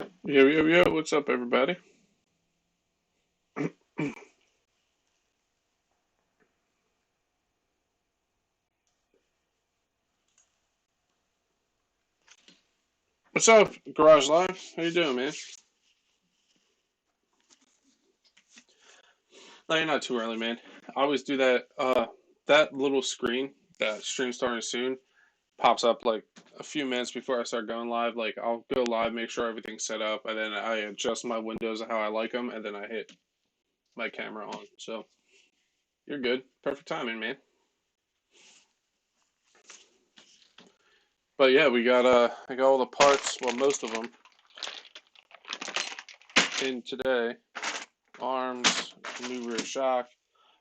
Yo, yo, yo, what's up, everybody? What's up, Garage Live? How you doing, man? No, you're not too early, man. I always do that. That little screen, that stream starting soon, pops up like a few minutes before I start going live. Like, I'll go live, make sure everything's set up, and then I adjust my windows how I like them, and then I hit my camera on. So, you're good. Perfect timing, man. But yeah, I got all the parts, well, most of them, in today. Arms, new rear shock,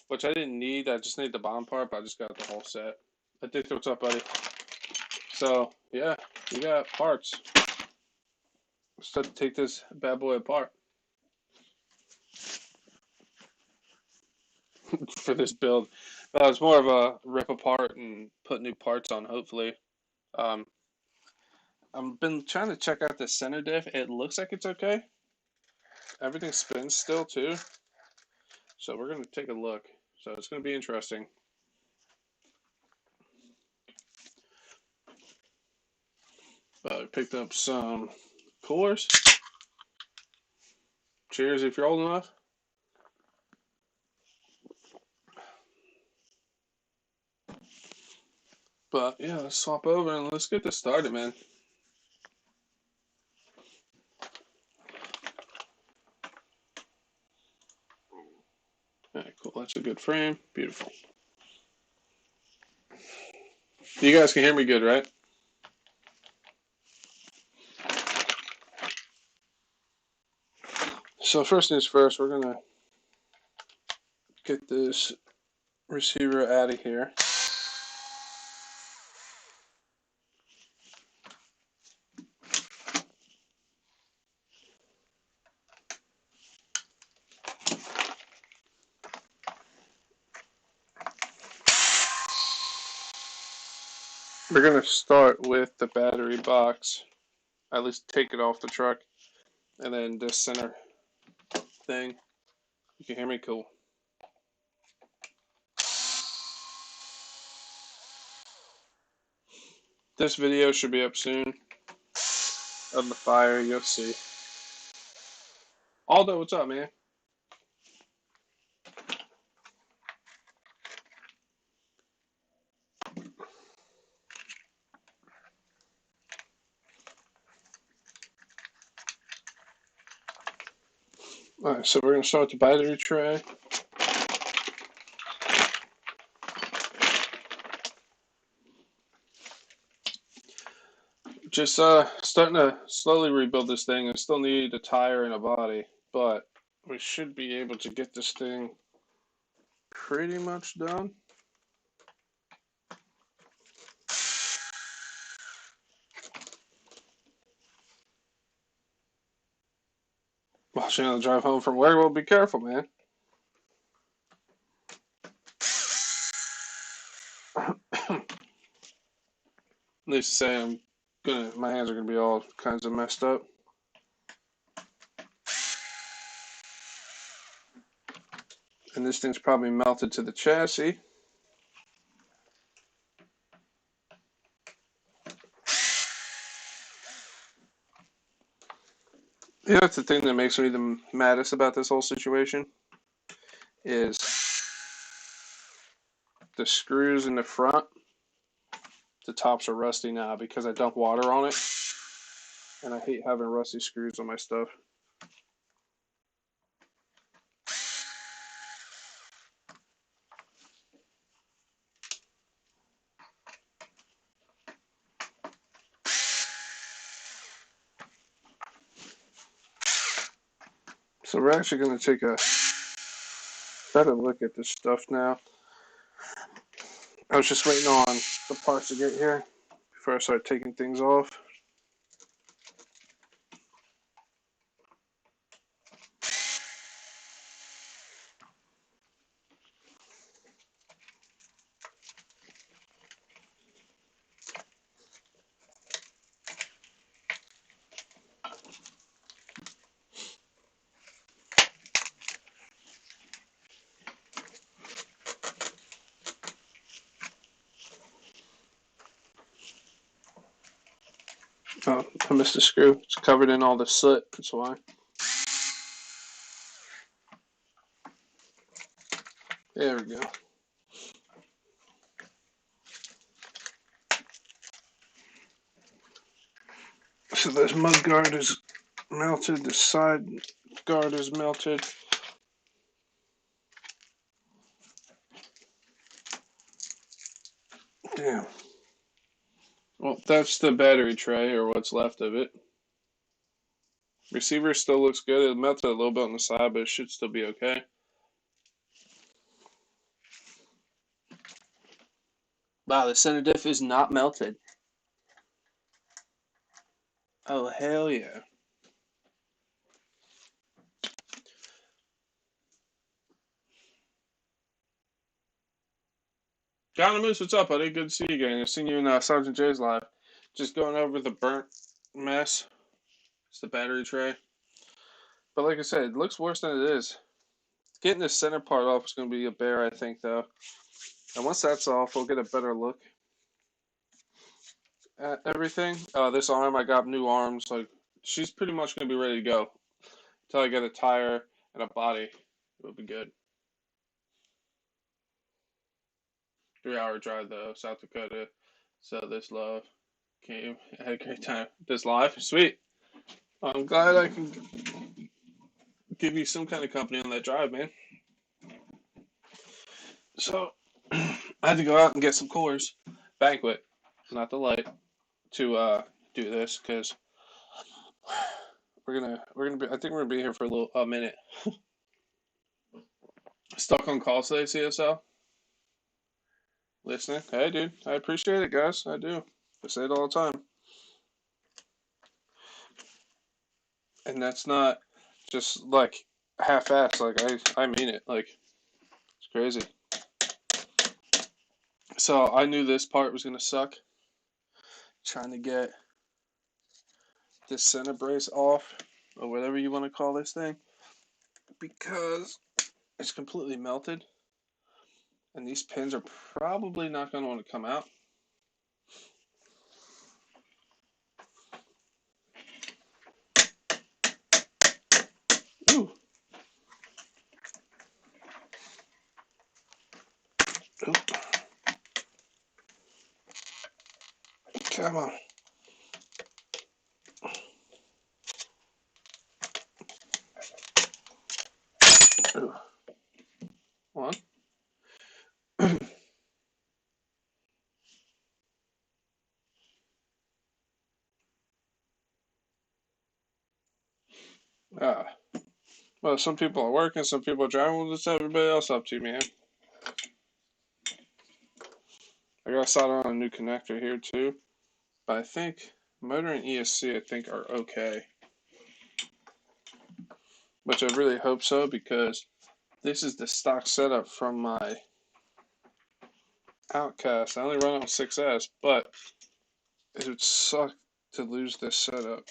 which I didn't need. I just need the bottom part, but I just got the whole set. I think what's up, buddy? So, yeah, we got parts. Let's start to take this bad boy apart for this build. It's more of a rip apart and put new parts on, hopefully. Um, I've been trying to check out the center diff. It looks like it's okay. Everything spins still, too. So we're going to take a look. So it's going to be interesting. I picked up some coolers. Cheers if you're old enough. But yeah, let's swap over and let's get this started, man. Alright, cool. That's a good frame. Beautiful. You guys can hear me good, right? So first things first, we're gonna get this receiver out of here. We're gonna start with the battery box. At least take it off the truck, and then this center thing. You can hear me? Cool. This video should be up soon. Of the fire, you'll see. Aldo, what's up, man? Alright, so we're gonna start the battery tray. Just starting to slowly rebuild this thing. I still need a tire and a body, but we should be able to get this thing pretty much done. Watching on the drive home from work, well, be careful, man. They say my hands are gonna be all kinds of messed up. And this thing's probably melted to the chassis. You know, that's the thing that makes me the maddest about this whole situation is the screws in the front. The tops are rusty now because I dumped water on it, and I hate having rusty screws on my stuff. So we're actually going to take a better look at this stuff now. I was just waiting on the parts to get here before I start taking things off. Oh, I missed a screw. It's covered in all the soot. That's why. There we go. So this mud guard is melted. The side guard is melted. Damn. Well, that's the battery tray, or what's left of it. Receiver still looks good. It melted a little bit on the side, but it should still be okay. Wow, the center diff is not melted. Oh, hell yeah. John Moose, what's up, buddy? Good to see you again. I've seen you in Sergeant J's live. Just going over the burnt mess. It's the battery tray. But like I said, it looks worse than it is. Getting the center part off is going to be a bear, I think, though. And once that's off, we'll get a better look at everything. This arm, I got new arms. Like, she's pretty much going to be ready to go. Until I get a tire and a body, it'll be good. 3-hour drive, though, South Dakota. So this love came. I had a great time. This live, sweet. I'm glad I can give you some kind of company on that drive, man. So I had to go out and get some coolers, banquet, not the light, to do this because we're gonna be. I think we're gonna be here for a minute. Stuck on call today, CSL. Listening. Hey, dude. I appreciate it, guys. I do. I say it all the time. And that's not just like half-assed. Like I mean it. Like it's crazy. So I knew this part was gonna suck. Trying to get this center brace off, or whatever you want to call this thing, because it's completely melted. And these pins are probably not going to want to come out. Ooh. Ooh. Come on. Ooh. One. Well, some people are working, some people are driving. Well, it's everybody else up to, man. I got solder on a new connector here too, but I think motor and ESC I think are okay, which I really hope so because this is the stock setup from my Outcast. I only run it on 6S, but it would suck to lose this setup.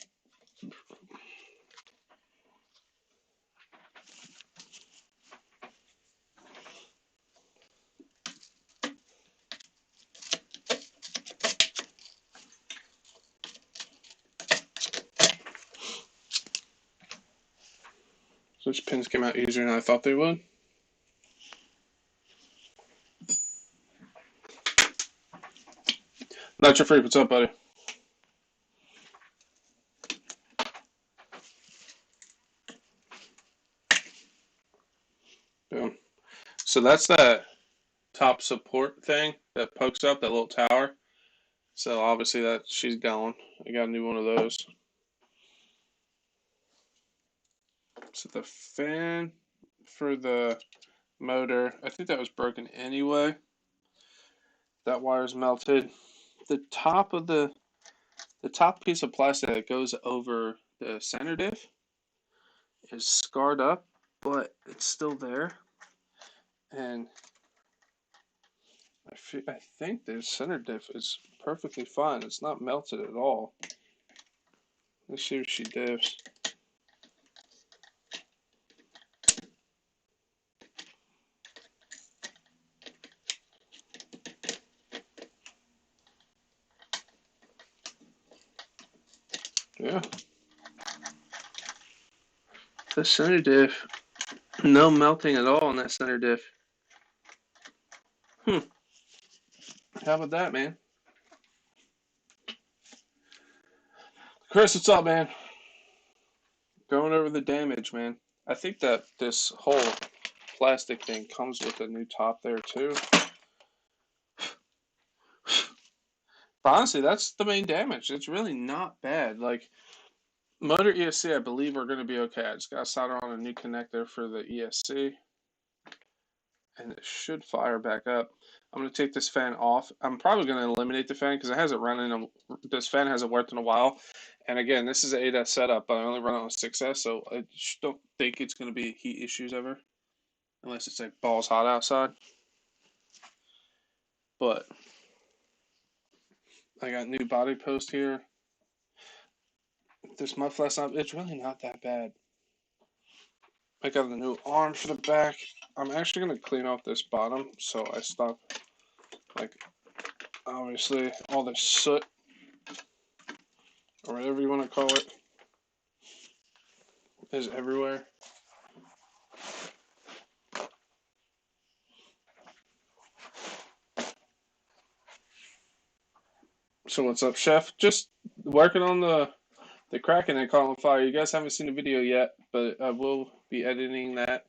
Those pins came out easier than I thought they would. Not your freak, what's up, buddy? Boom. So that's that top support thing that pokes up, that little tower. So obviously that she's gone. I got a new one of those. So the fan for the motor, I think that was broken anyway. That wire's melted. The top piece of plastic that goes over the center diff is scarred up, but it's still there. And I think the center diff is perfectly fine. It's not melted at all. Let's see if she diffs. Yeah. The center diff. No melting at all on that center diff. How about that, man? Chris, what's up, man? Going over the damage, man. I think that this whole plastic thing comes with a new top there, too. But honestly, that's the main damage. It's really not bad. Like, motor ESC, I believe we're going to be okay. I just got to solder on a new connector for the ESC. And it should fire back up. I'm going to take this fan off. I'm probably going to eliminate the fan because it hasn't run in this fan hasn't worked in a while. And again, this is an 8S setup, but I only run it on a 6S, so I just don't think it's going to be heat issues ever. Unless it's like balls hot outside. But I got new body post here. This mud flats up, it's really not that bad. I got a new arm for the back. I'm actually going to clean off this bottom so I stop, like, obviously, all the soot, or whatever you want to call it, is everywhere. So what's up, Chef? Just working on the Kraken and caught on fire. You guys haven't seen the video yet, but I will be editing that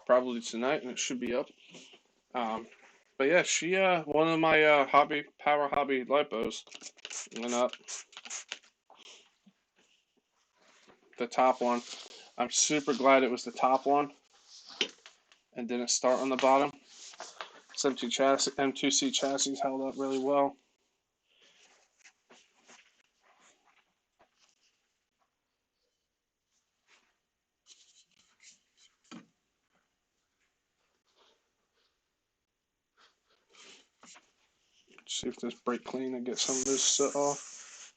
probably tonight, and it should be up. But yeah, she one of my power hobby lipos went up. The top one. I'm super glad it was the top one and didn't start on the bottom. This M2C chassis held up really well. See if this brake clean and get some of this soot off.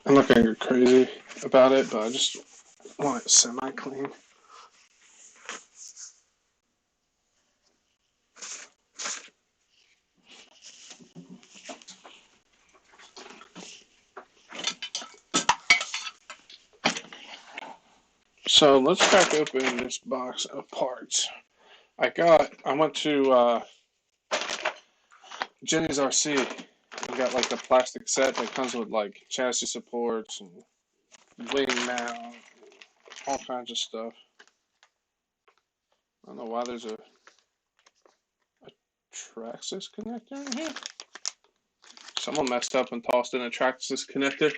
I'm not gonna get crazy about it, but I just want it semi-clean. So let's crack open this box of parts. I went to Jenny's RC and got like the plastic set that comes with like chassis supports and wing mount, all kinds of stuff. I don't know why there's a Traxxas connector in here. Someone messed up and tossed in a Traxxas connector.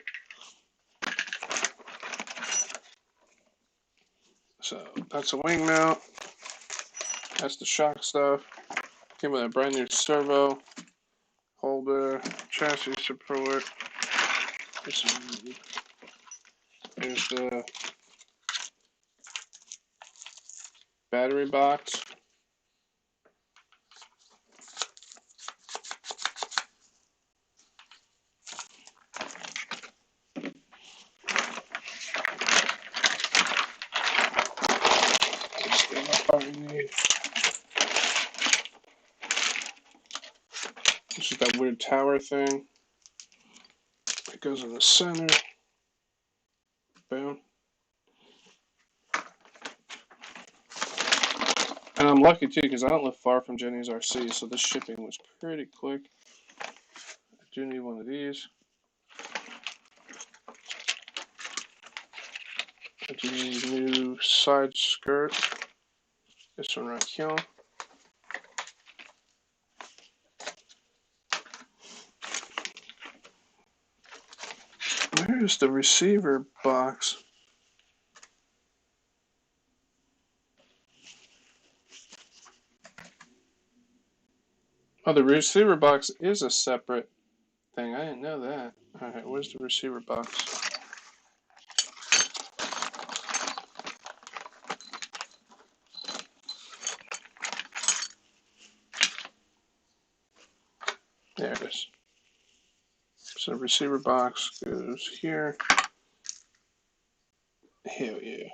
So that's a wing mount. That's the shock stuff. Came with a brand new servo holder, chassis support. Here's the battery box. This is that weird tower thing. It goes in the center. Boom. And I'm lucky too because I don't live far from Jenny's RC, so this shipping was pretty quick. I do need one of these. I do need a new side skirt. This one right here. Where's the receiver box? Oh, the receiver box is a separate thing. I didn't know that. Alright, where's the receiver box? There it is. So receiver box goes here, Hell yeah.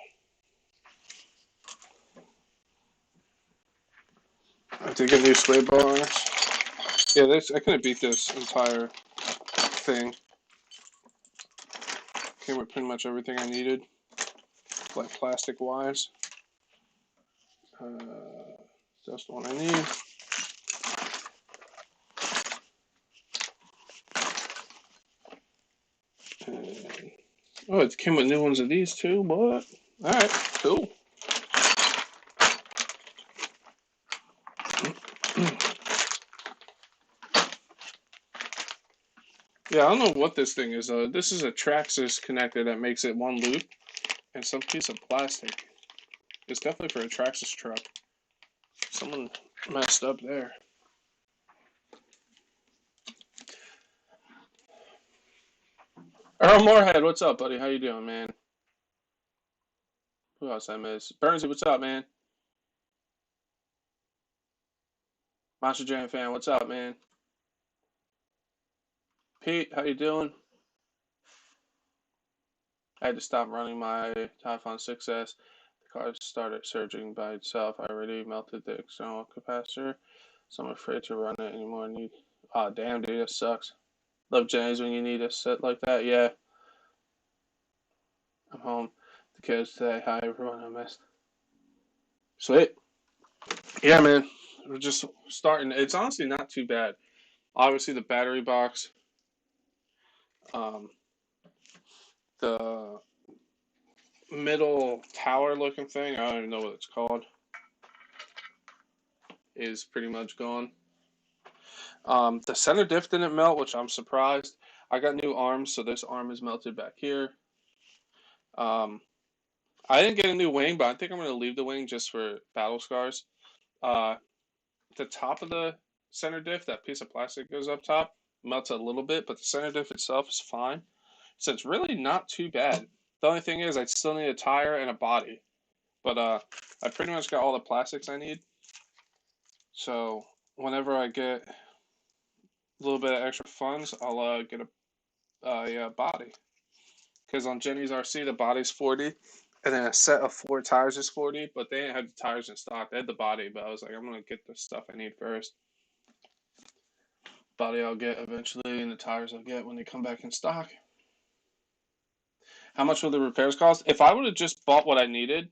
I did get new sway bars. Yeah, I couldn't beat this entire thing. Came with pretty much everything I needed, like plastic wise. That's the one I need. And, oh, it came with new ones of these too, but alright, cool. Yeah, I don't know what this thing is. This is a Traxxas connector that makes it one loop, and some piece of plastic. It's definitely for a Traxxas truck. Someone messed up there. Earl Moorhead, what's up, buddy? How you doing, man? Who else I miss? Burnsy, what's up, man? Monster Jam fan, what's up, man? Pete, how you doing? I had to stop running my Typhon 6S. The car started surging by itself. I already melted the external capacitor, so I'm afraid to run it anymore. Ah, damn, dude, that sucks. Love Jenny's when you need a set like that. Yeah, I'm home. The kids today. Hi, everyone. I missed. Sweet. Yeah, man. We're just starting. It's honestly not too bad. Obviously, the battery box, um, the middle tower looking thing, I don't even know what it's called, is pretty much gone. The center diff didn't melt, which I'm surprised. I got new arms, so this arm is melted back here. I didn't get a new wing, but I think I'm going to leave the wing just for battle scars. The top of the center diff, that piece of plastic goes up top, melts a little bit, but the center diff itself is fine. So it's really not too bad. The only thing is I still need a tire and a body. But I pretty much got all the plastics I need. So whenever I get a little bit of extra funds, I'll get a body. Because on Jenny's RC, the body's 40, and then a set of 4 tires is 40, but they didn't have the tires in stock. They had the body, but I was like, I'm going to get the stuff I need first. Body I'll get eventually, and the tires I'll get when they come back in stock. How much will the repairs cost? If I would have just bought what I needed,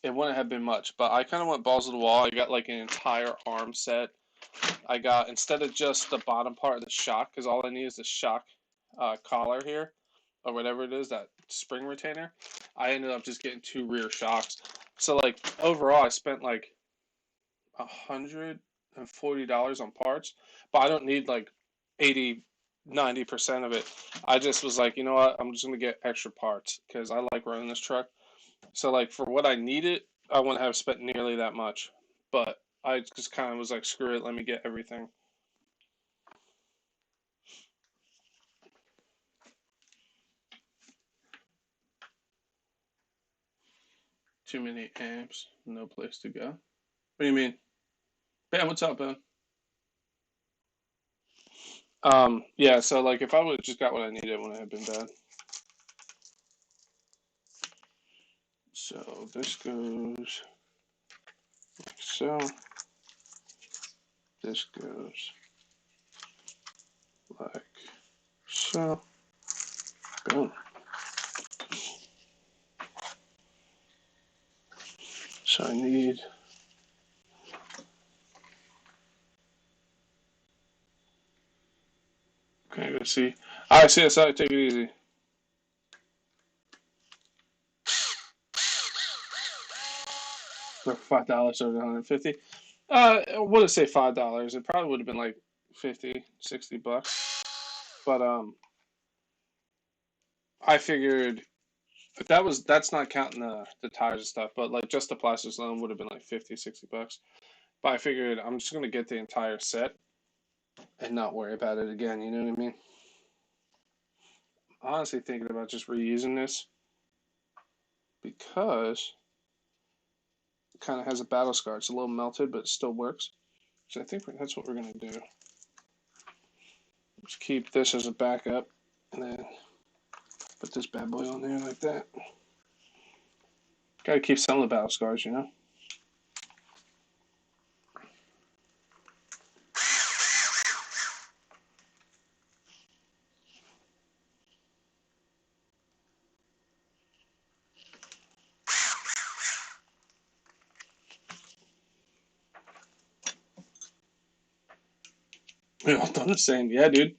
it wouldn't have been much. But I kind of went balls to the wall. I got like an entire arm set. I got, instead of just the bottom part of the shock, because all I need is the shock collar here, or whatever it is, that spring retainer, I ended up just getting 2 rear shocks. So like overall I spent like $140 on parts, but I don't need like 80-90% of it. I just was like, you know what, I'm just gonna get extra parts because I like running this truck. So like for what I needed, I wouldn't have spent nearly that much, but I just kind of was like, screw it, let me get everything. Too many amps, no place to go. What do you mean? Ben, what's up, Ben? Yeah, so like if I would have just got what I needed, it wouldn't have been bad. So this goes like so. This goes like so. Boom. So I need okay, let's see. Alright, CSI, take it easy. For $5 over 150. I wouldn't say $5. It probably would have been like 50, 60 bucks. But I figured that's not counting the tires and stuff, but like just the plastics alone would have been like 50, 60 bucks. But I figured I'm just gonna get the entire set and not worry about it again, you know what I mean? Honestly thinking about just reusing this because it kind of has a battle scar. It's a little melted, but it still works. So I think that's what we're gonna do. Just keep this as a backup and then put this bad boy on there like that. Gotta keep selling the battle scars, you know? We all done the same. Yeah, dude.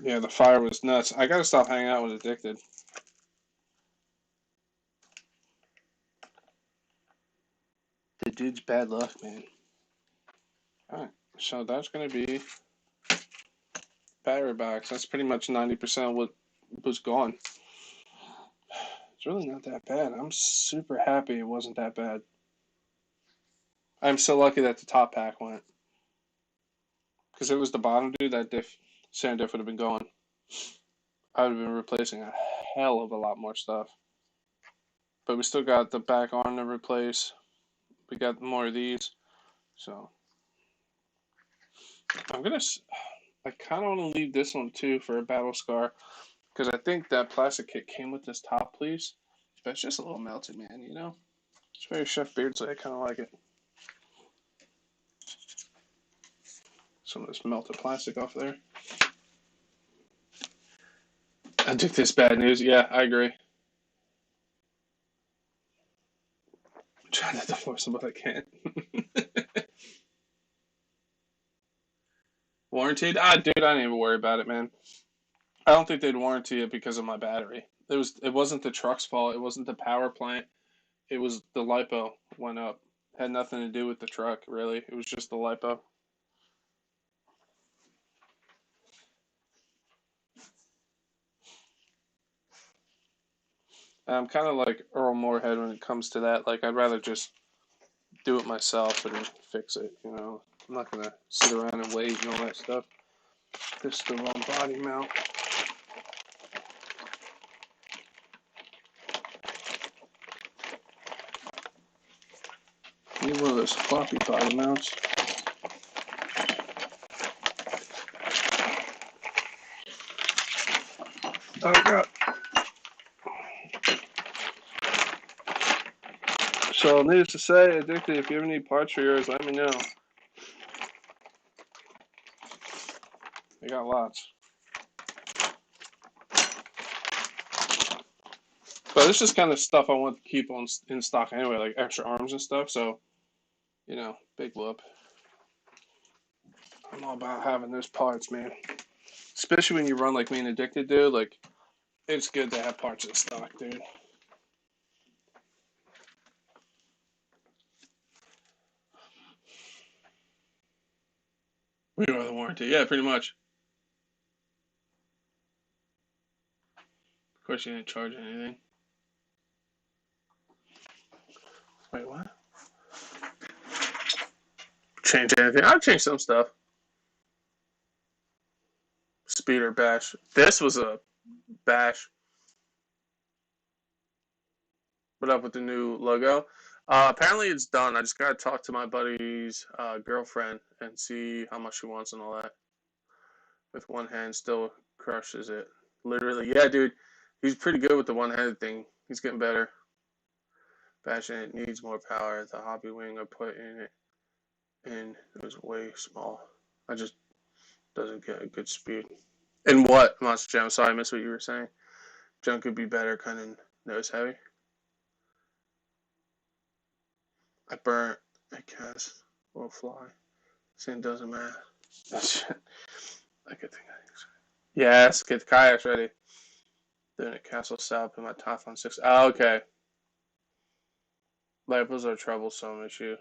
Yeah, the fire was nuts. I gotta stop hanging out with Addicted. The dude's bad luck, man. Alright, so that's gonna be battery box. That's pretty much 90% of what was gone. It's really not that bad. I'm super happy it wasn't that bad. I'm so lucky that the top pack went. Because if it was the bottom dude, that sand diff would have been gone. I would have been replacing a hell of a lot more stuff. But we still got the back arm to replace. We got more of these. So I kind of want to leave this one too for a battle scar. Because I think that plastic kit came with this top piece. But it's just a little melted, man, you know? It's very Chef Beardsley. I kind of like it. Some of this melted plastic off there. I took this bad news. Yeah, I agree. I'm trying to divorce them, but I can't. Warranted? Ah, dude, I didn't even worry about it, man. I don't think they'd warranty it because of my battery. It wasn't the truck's fault. It wasn't the power plant. It was the lipo went up. It had nothing to do with the truck, really. It was just the lipo. I'm kind of like Earl Moorhead when it comes to that. Like, I'd rather just do it myself and fix it, you know. I'm not going to sit around and wait and all that stuff. This is the wrong body mount. I need one of those floppy body mounts. Oh, God. So, needless to say, Addicted, if you ever need parts for yours, let me know. I got lots. But it's just kind of stuff I want to keep on in stock anyway, like extra arms and stuff. So, you know, big whoop. I'm all about having those parts, man. Especially when you run like me and Addicted do. Like, it's good to have parts in stock, dude. We are the warranty. Yeah, pretty much. Of course, you didn't charge anything. Wait, what? Change anything? I'll change some stuff. Speeder bash. This was a bash. What up with the new logo? Apparently it's done. I just gotta talk to my buddy's girlfriend and see how much she wants and all that. With one hand, still crushes it. Literally, yeah, dude. He's pretty good with the one-handed thing. He's getting better. Bashing it needs more power. The hobby wing I put in it, and it was way small. I just doesn't get a good speed. And what, Monster Jam? Sorry, I missed what you were saying. Junk could be better, kind of nose heavy. I burnt a cast will fly. Saying doesn't matter. I could think of things. Yes, get the kayaks ready. Doing a castle south in my Typhon 6. Oh, okay. Lipos are a troublesome issue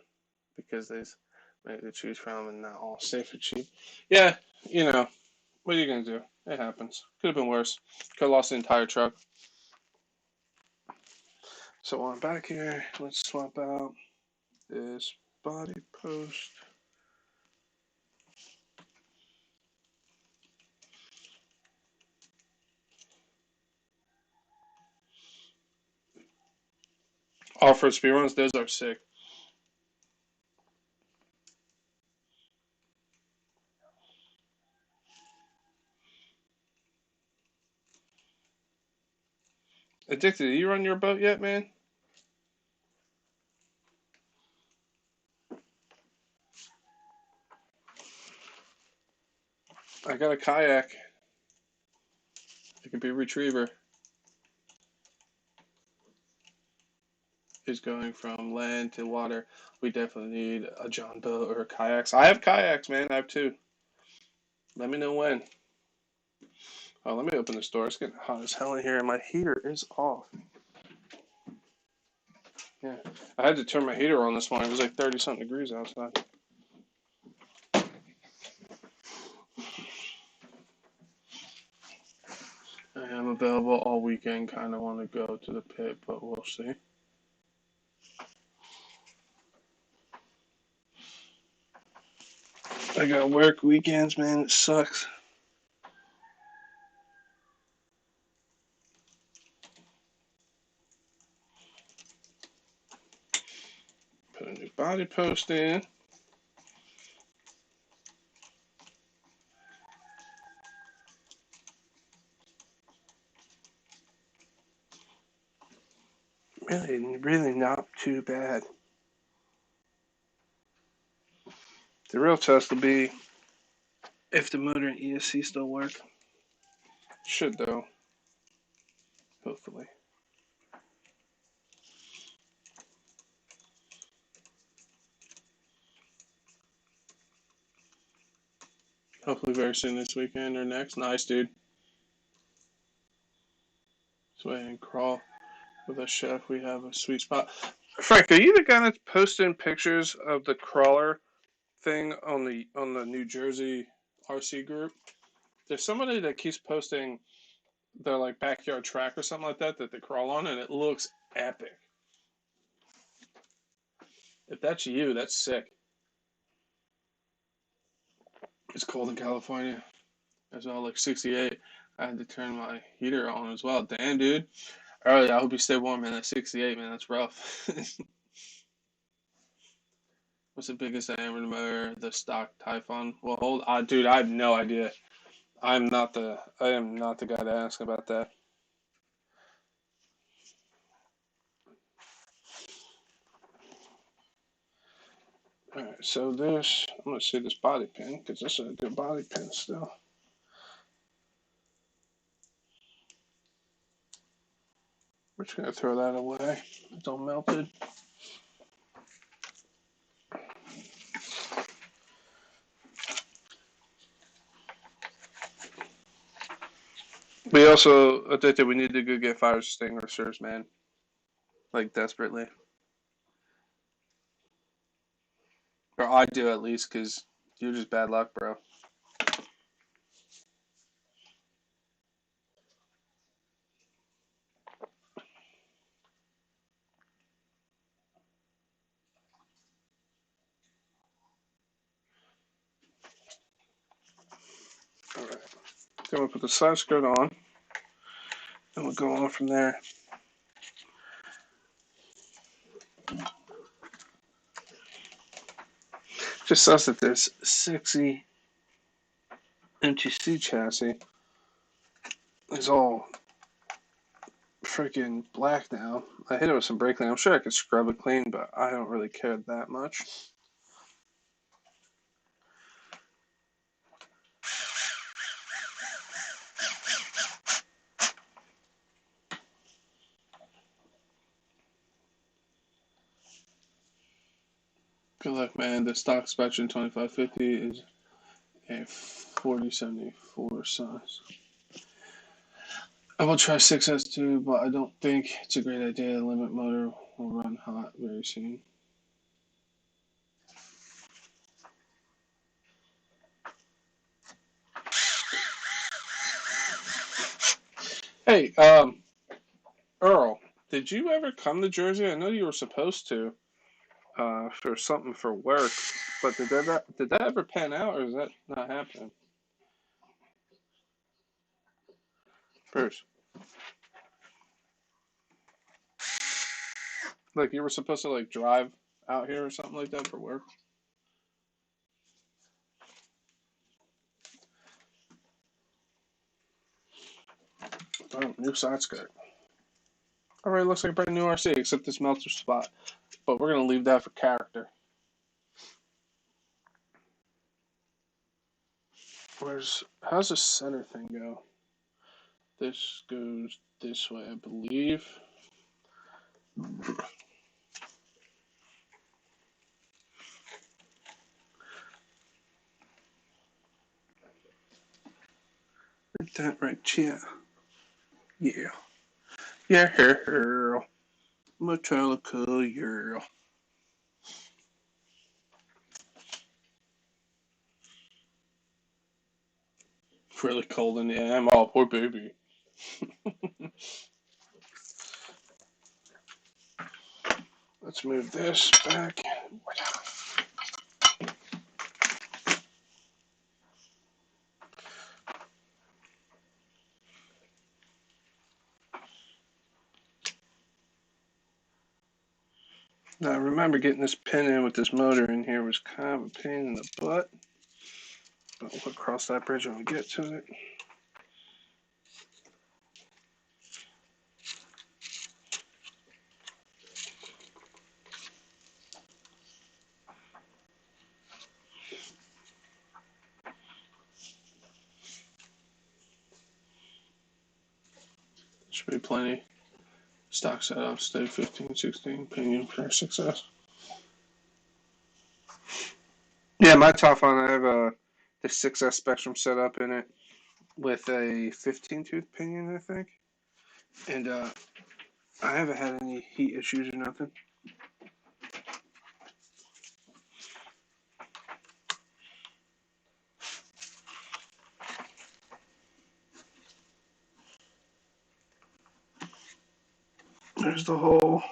because there's many to choose from and not all safe and cheap. Yeah, you know, what are you going to do? It happens. Could have been worse. Could have lost the entire truck. So on back here, let's swap out this body post. Off-road speed runs, those are sick. Addicted, you run your boat yet, man? I got a kayak. It could be a retriever. Is going from land to water. We definitely need a John boat or kayaks. I have kayaks, man. I have two. Let me know when. Oh, let me open this door. It's getting hot as hell in here, and my heater is off. Yeah, I had to turn my heater on this morning. It was like 30-something degrees outside. I am available all weekend. Kind of want to go to the pit, but we'll see. I gotta work weekends, man. It sucks. Put a new body post in. Really not too bad. The real test will be if the motor and ESC still work. Should though. Hopefully. Hopefully very soon this weekend or next. Nice, dude. So ahead and crawl with a chef. We have a sweet spot. Frank, are you the guy that's posting pictures of the crawler thing on the New Jersey RC group? There's somebody that keeps posting their like backyard track or something like that they crawl on, and it looks epic. If that's you, that's sick. It's cold in California as well, like 68. I had to turn my heater on as well. Damn, dude. Early, I hope you stay warm, man. At 68, man, that's rough. What's the biggest diameter motor? The stock Typhon. Well, dude. I have no idea. I am not the guy to ask about that. All right, so I'm gonna see this body pin because this is a good body pin still. We're just gonna throw that away. It's all melted. We also addicted. We need to go get fire extinguishers, man. Like desperately, or I do at least, because you're just bad luck, bro. All right, then we'll put the side skirt on, and we'll go on from there. Just sucks that this sexy MTC chassis is all freaking black now. I hit it with some brake clean. I'm sure I could scrub it clean, but I don't really care that much. Good luck, man. The stock Spectrum 2550 is a 4074 size. I will try 6S2, but I don't think it's a great idea. The limit motor will run hot very soon. Hey, Earl, did you ever come to Jersey? I know you were supposed to for something for work, but did that ever pan out, or is that not happening? Bruce, like you were supposed to like drive out here or something like that for work? Oh, new side skirt. Alright, looks like a brand new RC, except this melter spot. But we're going to leave that for character. How's the center thing go? This goes this way, I believe. Like that right here. Yeah. Yeah, girl. Metallica, yeah. It's really cold in the AM. Oh, poor baby. Let's move this back. Now, I remember getting this pin in with this motor in here was kind of a pain in the butt. But we'll cross that bridge when we get to it. Should be plenty. Stock setup, stay 15, 16, pinion for success. Yeah, my top one, I have the 6S Spectrum set up in it with a 15 tooth pinion, I think. And I haven't had any heat issues or nothing. There's the hole.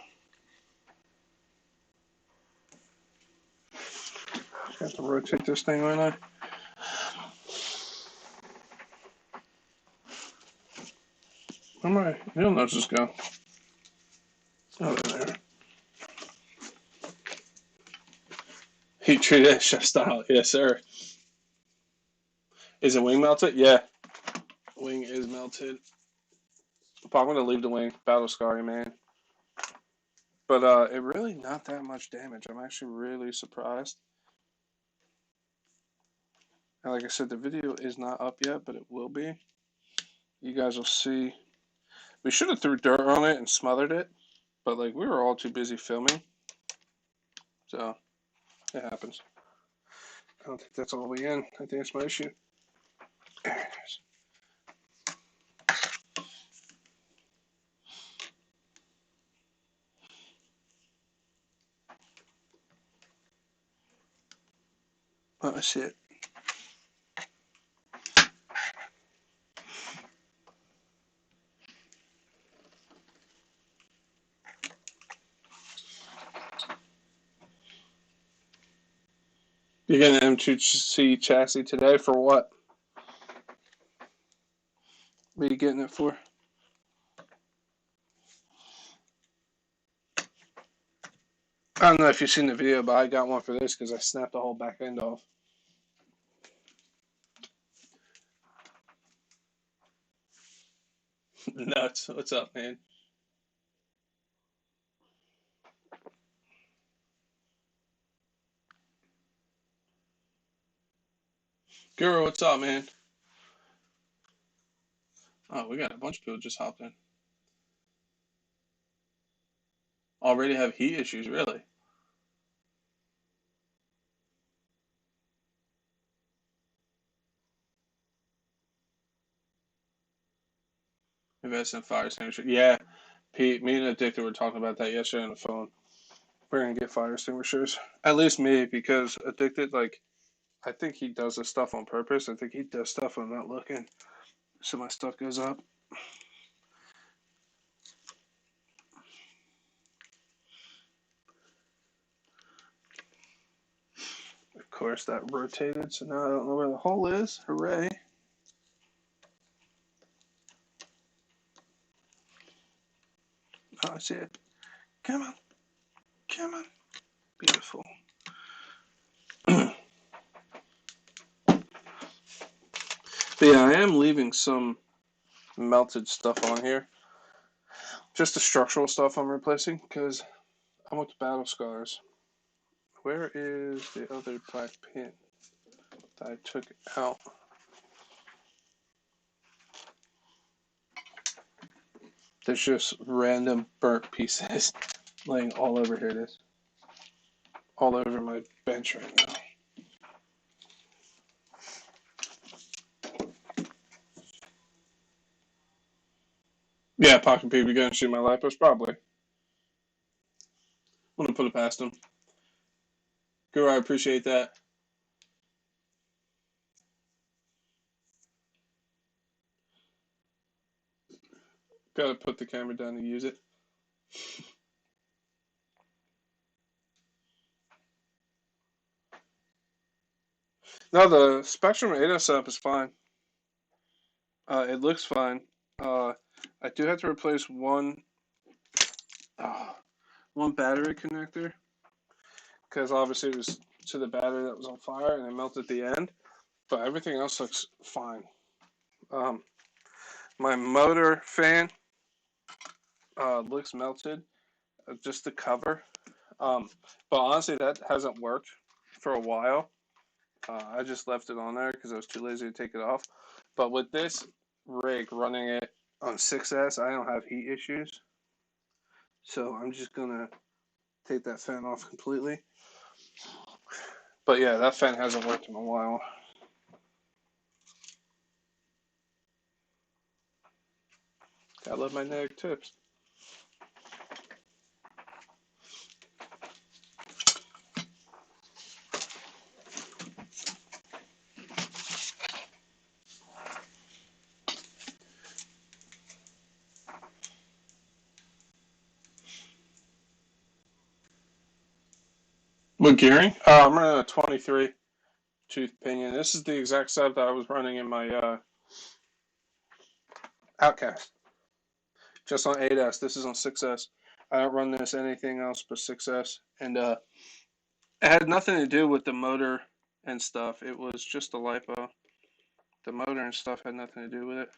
I have to rotate this thing, won't I? Where am I? Needle noses go. Oh, there. Heat treated chef style. Yes, sir. Is the wing melted? Yeah. Wing is melted. But I'm going to leave the wing. Battle scarring, man. But it really not that much damage. I'm actually really surprised. And like I said, the video is not up yet, but it will be. You guys will see. We should have threw dirt on it and smothered it, but like we were all too busy filming. So it happens. I don't think that's all the way in. I think it's my issue. There it is. Oh, I see it. You're getting an M2C chassis today for what? What are you getting it for? I don't know if you've seen the video, but I got one for this because I snapped the whole back end off. Nuts. What's up, man? Guru, what's up, man? Oh, we got a bunch of people just hopped in. Already have heat issues, really? We've had some fire extinguisher. Yeah, Pete, me and Addicted were talking about that yesterday on the phone. We're gonna get fire extinguishers. At least me, because Addicted, like, I think he does this stuff on purpose. I think he does stuff when I'm not looking, so my stuff goes up. Of course, that rotated, so now I don't know where the hole is. Hooray. Oh, I see it. Come on. Come on. Beautiful. But yeah, I am leaving some melted stuff on here. Just the structural stuff I'm replacing because I want the battle scars. Where is the other black pin that I took out? There's just random burnt pieces laying all over here. It is. All over my bench right now. Yeah, Pocket Baby gonna shoot my lipos? Probably. I'm gonna put it past him. Guru, I appreciate that. Gotta put the camera down to use it. No, the Spectrum 8 setup is fine. It looks fine. I do have to replace one battery connector because obviously it was to the battery that was on fire and it melted at the end. But everything else looks fine. My motor fan looks melted, just the cover. But honestly, that hasn't worked for a while. I just left it on there because I was too lazy to take it off. But with this rig running it on 6S, I don't have heat issues. So I'm just going to take that fan off completely. But yeah, that fan hasn't worked in a while. I love my negative tips. What gearing? I'm running a 23 tooth pinion. This is the exact setup that I was running in my Outcast. Just on 8S. This is on 6S. I don't run this anything else but 6S. And it had nothing to do with the motor and stuff. It was just the lipo. The motor and stuff had nothing to do with it.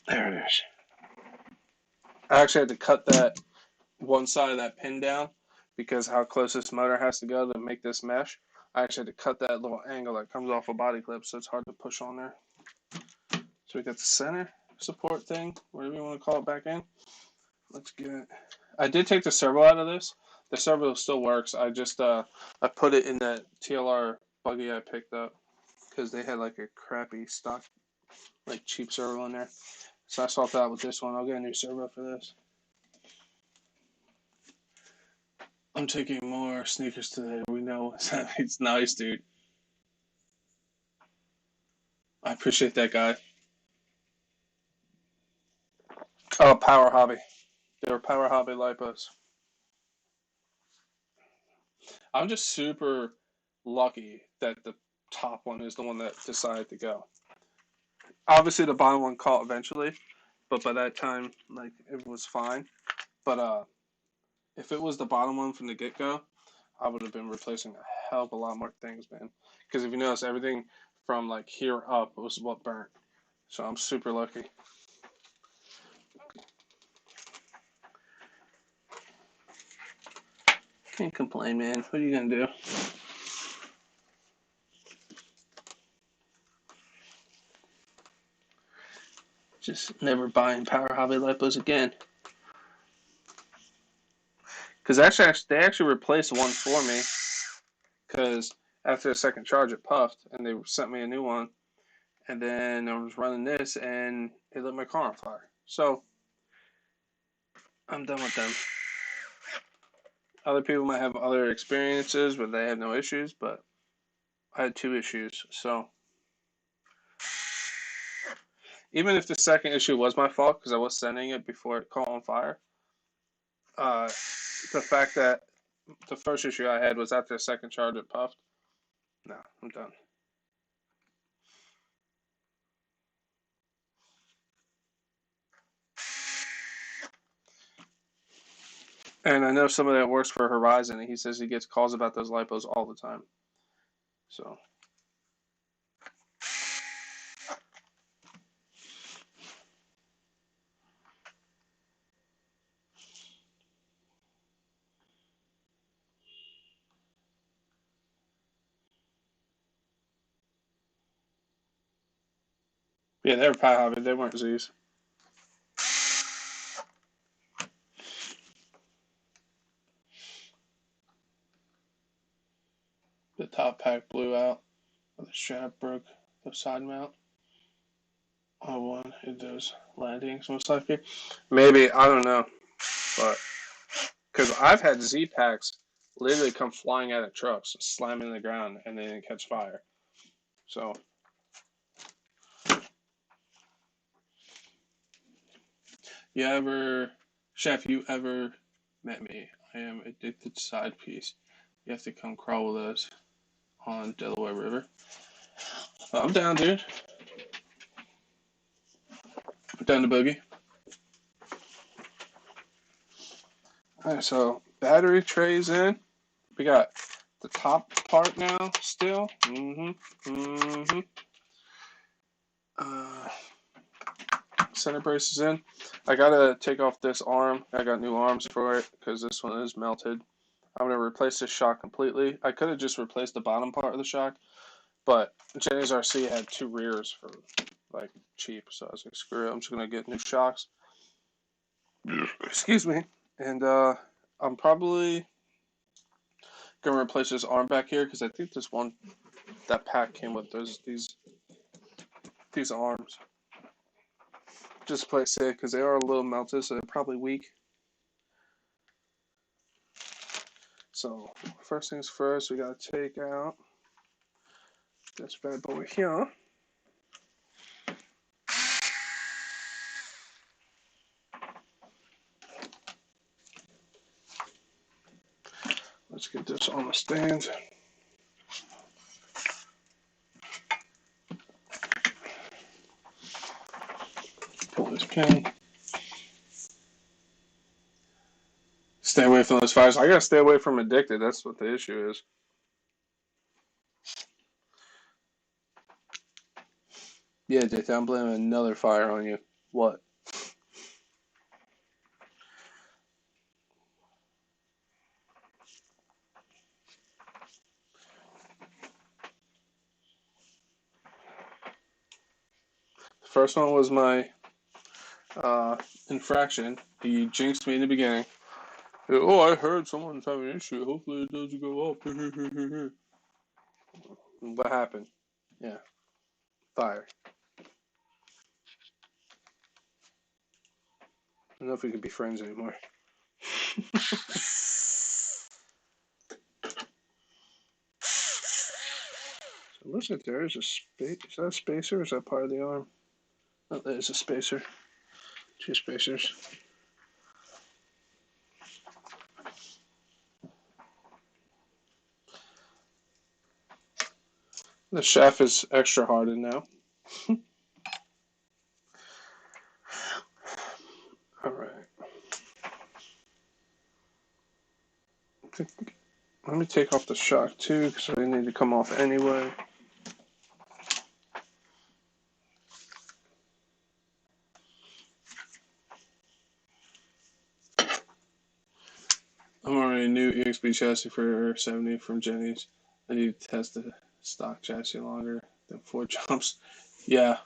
There it is. I actually had to cut that one side of that pin down because how close this motor has to go to make this mesh. I actually had to cut that little angle that comes off a body clip, so it's hard to push on there. So we got the center support thing, whatever you want to call it, back in. Let's get it. I did take the servo out of this. The servo still works. I just I put it in that TLR buggy I picked up because they had like a crappy stock, like cheap servo in there. So I swapped out with this one. I'll get a new servo for this. I'm taking more sneakers today. We know it's nice, dude. I appreciate that guy. Oh, Power Hobby. They were Power Hobby lipos. I'm just super lucky that the top one is the one that decided to go. Obviously, the bottom one caught eventually, but by that time, like, it was fine. But if it was the bottom one from the get-go, I would have been replacing a hell of a lot more things, man. Because if you notice, everything from like here up was what burnt. So I'm super lucky. Can't complain, man. What are you gonna do? Just never buying Power Hobby lipos again. Because actually, they actually replaced one for me. Because after the second charge, it puffed, and they sent me a new one. And then I was running this, and it lit my car on fire. So I'm done with them. Other people might have other experiences where they have no issues, but I had 2 issues. So even if the second issue was my fault because I was sending it before it caught on fire, the fact that the first issue I had was after the second charge it puffed. No, I'm done. And I know somebody that works for Horizon, and he says he gets calls about those lipos all the time. So Yeah, they were Pi Hobby. They weren't Z's. The top pack blew out. The strap broke. The side mount. Oh, one. It does landings most likely. Maybe, I don't know. But, because I've had Z packs literally come flying out of trucks, slamming the ground, and they didn't catch fire. So, Chef, you ever met me? I am addicted to side piece. You have to come crawl with us on Delaware River. I'm down, dude. Put down the boogie. Alright, so battery trays in. We got the top part now still. Center braces in. I gotta take off this arm. I got new arms for it because this one is melted. I'm gonna replace this shock completely. I could have just replaced the bottom part of the shock, but Jenny's RC had two rears for like cheap, so I was like, screw it. I'm just gonna get new shocks. Excuse me. And I'm probably gonna replace this arm back here because I think this one, that pack came with these arms. Just to play it safe because they are a little melted, so they're probably weak. So first things first, we gotta take out this bad boy here. Let's get this on the stand. Pull this pin. Stay away from those fires. I gotta stay away from addicted. That's what the issue is. Yeah, Dave, I'm blaming another fire on you. What? The first one was my infraction. He jinxed me in the beginning. Oh, I heard someone's having an issue. Hopefully it doesn't go up. What happened? Yeah, fire. I don't know if we could be friends anymore. So it looks like there is a space. Is that a spacer or is that part of the arm? Oh, that is a spacer. Two spacers. The shaft is extra hardened now. Alright. Let me take off the shock too, because they need to come off anyway. I'm already a new EXB chassis for 70 from Jenny's. I need to test the stock chassis longer than 4 jumps. Yeah.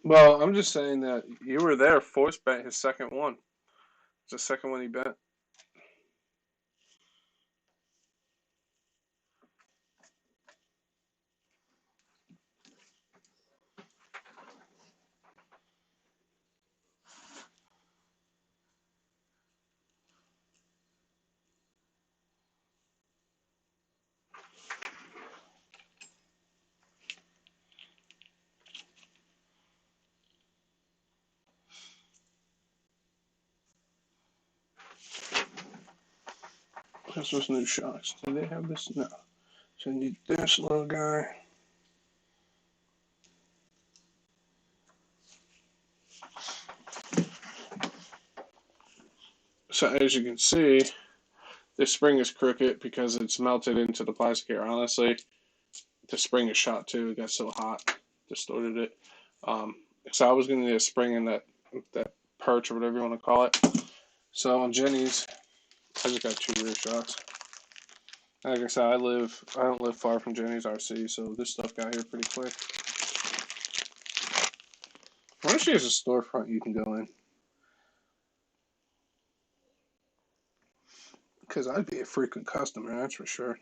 Well, I'm just saying that you were there. Force bent his second one. It's the second one he bent. This was new shocks. Do they have this? No. So I need this little guy. So as you can see, this spring is crooked because it's melted into the plastic here. Honestly, the spring is shot too. It got so hot, distorted it. So I was going to need a spring in that perch or whatever you want to call it. So on Jenny's, I just got 2 rear shocks. Like I said, I don't live far from Jenny's RC, so this stuff got here pretty quick. I wonder if she has a storefront you can go in. Because I'd be a frequent customer, that's for sure.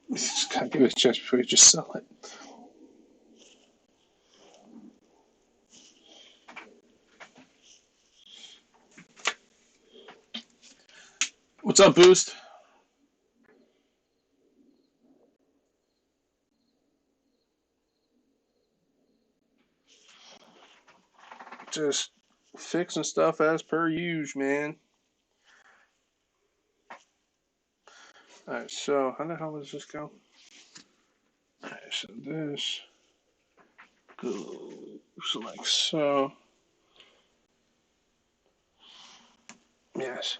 You just gotta give it a chance before you just sell it. What's up, Boost? Just fixing stuff as per usual, man. Alright, so how the hell does this go? Alright, so this goes like so. Yes.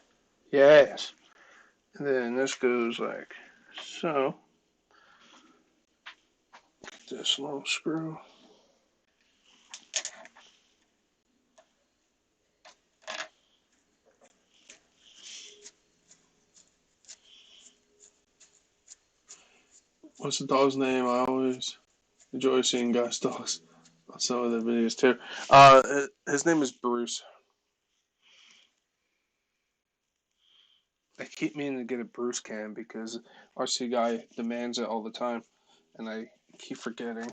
Yes. And then this goes like so. This little screw. What's the dog's name? I always enjoy seeing guys' dogs on some of the videos too. His name is Bruce. I keep meaning to get a Bruce cam because RC guy demands it all the time, and I keep forgetting.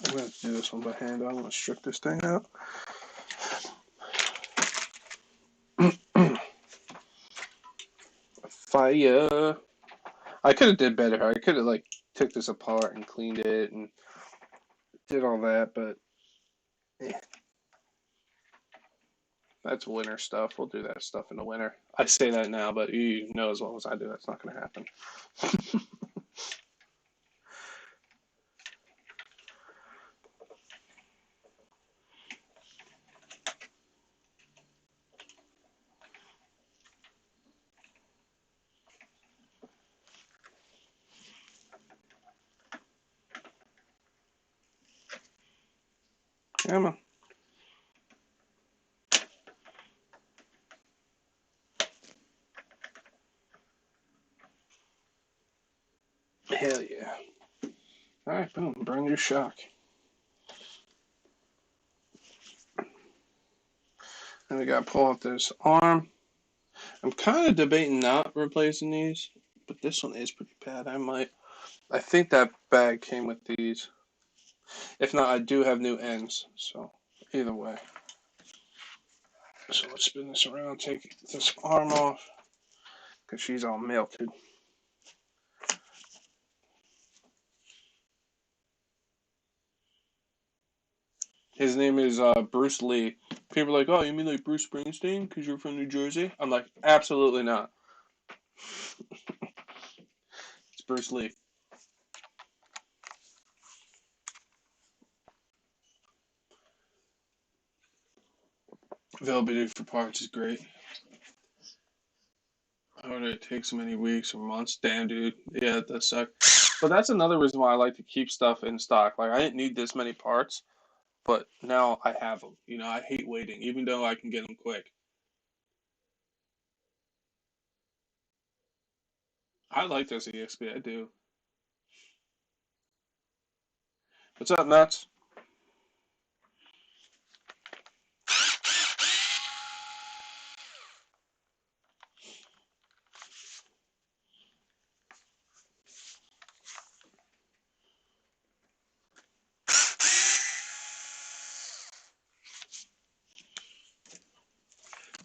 I'm going to do this one by hand. I'm going to strip this thing out. Fire. I could have did better. I could have like took this apart and cleaned it and did all that, but that's winter stuff. We'll do that stuff in the winter. I say that now, but you know as well as I do that's not going to happen. Yeah, man. Hell yeah. Alright, boom. Brand new shock. And we got to pull out this arm. I'm kind of debating not replacing these, but this one is pretty bad. I think that bag came with these. If not, I do have new ends, so either way. So let's spin this around, take this arm off, because she's all melted. His name is Bruce Lee. People are like, oh, you mean like Bruce Springsteen because you're from New Jersey? I'm like, absolutely not. It's Bruce Lee. Availability for parts is great. How would it take so many weeks or months? Damn, dude. Yeah, that does suck. But that's another reason why I like to keep stuff in stock. Like, I didn't need this many parts, but now I have them. You know, I hate waiting, even though I can get them quick. I like this EXP, I do. What's up, Nuts?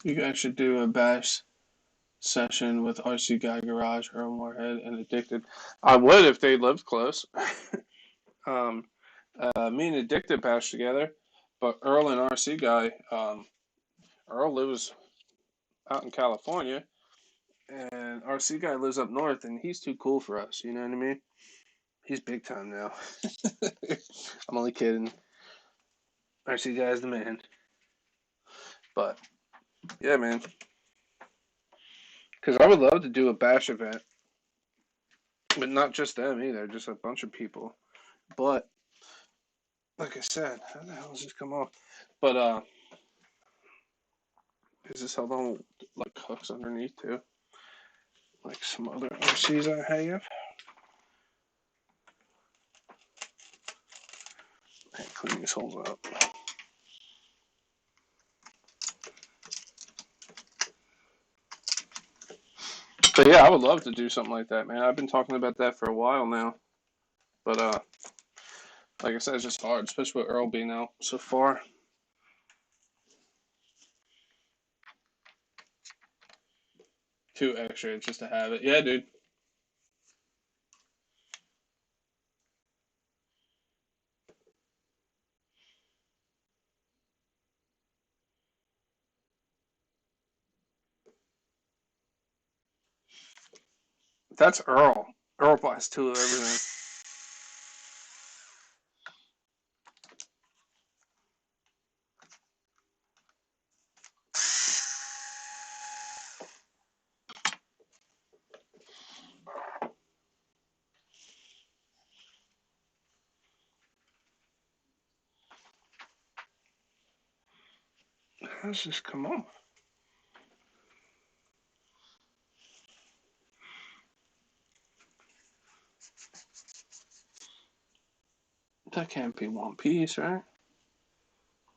You guys should do a bash session with RC Guy Garage, Earl Moorhead, and Addicted. I would if they lived close. um, Me and Addicted bash together, but Earl and RC Guy, Earl lives out in California, and RC Guy lives up north, and he's too cool for us. You know what I mean? He's big time now. I'm only kidding. RC Guy's the man. But yeah, man. Because I would love to do a bash event, but not just them either, just a bunch of people. But like I said, how the hell does this come off? But is this held on like hooks underneath too? Like some other OCs I have. And clean these holes up. But yeah, I would love to do something like that, man. I've been talking about that for a while now. But like I said, it's just hard, especially with Earl being out so far. Too extra just to have it. Yeah, dude. That's Earl. Earl buys two of everything. How does this come off? That can't be one piece, right?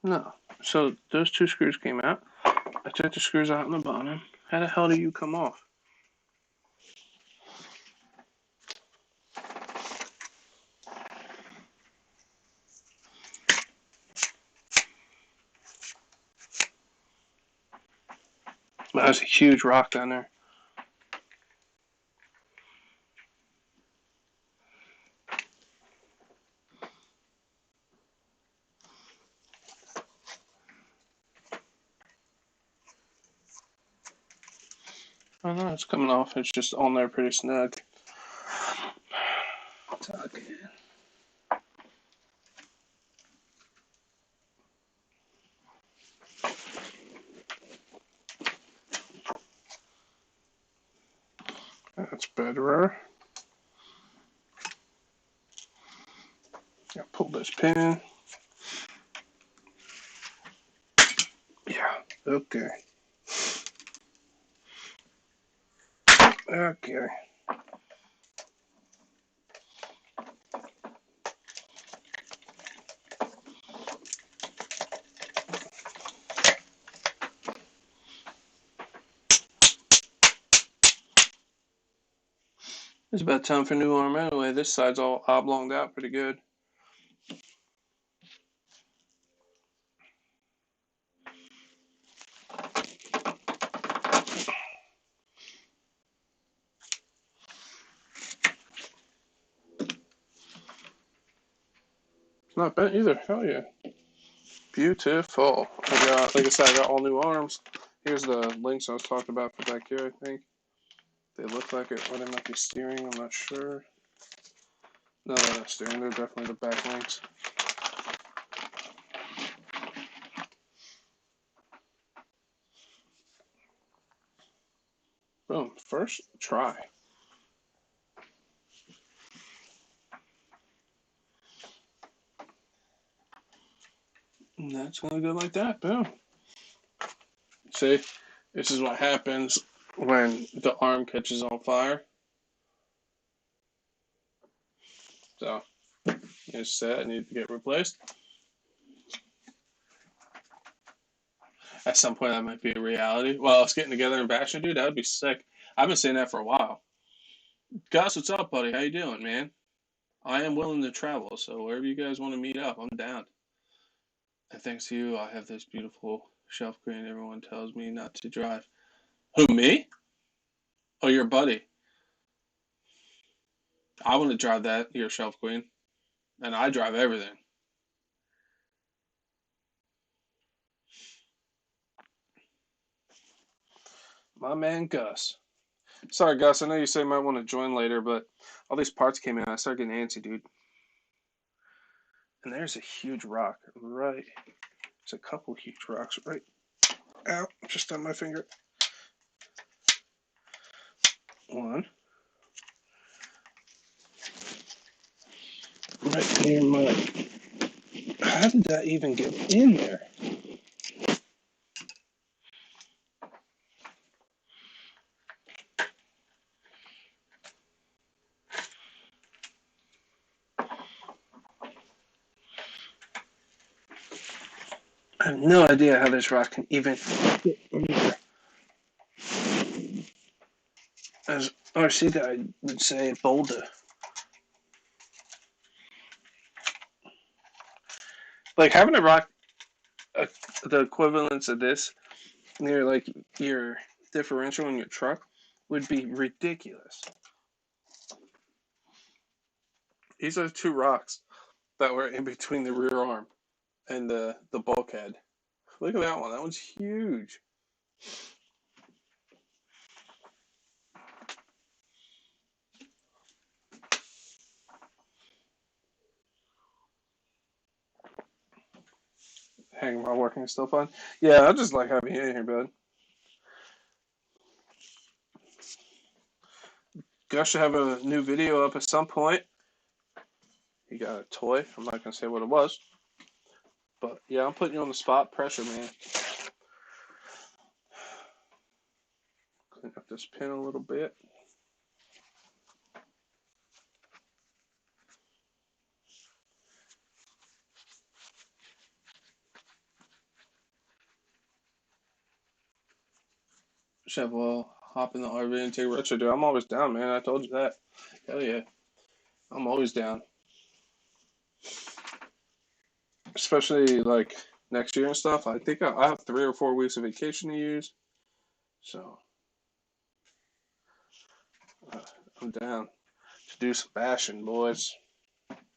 No. So those two screws came out. I took the screws out on the bottom. How the hell do you come off? That's a huge rock down there. Oh no, it's coming off. It's just on there pretty snug. Okay. That's better. Yeah, pull this pin. Yeah, okay. Okay. It's about time for a new arm anyway. This side's all oblonged out pretty good. It's not bent either. Hell yeah. Beautiful. Like I said, I got all new arms. Here's the links I was talking about for back here, I think. They look like it, or they might be steering, I'm not sure. No, they're not steering, they're definitely the back links. Boom, first try. And that's gonna go like that, boom. See, this is what happens when the arm catches on fire. So, it's set, I need to get replaced. At some point, that might be a reality. Well, us getting together and bashing, dude, that would be sick. I've been saying that for a while. Gus, what's up, buddy? How you doing, man? I am willing to travel, so wherever you guys want to meet up, I'm down. And thanks to you, I have this beautiful Shelf queen, everyone tells me not to drive. Who, me? Oh, your buddy. I want to drive that, your shelf queen. And I drive everything. My man Gus. Sorry, Gus, I know you say you might want to join later, but all these parts came in. I started getting antsy, dude. And there's a huge rock right. There's a couple huge rocks right. Ow, just on my finger. One. Right near my. How did that even get in there? I have no idea how this rock can even get in there. As RC guy would say, boulder. Like having a rock, the equivalence of this near like your differential in your truck would be ridiculous. These are two rocks that were in between the rear arm and the bulkhead. Look at that one. That one's huge. Hanging while working is still fun. Yeah, I just like having you in here, bud. Gus should have a new video up at some point. He got a toy. I'm not going to say what it was. But yeah, I'm putting you on the spot. Pressure, man. Clean up this pin a little bit. Chef will hop in the RV and take retro, dude. I'm always down, man. I told you that. Hell yeah. I'm always down. Especially like next year and stuff. I think I have 3 or 4 weeks of vacation to use. So I'm down to do some bashing, boys.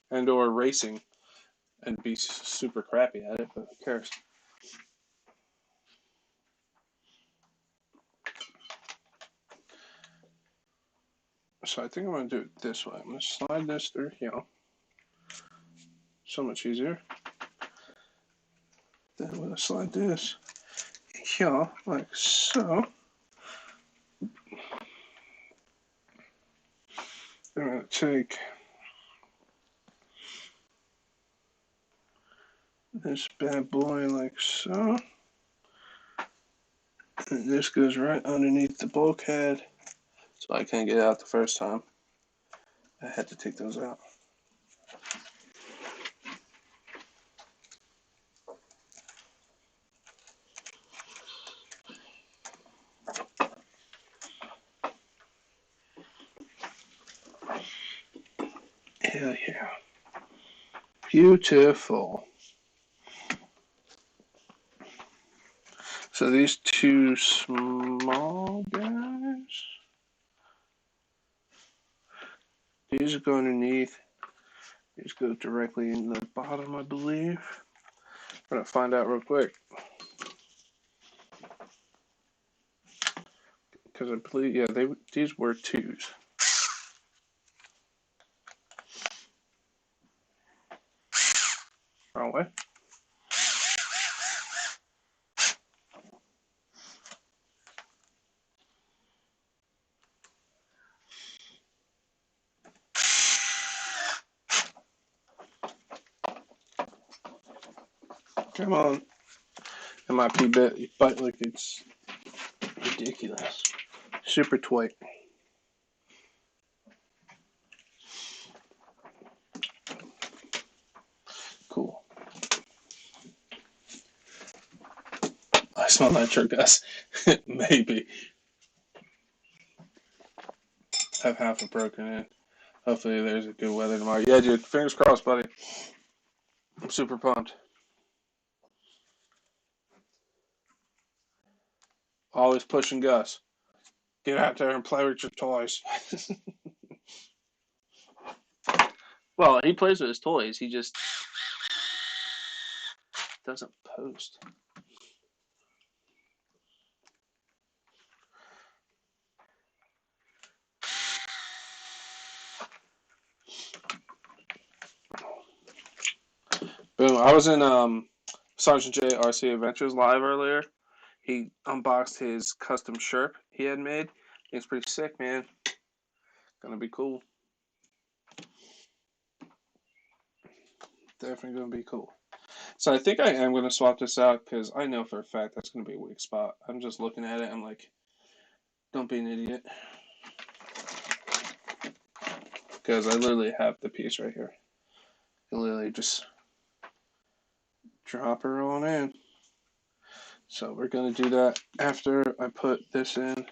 And or racing. And be super crappy at it, but who cares? So I think I'm going to do it this way. I'm going to slide this through here. So much easier. Then I'm going to slide this here, like so. I'm going to take this bad boy like so. And this goes right underneath the bulkhead. So I can't get it out the first time. I had to take those out. Hell yeah. Beautiful. So these two small guys, these go underneath. These go directly in the bottom, I believe. I'm going to find out real quick. Because I believe, yeah, these were 2s. Wrong way. Come on. MIP bit, you bite like it's ridiculous. Super twit. Cool. I smell nitro gas. Maybe. Have half a broken in. Hopefully there's a good weather tomorrow. Yeah, dude. Fingers crossed, buddy. I'm super pumped. Always pushing Gus. Get out there and play with your toys. Well, he plays with his toys. He just doesn't post. Boom. I was in Sergeant J RC Adventures live earlier. He unboxed his custom shirt he had made. It's pretty sick, man. Gonna be cool. Definitely gonna be cool. So I think I am gonna swap this out because I know for a fact that's gonna be a weak spot. I'm just looking at it. I'm like, don't be an idiot. Because I literally have the piece right here. I literally just drop her on in. So we're gonna do that after I put this in.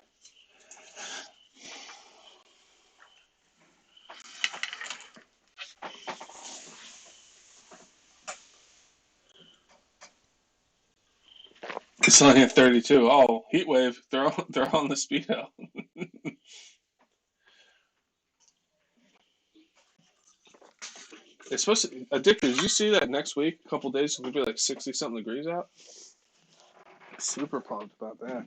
It's only at 32. Oh, heat wave. They're on the speedo. It's supposed to. Addicted. Did you see that next week, a couple days, it's gonna be like 60 something degrees out? Super pumped about that.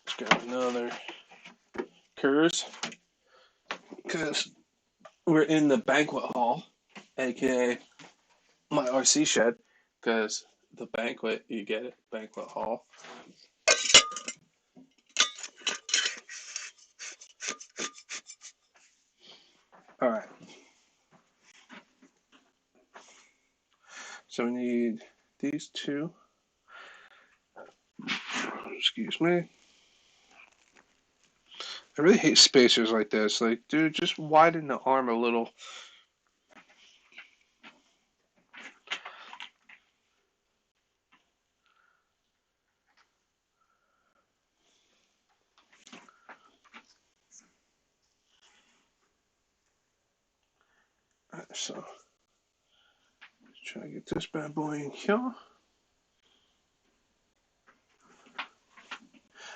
Let's grab another Curse because we're in the banquet hall, aka my RC shed. Because the banquet, you get it, banquet hall. All right. So we need these two. Excuse me. I really hate spacers like this. Like, dude, just widen the arm a little. All right, so try to get this bad boy in here.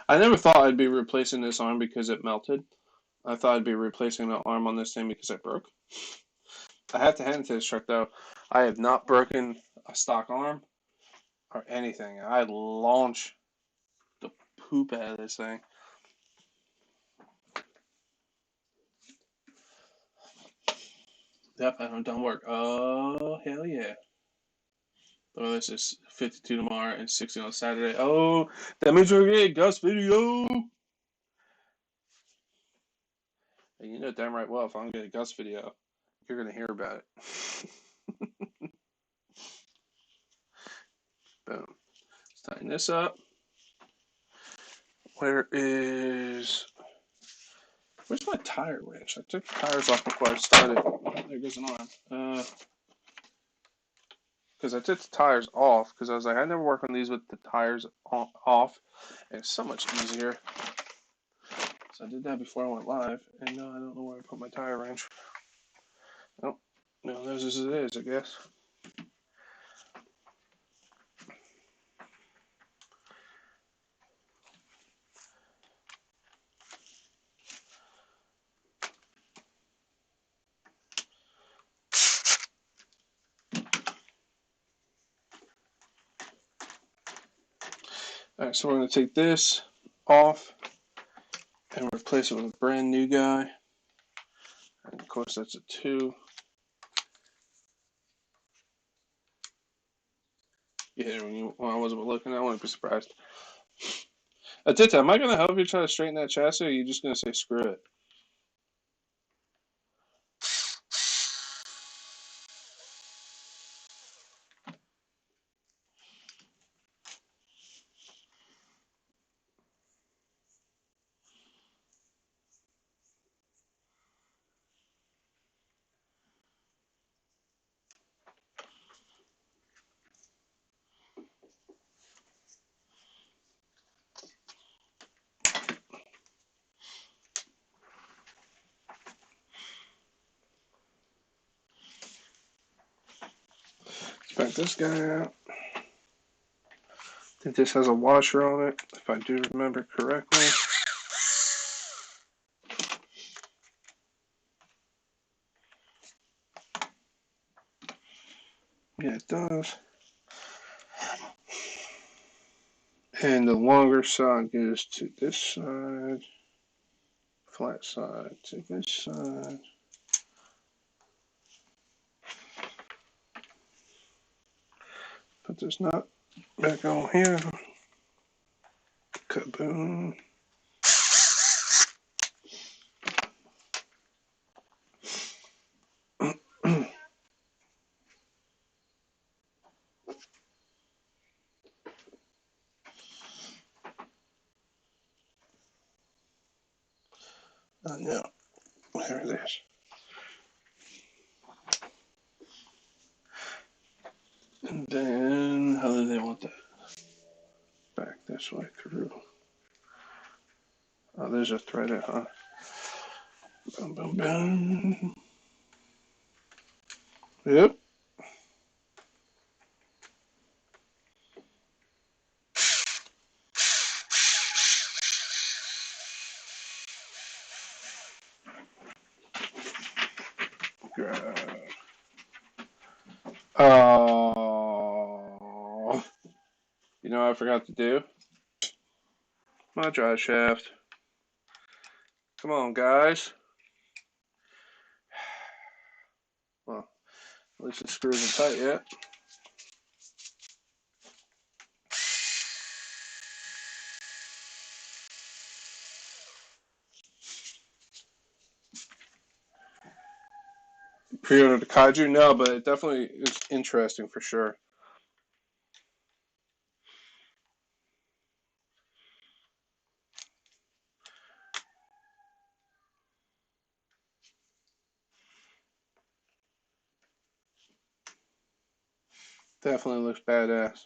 I never thought I'd be replacing this arm because it melted. I thought I'd be replacing the arm on this thing because it broke. I have to hand it to this truck though. I have not broken a stock arm or anything. I launch the poop out of this thing. Yep, I haven't done work. Oh, hell yeah. Oh, this is 52 tomorrow and 60 on Saturday. Oh, that means we're getting a Gus video. And you know damn right well if I'm getting a Gus video, you're going to hear about it. Boom. Let's tighten this up. Where's my tire wrench? I took the tires off before I started. Oh, there goes an arm. Because I took the tires off because I was like, I never work on these with the tires off. And it's so much easier. So I did that before I went live, and now I don't know where I put my tire wrench. Oh, no, there's as it is, I guess. All right, so we're going to take this off and replace it with a brand new guy. And of course, that's a 2. Yeah, when I wasn't looking, I wouldn't be surprised. Atita, am I going to help you try to straighten that chassis, or are you just going to say screw it? Let's back this guy out. I think this has a washer on it, if I do remember correctly. Yeah, it does. And the longer side goes to this side, flat side to this side. Put this nut back on here. Kaboom. No, there it is. And then, how do they want that? Back this way through. Oh, there's a thread, huh? Boom, boom, boom. Yep. Oh, you know what I forgot to do? My drive shaft. Come on, guys. Well, at least the screw isn't tight yet. Pre-ordered the Kaiju? No, but it definitely is interesting for sure. Definitely looks badass.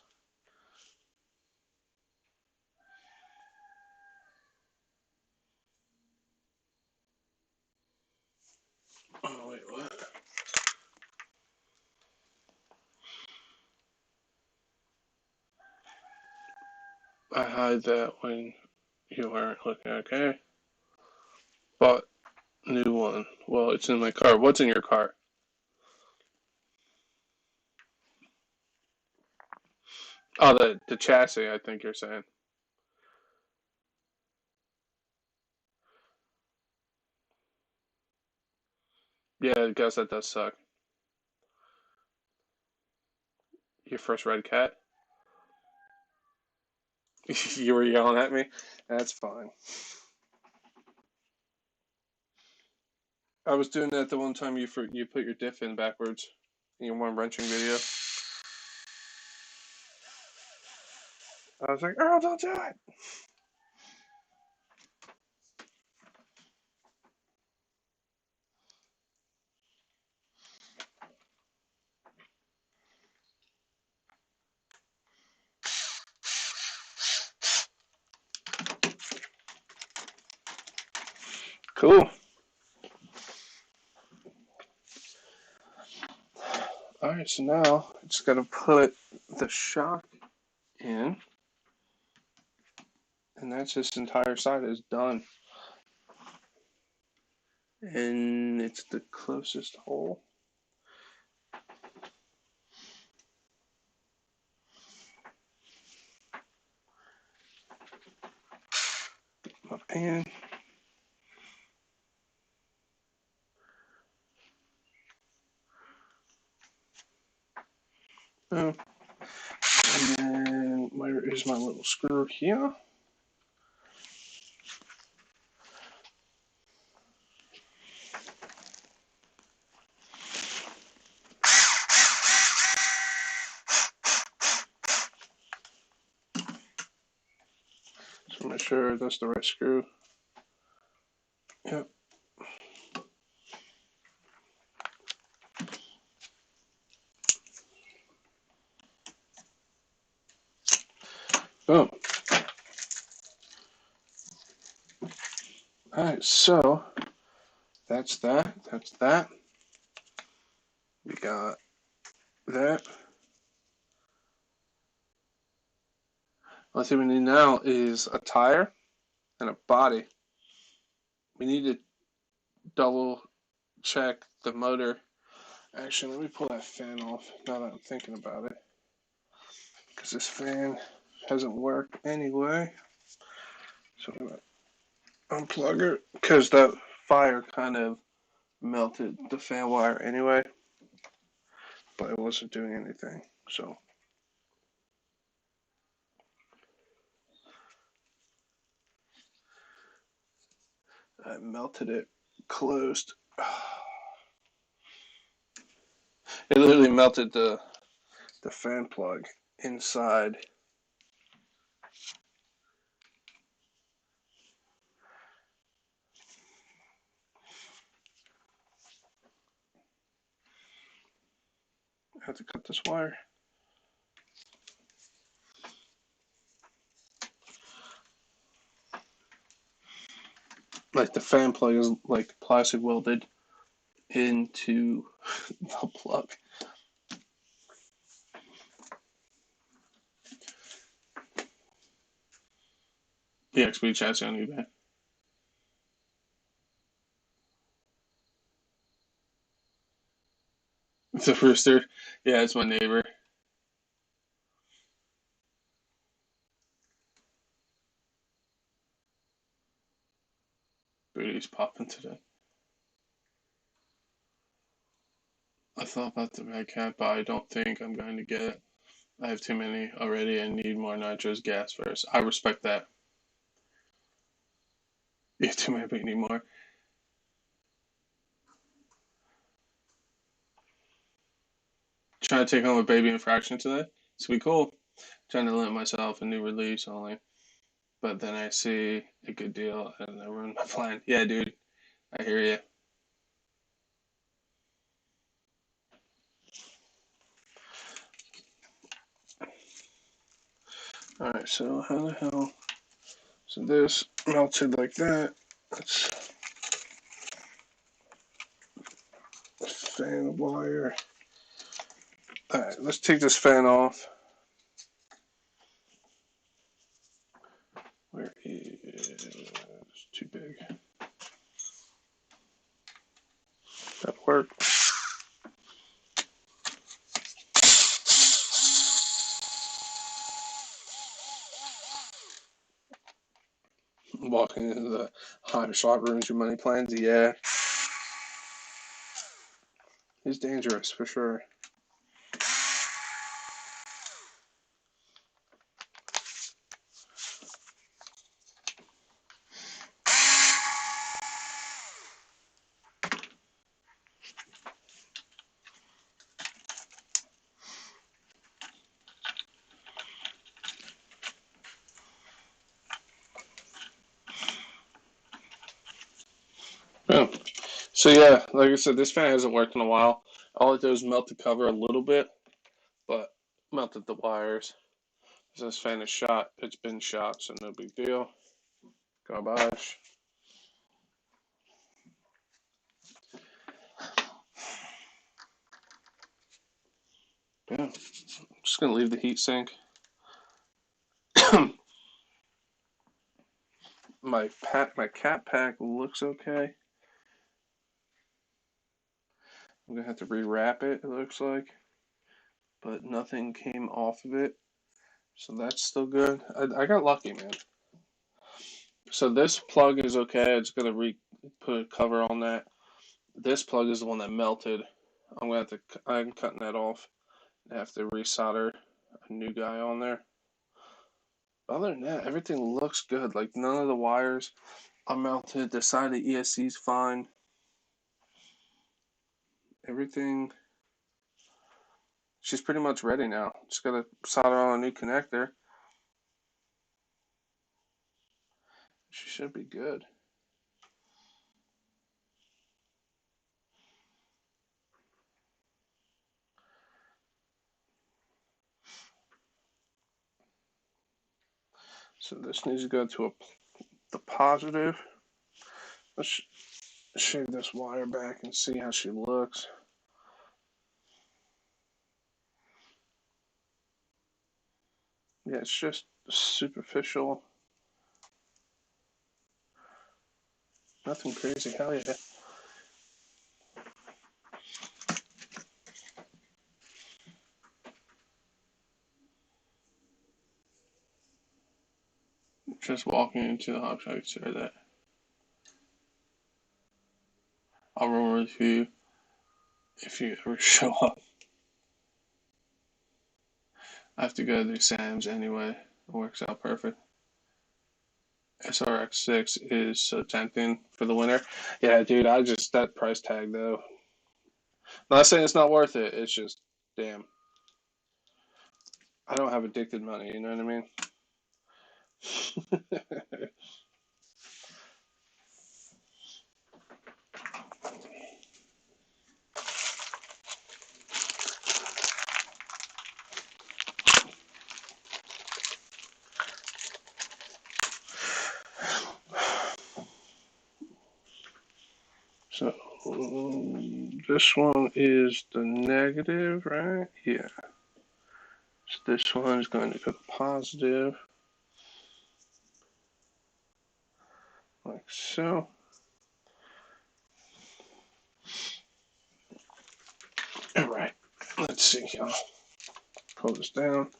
Oh, wait, what? I hide that when you aren't looking, okay? But new one. Well, it's in my car. What's in your car? Oh, the chassis, I think you're saying. Yeah, I guess that does suck. Your first red cat? You were yelling at me? That's fine. I was doing that the one time you put your diff in backwards in your one wrenching video. I was like, Earl, don't do it! Cool. Alright, so now I just gotta put the shock in, and that's this entire side is done. And it's the closest hole. My pan. Boom. And then where is my little screw here? So make sure that's the right screw. Yep. Boom. Alright, so that's that. That's that. We got that. Only thing we need now is a tire and a body. We need to double check the motor. Actually, let me pull that fan off now that I'm thinking about it. Because this fan hasn't worked anyway. So I'm going to unplug her. Because that fire kind of melted the fan wire anyway. But it wasn't doing anything. So I melted it closed. It literally melted the fan plug inside. I have to cut this wire. Like the fan plug is like plastic welded into the plug. EXB chassis on eBay. It's a rooster. Yeah, it's my neighbor. Booty's popping today. I thought about the Red Cat, but I don't think I'm going to get it. I have too many already and need more nitrous gas first. I respect that. You have too many, but you need more. Trying to take home a baby infraction today. It's gonna be cool. Trying to limit myself a new release only. But then I see a good deal and I ruin my plan. Yeah, dude. I hear you. Alright, so how the hell? So this melted like that. That's fan wire. Alright, let's take this fan off. Where is too big? That work. Walking into the high shop ruins your money plans. Yeah, he's dangerous for sure. Yeah. So yeah, like I said, this fan hasn't worked in a while. All it did was melt the cover a little bit, but melted the wires. This fan is shot. It's been shot, so no big deal. Garbage. Yeah, I'm just gonna leave the heat sink. my cat pack looks okay. I'm gonna have to rewrap it. It looks like, but nothing came off of it, so that's still good. I got lucky, man. So this plug is okay. It's gonna put a cover on that. This plug is the one that melted. I'm cutting that off. I have to resolder a new guy on there. Other than that, everything looks good. Like none of the wires are melted. The side of the ESC is fine. Everything. She's pretty much ready now. Just gotta solder on a new connector. She should be good. So this needs to go to the positive. Let's shave this wire back and see how she looks. Yeah, it's just superficial. Nothing crazy. Hell yeah. Just walking into the hop shop, say that. I'll roll with you if you ever show up. I have to go to Sam's anyway. It works out perfect. SRX6 is so tempting for the winter. Yeah, dude, that price tag though. Not saying it's not worth it. It's just, damn. I don't have addicted money, you know what I mean? So, this one is the negative, right? Yeah. So this one is going to go positive. Like so. All right. Let's see here. Pull this down.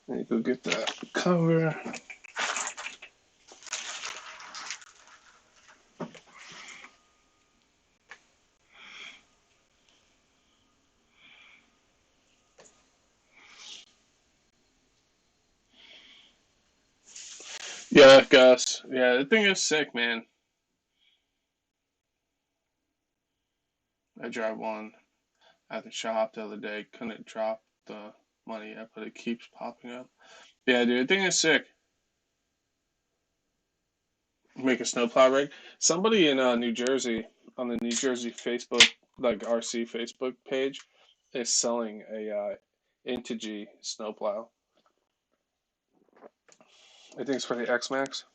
Then you go get that cover. Yeah, Gus. Yeah, the thing is sick, man. I tried one at the shop the other day. Couldn't drop the money yet, but it keeps popping up. Yeah, dude, the thing is sick. Make a snowplow rig. Somebody in New Jersey, on the New Jersey Facebook, like RC Facebook page, is selling a Integy snowplow. I think it's for the X Max.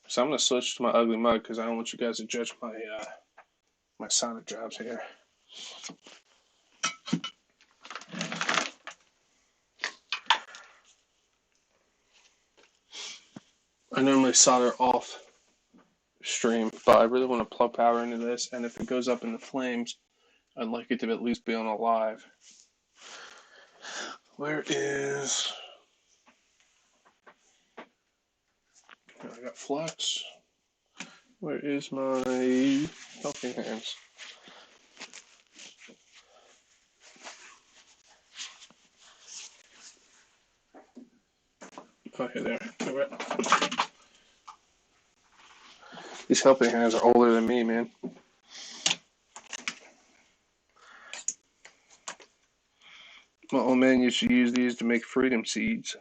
So I'm gonna switch to my ugly mug because I don't want you guys to judge my Sonic jobs here. I normally solder off stream, but I really want to plug power into this, and if it goes up in the flames, I'd like it to at least be on a live. Where is... I got flux. Where is my helping hands? Okay, there. All right. These helping hands are older than me, man. My old man used to use these to make freedom seeds.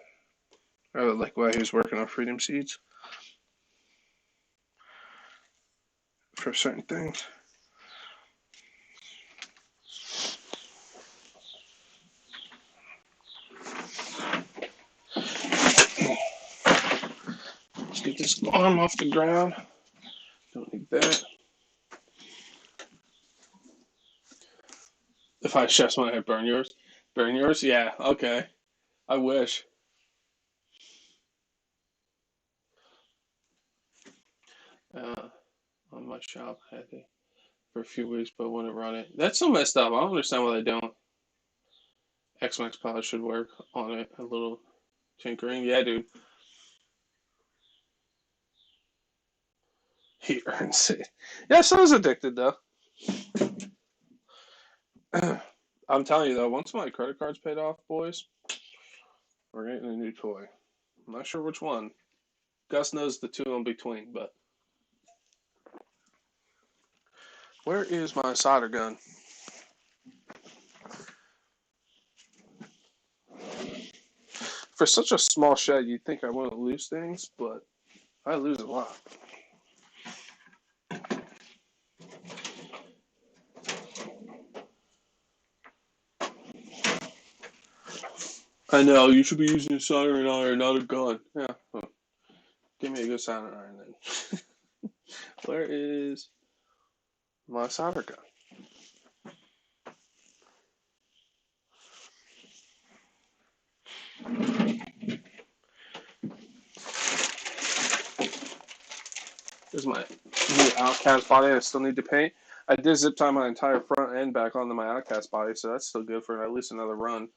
Or like while he was working on freedom seeds. For certain things. Let's get this arm off the ground. Don't need that. If I chef's one, I burn yours. Burn yours? Yeah, okay. I wish. On my shop, I had it for a few weeks, but wouldn't run it. That's so messed up. I don't understand why they don't. X-Max Pilot should work on it. A little tinkering. Yeah, dude. He earns it. Yeah, so is addicted, though. I'm telling you, though, once my credit card's paid off, boys, we're getting a new toy. I'm not sure which one. Gus knows the two in between, but... Where is my solder gun? For such a small shed, you'd think I wouldn't lose things, but I lose a lot. I know, you should be using a soldering iron, not a gun. Yeah, well, give me a good soldering iron then. Where is my solder gun. This is my new Outcast body I still need to paint. I did zip tie my entire front end back onto my Outcast body, so that's still good for at least another run.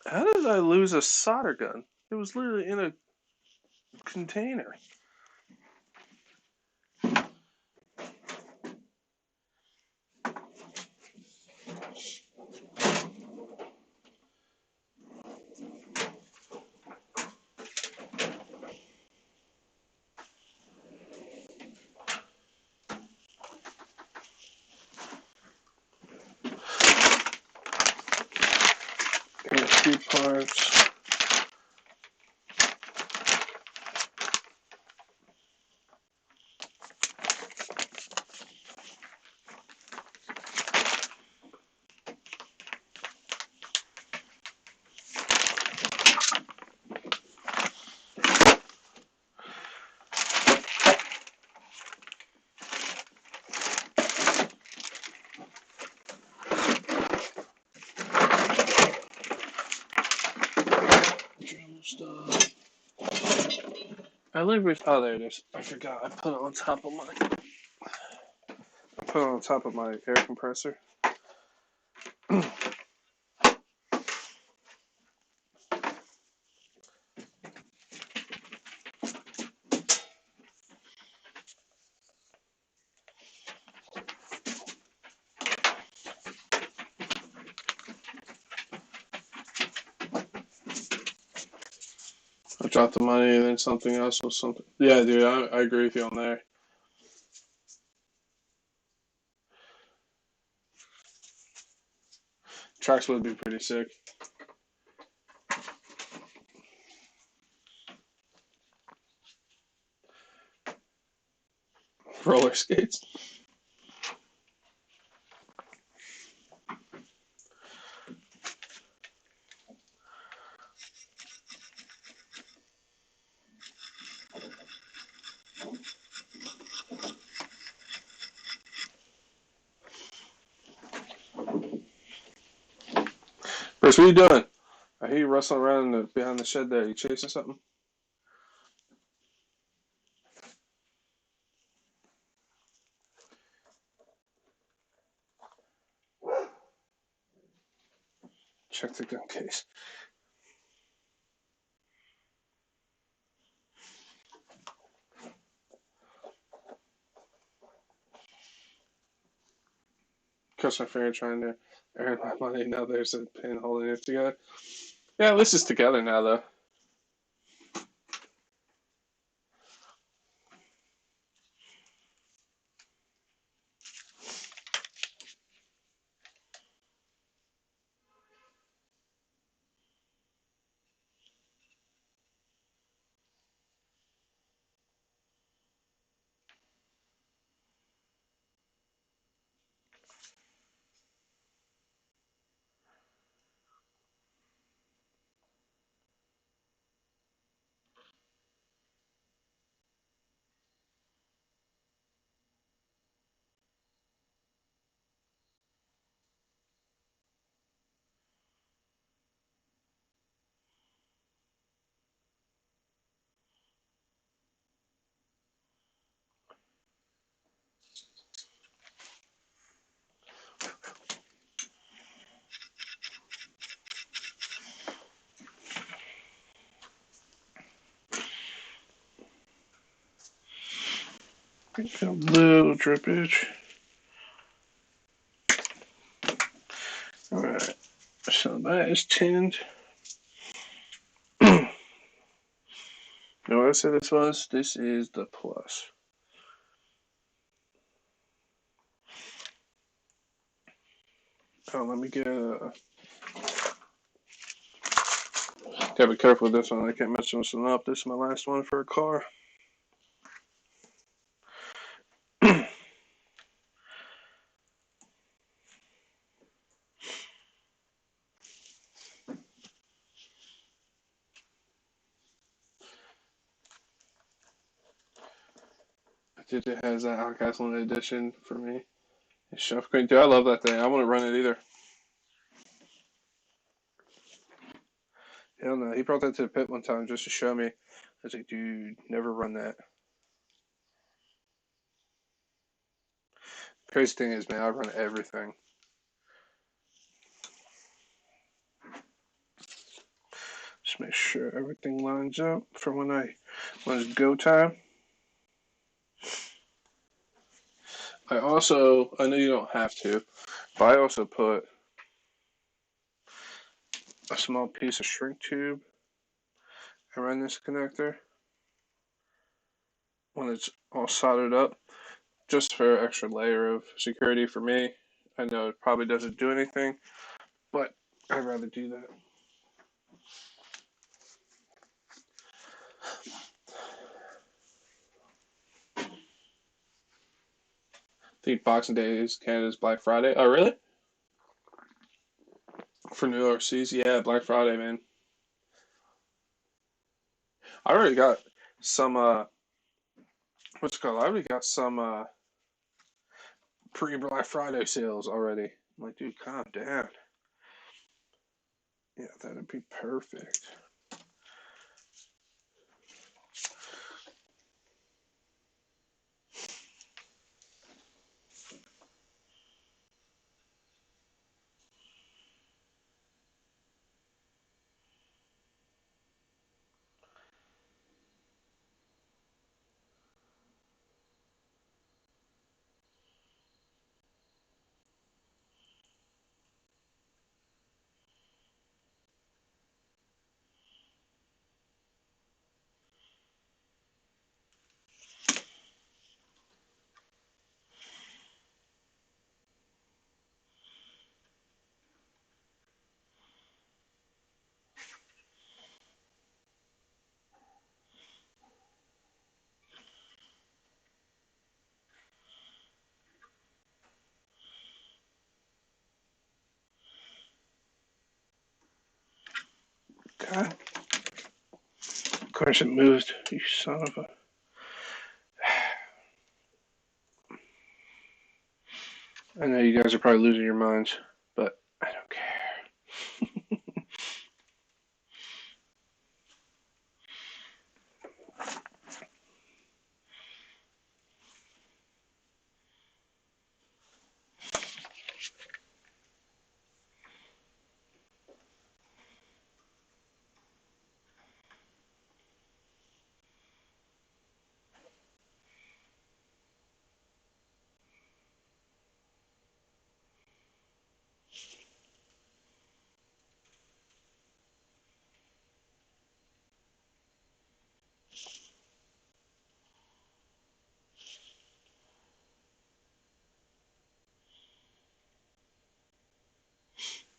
How did I lose a solder gun? It was literally in a container. Got a few parts. Stuff. I live with. Oh, there it is. I forgot. I put it on top of my air compressor. I dropped the money and then something else was something. Yeah, dude, I agree with you on there. Tracks would be pretty sick. Roller skates. Bruce, what are you doing? I hear you rustling around behind the shed there. You chasing something? Check the gun case. Cross my finger trying to earn my money. Now there's a pin holding it together. Yeah, at least it's together now, though. A little drippage. Alright, so that is tinned. You know what I said this was? This is the plus. Oh, let me get a. Gotta be careful with this one. I can't mess this one up. This is my last one for a car. Dude, it has that Outcast edition for me. It's Chef Queen. Dude, I love that thing. I wouldn't run it either. Hell no. He brought that to the pit one time just to show me. I was like, dude, never run that. Crazy thing is, man, I run everything. Just make sure everything lines up for when it's go time. I know you don't have to, but I also put a small piece of shrink tube around this connector when it's all soldered up, just for an extra layer of security for me. I know it probably doesn't do anything, but I'd rather do that. I think Boxing Day is Canada's Black Friday. Oh, really? For new overseas? Yeah, Black Friday, man. I already got some, what's it called? I already got some, pre-Black Friday sales already. I'm like, dude, calm down. Yeah, that'd be perfect. God. Of course it moved, you son of a... I know you guys are probably losing your minds, but I don't care.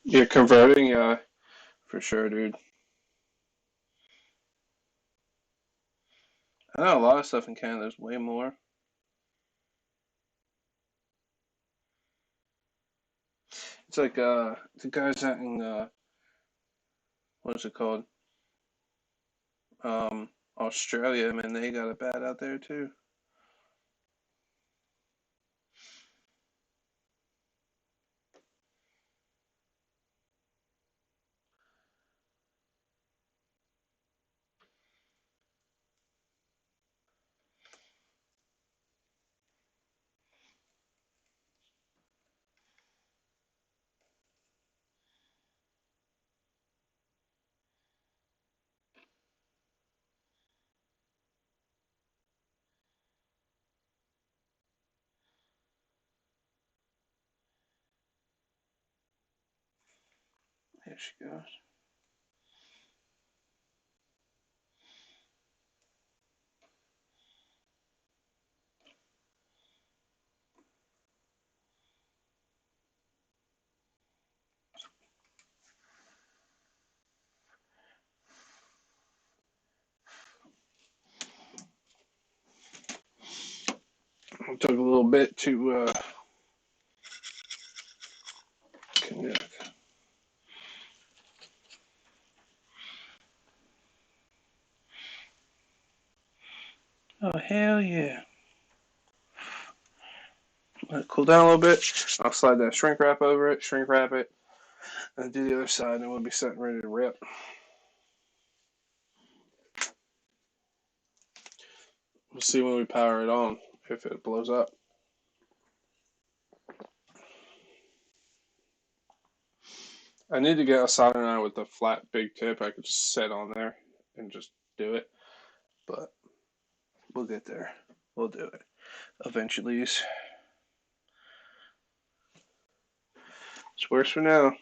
Yeah, converting, yeah, for sure, dude. I know a lot of stuff in Canada is way more. It's like the guys out in what is it called? Australia, man, they got it bad out there too. There she goes. It took a little bit to connect. Oh, hell yeah. Let it cool down a little bit. I'll slide that shrink wrap over it, shrink wrap it, and do the other side, and we'll be set and ready to rip. We'll see when we power it on if it blows up. I need to get a soldering iron with a flat big tip. I could just set on there and just do it, but we'll get there. We'll do it eventually. It's worse for now.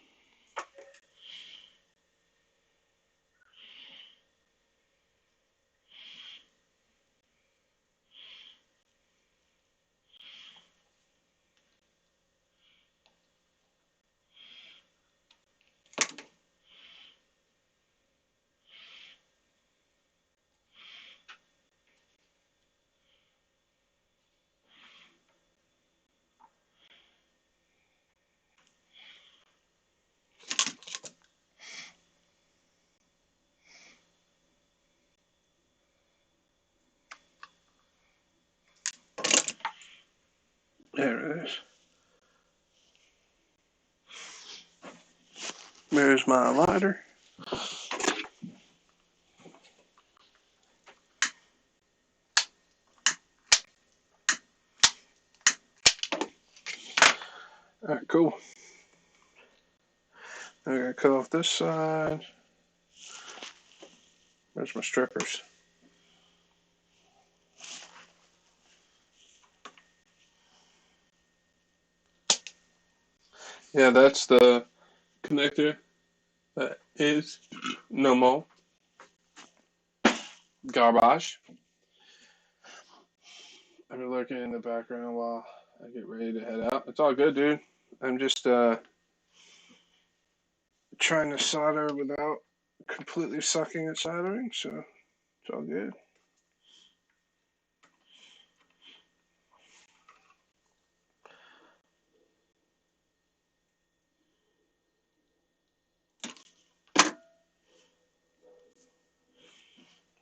There it is. There's my lighter. Alright, cool. I'm going to cut off this side. There's my strippers. Yeah, that's the connector that is no more garbage. I've been lurking in the background while I get ready to head out. It's all good, dude. I'm just trying to solder without completely sucking at soldering, so it's all good.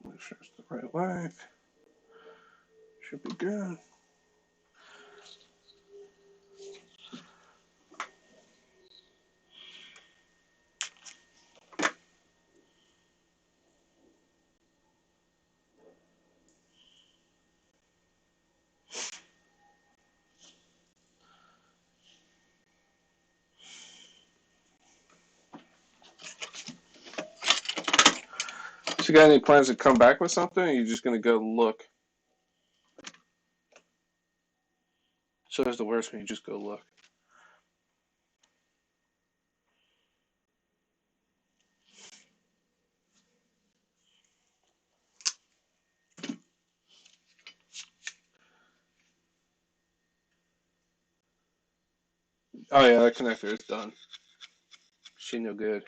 Make sure it's the right length. Should be good. So you got any plans to come back with something, or are you just going to go look? So is the worst when you just go look. Oh yeah, that connector is done. She no good.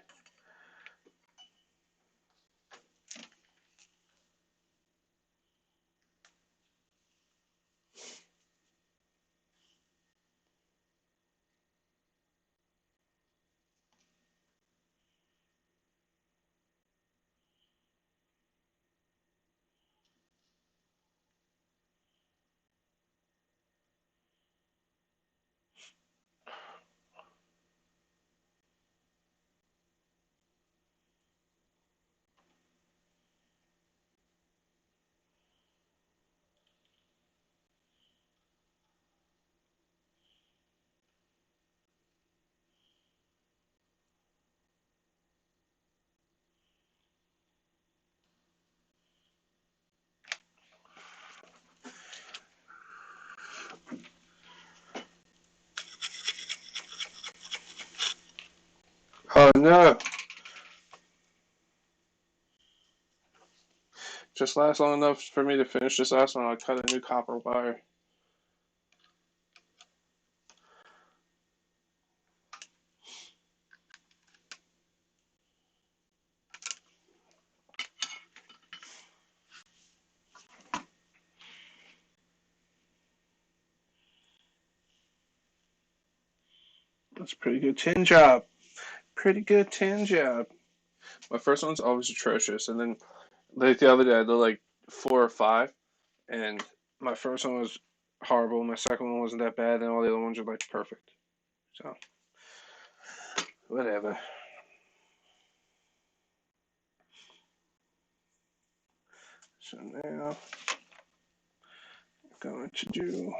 Oh no! Just lasts long enough for me to finish this last one. I'll cut a new copper wire. That's a pretty good tin job. Pretty good tin job. My first one's always atrocious, and then like the other day I did like 4 or 5, and my first one was horrible. My second one wasn't that bad, and all the other ones are like perfect. So, whatever. So now, I'm going to do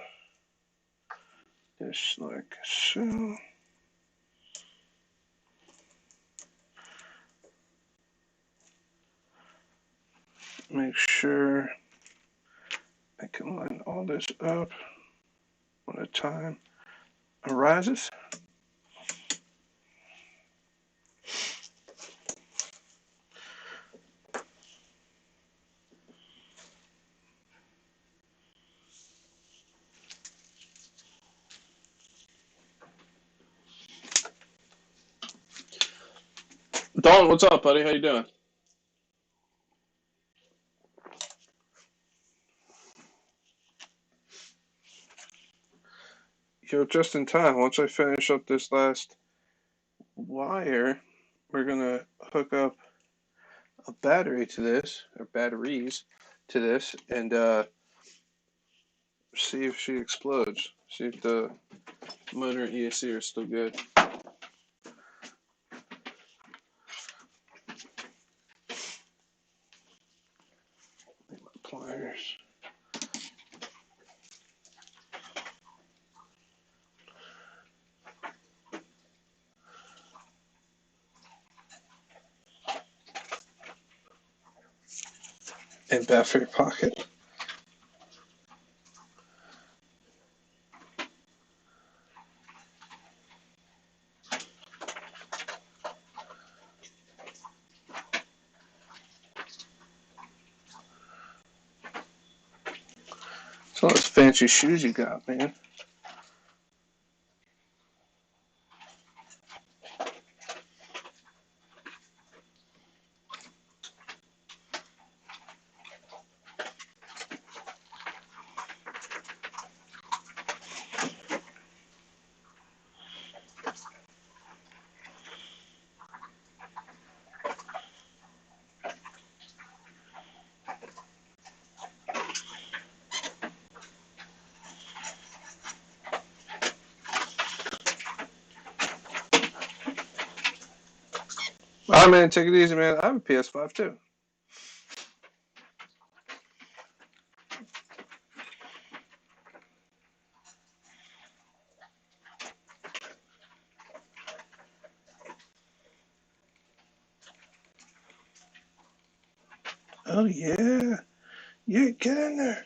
this like so. Make sure I can line all this up when the time arises. Dalton, what's up, buddy? How you doing? You're just in time. Once I finish up this last wire, we're gonna hook up a battery to this, or batteries to this, and see if she explodes. See if the motor and ESC are still good. Pliers. And back for your pocket. It's all those fancy shoes you got, man. All right, man, take it easy, man. I have a PS5 too. Oh yeah, yeah, get in there.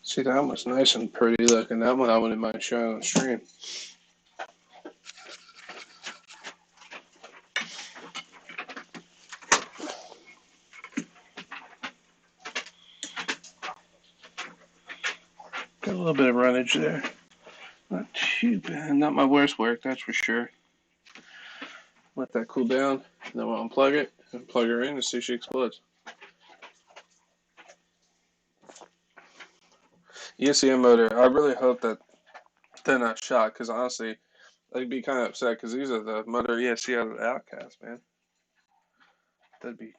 See, that one's nice and pretty looking. That one I wouldn't mind showing on the stream. Got a little bit of runnage there. Not too bad. Not my worst work, that's for sure. Let that cool down, and then we'll unplug it and plug her in and see if she explodes. ESCM motor, I really hope that they're not shot, because honestly, I'd be kind of upset, because these are the motor ESC out of the Outcast, man. That'd be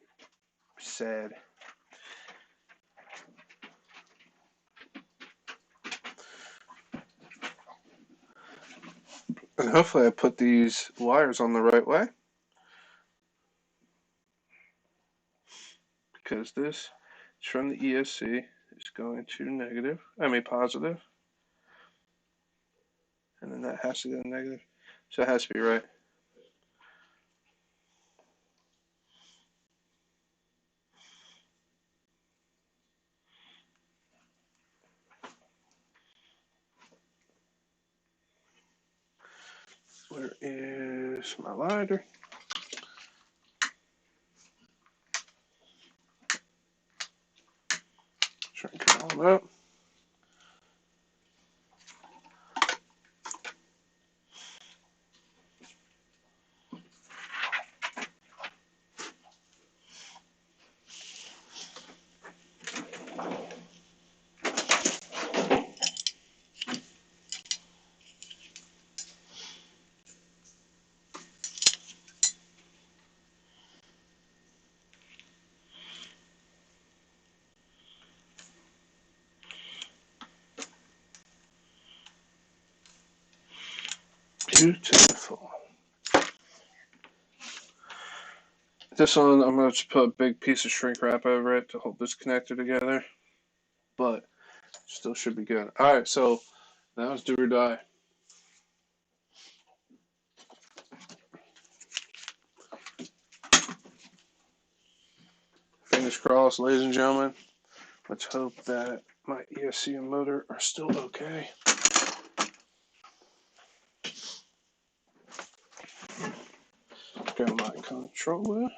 sad. And hopefully I put these wires on the right way, because this is from the ESC. It's going to negative, positive. And then that has to go negative. So it has to be right. Where is my lighter? Try and get all that. Beautiful. This one, I'm going to put a big piece of shrink wrap over it to hold this connector together. But still should be good. Alright, so now it's do or die. Fingers crossed, ladies and gentlemen. Let's hope that my ESC and motor are still okay. Grab my controller.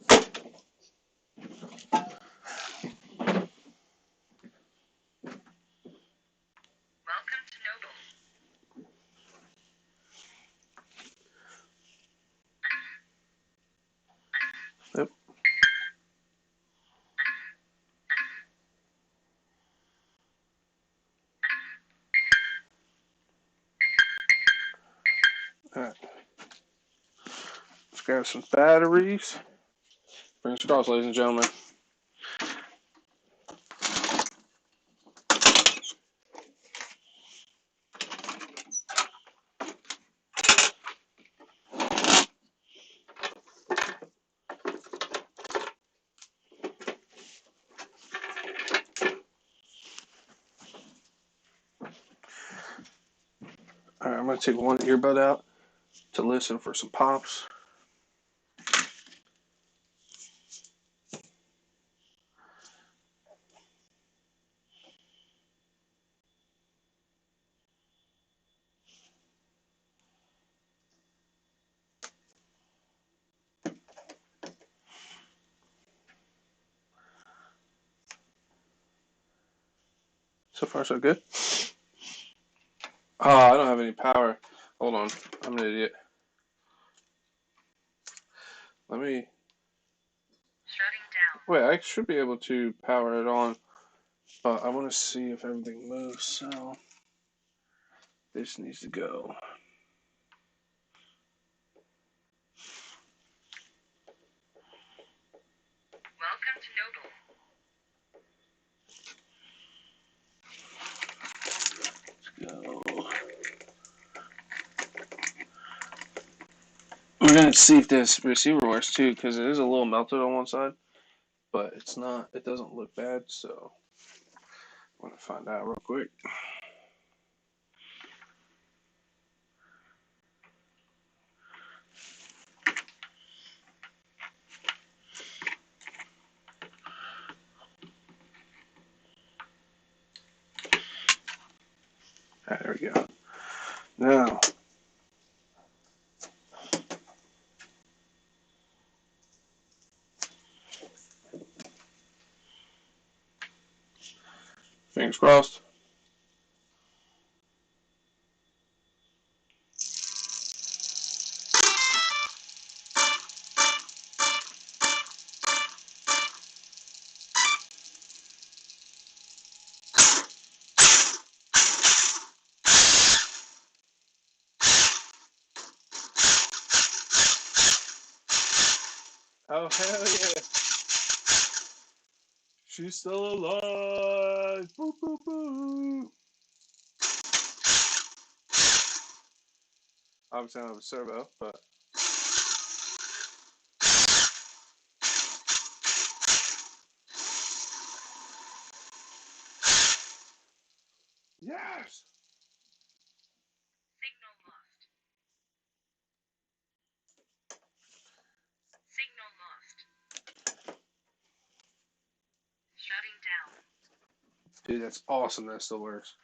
Welcome to Noble. Yep. Alright. Let's grab some batteries. Fingers crossed, ladies and gentlemen. Alright, I'm going to take one earbud out to listen for some pops. So far, so good. Oh, I don't have any power. Hold on. I'm an idiot. Let me... Shutting down. Wait, I should be able to power it on, but I want to see if everything moves, so... This needs to go. Welcome to Noble. Go. We're gonna see if this receiver works too, because it is a little melted on one side, but it's not. It doesn't look bad, so I'm gonna find out real quick. Alright, there we go. Now, fingers crossed. Oh, hell yeah. She's still alive. Boo, boo, boo. Obviously, I don't have a servo, but. Yes! Signal lost. Signal lost. Shutting down. Dude, that's awesome. That still works.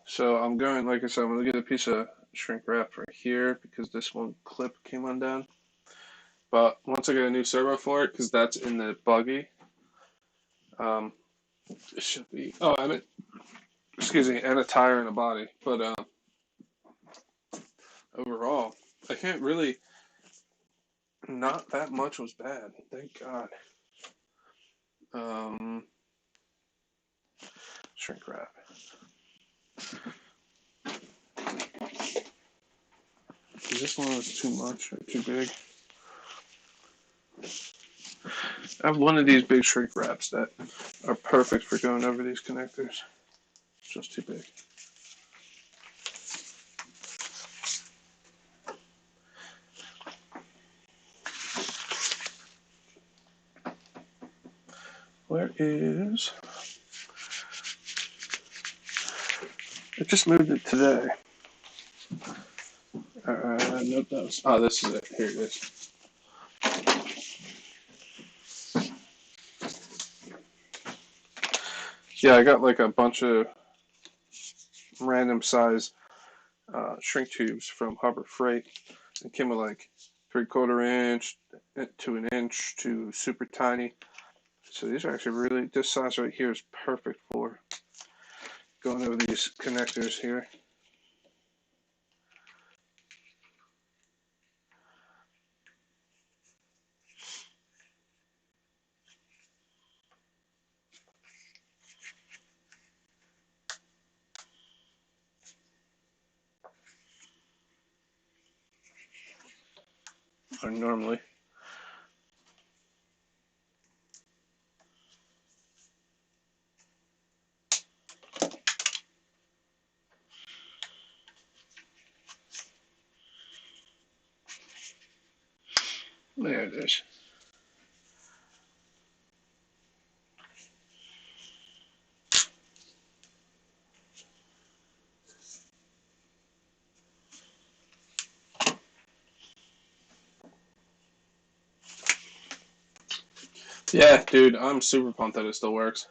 So I'm going, like I said, I'm going to get a piece of shrink wrap right here because this one clip came undone. But once I get a new servo for it, because that's in the buggy, it should be. Oh, I meant, excuse me, and a tire and a body. But overall, I can't really. Not that much was bad. Thank God. Shrink wrap. Is this one was too much or too big? I have one of these big shrink wraps that are perfect for going over these connectors. It's just too big. Where is... I just moved it today. Nope, that was... Oh, this is it. Here it is. Yeah, I got like a bunch of random size shrink tubes from Harbor Freight. It came with like 3/4 inch to an inch to super tiny. So these are actually really, this size right here is perfect for going over these connectors here. Or normally. There it is. Yeah, dude, I'm super pumped that it still works.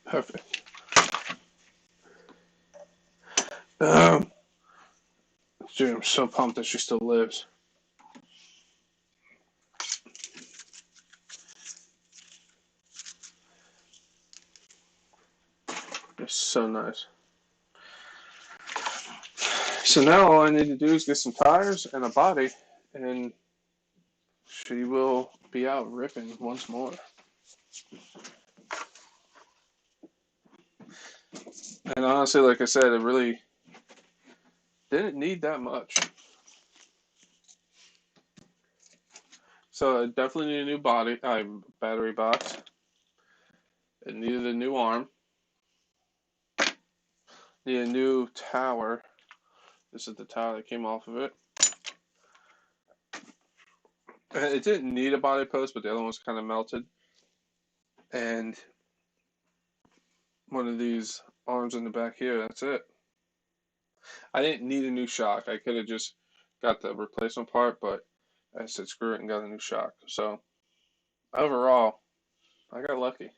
Perfect. Dude, I'm so pumped that she still lives. It's so nice. So now all I need to do is get some tires and a body, and she will be out ripping once more. And honestly, like I said, it really didn't need that much. So I definitely need a new battery box. It needed a new arm. Need a new tower. This is the tower that came off of it. It didn't need a body post, but the other one was kind of melted. And one of these arms in the back here, that's it. I didn't need a new shock. I could have just got the replacement part, but I said screw it and got a new shock. So overall, I got lucky.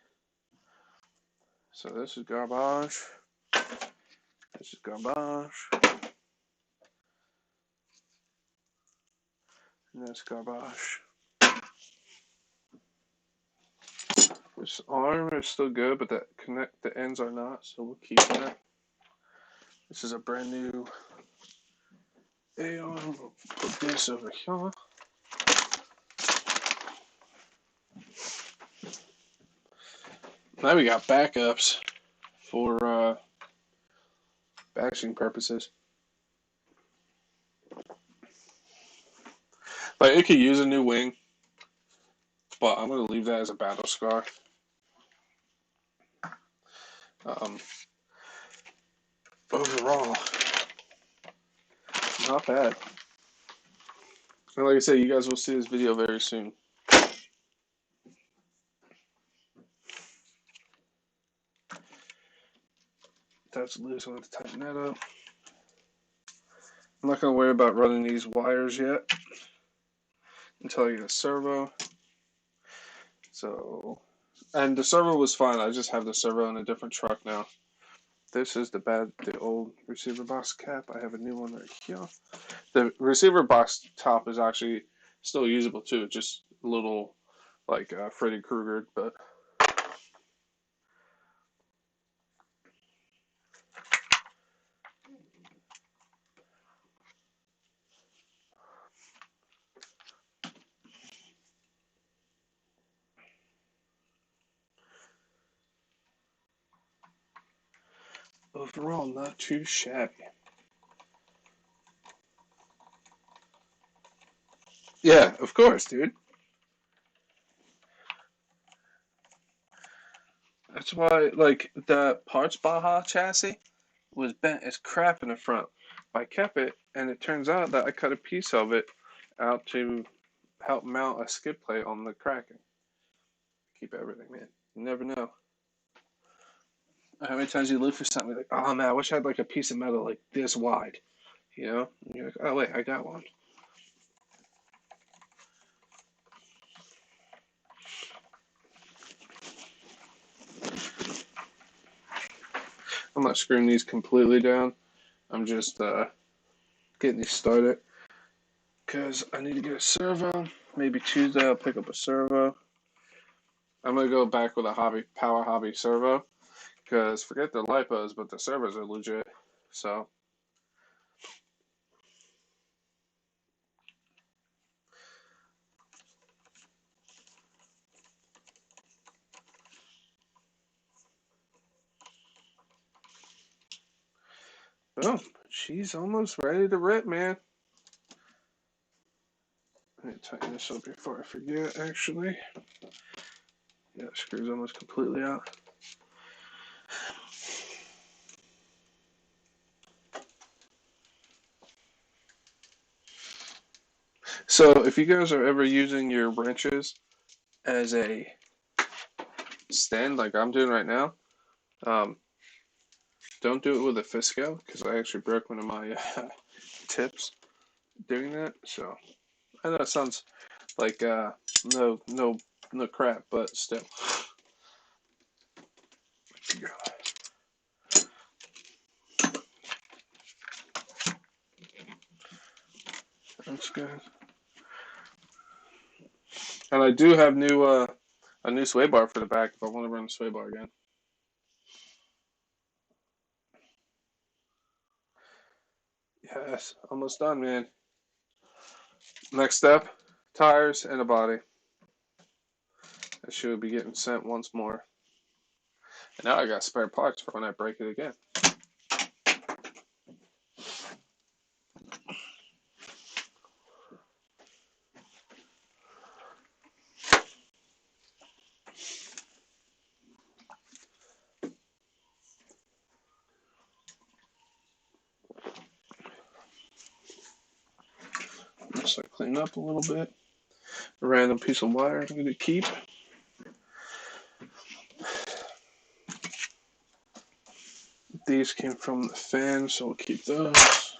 So this is garbage. This is garbage. And that's garbage. This arm is still good, but the ends are not, so we'll keep that. This is a brand new A-arm. We'll put this over here. Now we got backups for batching purposes. Like, it could use a new wing, but I'm going to leave that as a battle scar. Overall, not bad. And like I said, you guys will see this video very soon. That's loose. I'm going to tighten that up. I'm not going to worry about running these wires yet until I get a servo. So, and the servo was fine. I just have the servo in a different truck now. This is the old receiver box cap. I have a new one right here. The receiver box top is actually still usable too. Just a little like Freddy Krueger, but overall not too shabby. Yeah, of course, dude. That's why, like, the Parts Baja chassis was bent as crap in the front. I kept it, and it turns out that I cut a piece of it out to help mount a skid plate on the Kraken. Keep everything, man. You never know. How many times you look for something like, oh man, I wish I had like a piece of metal like this wide, you know? And you're like, oh wait, I got one. I'm not screwing these completely down. I'm just getting these started because I need to get a servo. Maybe Tuesday I'll pick up a servo. I'm gonna go back with a Power Hobby servo because forget the lipos, but the servos are legit. So. Oh, she's almost ready to rip, man. Let me tighten this up before I forget, actually. Yeah, the screw's almost completely out. So, if you guys are ever using your wrenches as a stand like I'm doing right now, don't do it with a Fisco because I actually broke one of my tips doing that. So, I know it sounds like no crap, but still. That's good. And I do have a new sway bar for the back if I want to run the sway bar again. Yes, almost done, man. Next step, tires and a body. That should be getting sent once more. And now I got spare parts for when I break it again. Just like clean up a little bit. A random piece of wire I'm going to keep. These came from the fan, so we'll keep those.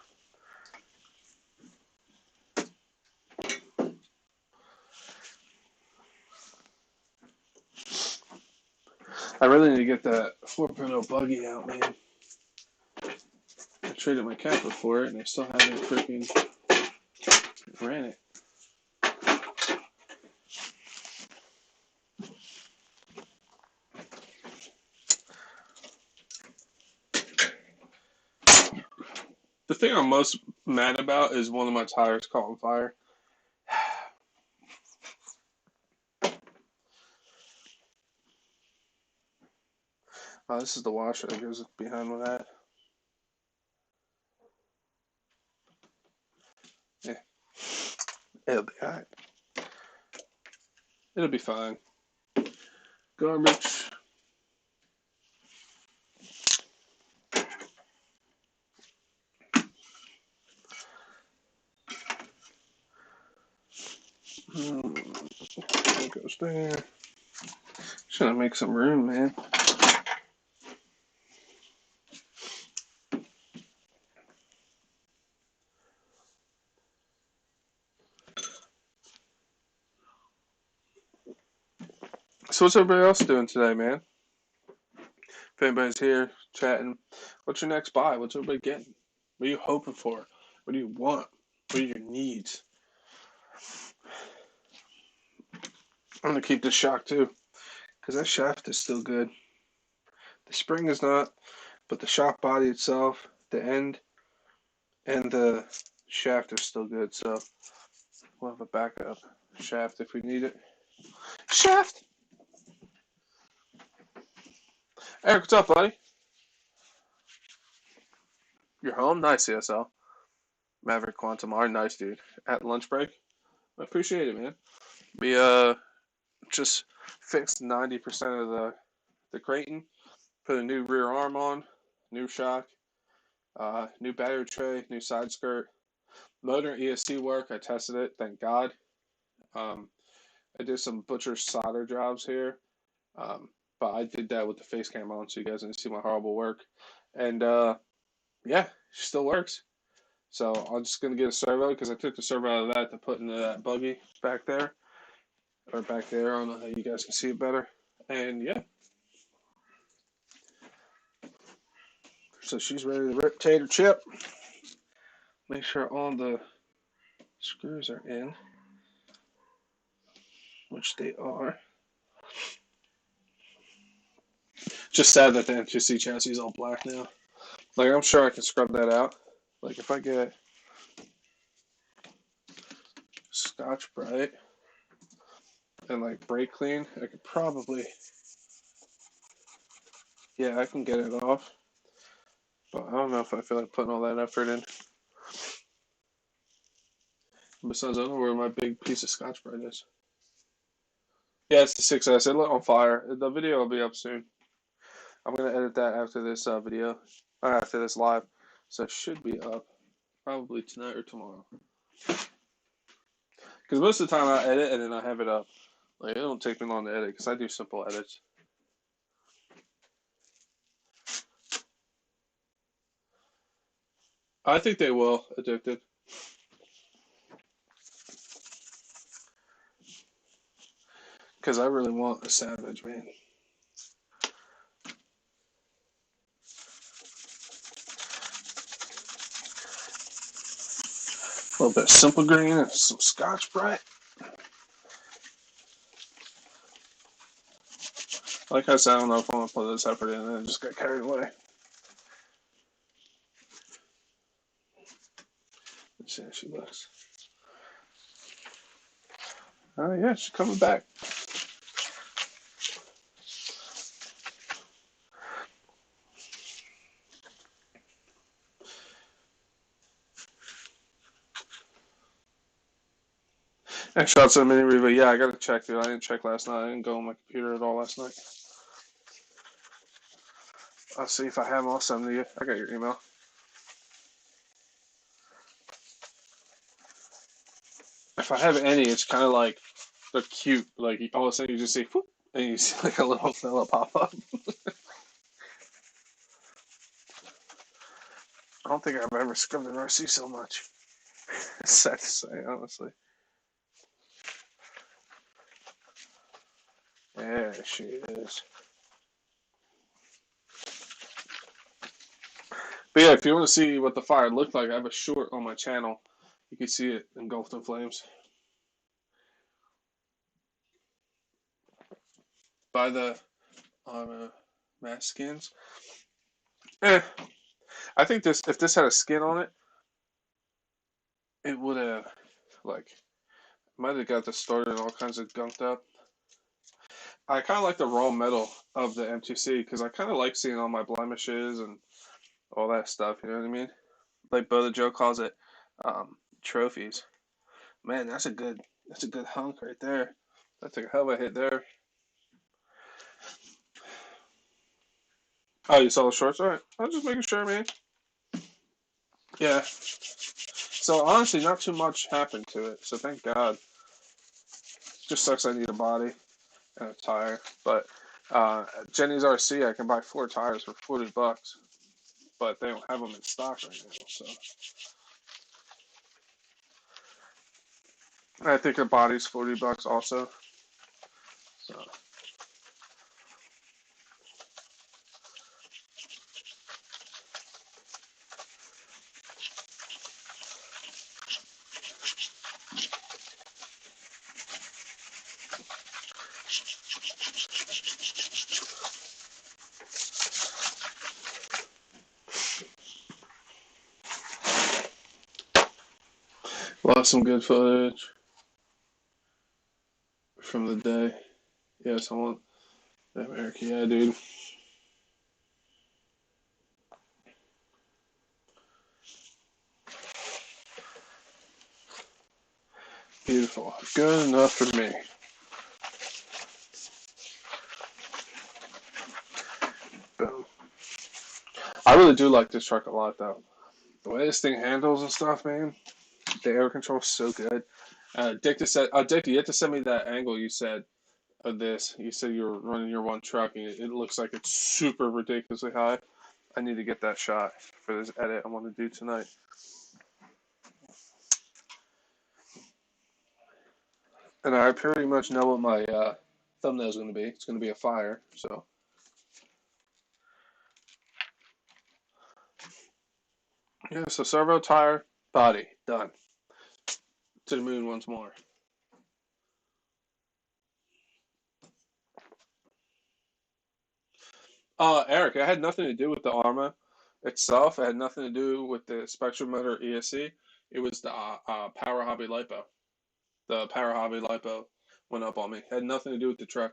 I really need to get that 4.0 buggy out, man. I traded my camper for it, and I still haven't freaking ran it. The thing I'm most mad about is one of my tires caught on fire. Oh, this is the washer that goes behind with that. Yeah. It'll be alright. It'll be fine. Garbage. It goes there. Should I make some room, man? So what's everybody else doing today, man? If anybody's here chatting, what's your next buy? What's everybody getting? What are you hoping for? What do you want? What are your needs? I'm gonna keep this shock too, because that shaft is still good. The spring is not, but the shock body itself, the end, and the shaft are still good. So we'll have a backup shaft if we need it. Shaft! Eric, what's up, buddy? You're home? Nice, CSL. Maverick Quantum R, nice, dude. At lunch break? I appreciate it, man. We just fixed 90% of the Kraton, put a new rear arm on, new shock, new battery tray, new side skirt, motor ESC work. I tested it, thank God. I did some butcher solder jobs here, but I did that with the face cam on, so you guys didn't see my horrible work. And yeah, it still works. So I'm just gonna get a servo because I took the servo out of that to put into that buggy back there, or back there. I don't know how you guys can see it better. And yeah, so she's ready to rip tater chip. Make sure all the screws are in, which they are. Just sad that the NTC chassis is all black now. Like, I'm sure I can scrub that out. Like, if I get Scotch Brite and, like, brake clean, I could probably, yeah, I can get it off. But I don't know if I feel like putting all that effort in. Besides, I don't know where my big piece of Scotch Brite is. Yeah, it's the 6S. It lit on fire. The video will be up soon. I'm going to edit that after this video, or after this live. So it should be up probably tonight or tomorrow. Because most of the time I edit and then I have it up. Like, it don't take me long to edit because I do simple edits. I think they will, Addicted. Because I really want a Savage, man. A little bit of Simple Green and some Scotch Brite. Like I said, I don't know if I want to put this effort in and just get carried away. Let's see how she looks. Oh, yeah, she's coming back. And shots of mini review. Yeah, I gotta check, dude. I didn't check last night. I didn't go on my computer at all last night. I'll see if I have them. I'll send them to you. I got your email. If I have any, it's kind of like they're cute. Like all of a sudden you just see, whoop, and you see like a little fella pop up. I don't think I've ever scrubbed an RC so much. It's sad to say, honestly. There she is. But yeah, if you want to see what the fire looked like, I have a short on my channel. You can see it engulfed in flames. By the mask skins. I think this, if this had a skin on it, it would have, like, might have got the starter and all kinds of gunked up. I kind of like the raw metal of the MTC because I kind of like seeing all my blemishes and all that stuff. You know what I mean? Like Boda Joe calls it, trophies. Man, that's a good hunk right there. That's a hell of a hit there. Oh, you saw the shorts? All right. I'm just making sure, man. Yeah. So honestly, not too much happened to it. So thank God. Just sucks I need a body and a tire. But Jenny's RC, I can buy 4 tires for $40, but they don't have them in stock right now. So I think a body's $40 also. So. Lost some good footage from the day. Yeah, someone. America, yeah, dude. Beautiful. Good enough for me. Boom. I really do like this truck a lot, though. The way this thing handles and stuff, man. The air control is so good. Dick, Dick, you have to send me that angle you said of this. You said you were running your one truck, and it looks like it's super ridiculously high. I need to get that shot for this edit I want to do tonight. And I pretty much know what my thumbnail is going to be. It's going to be a fire, so. Yeah, so servo, tire, body, done. To the moon once more. Eric, it had nothing to do with the Arrma itself. It had nothing to do with the Spectrum Motor ESC. It was the Power Hobby LiPo. The Power Hobby LiPo went up on me. It had nothing to do with the truck.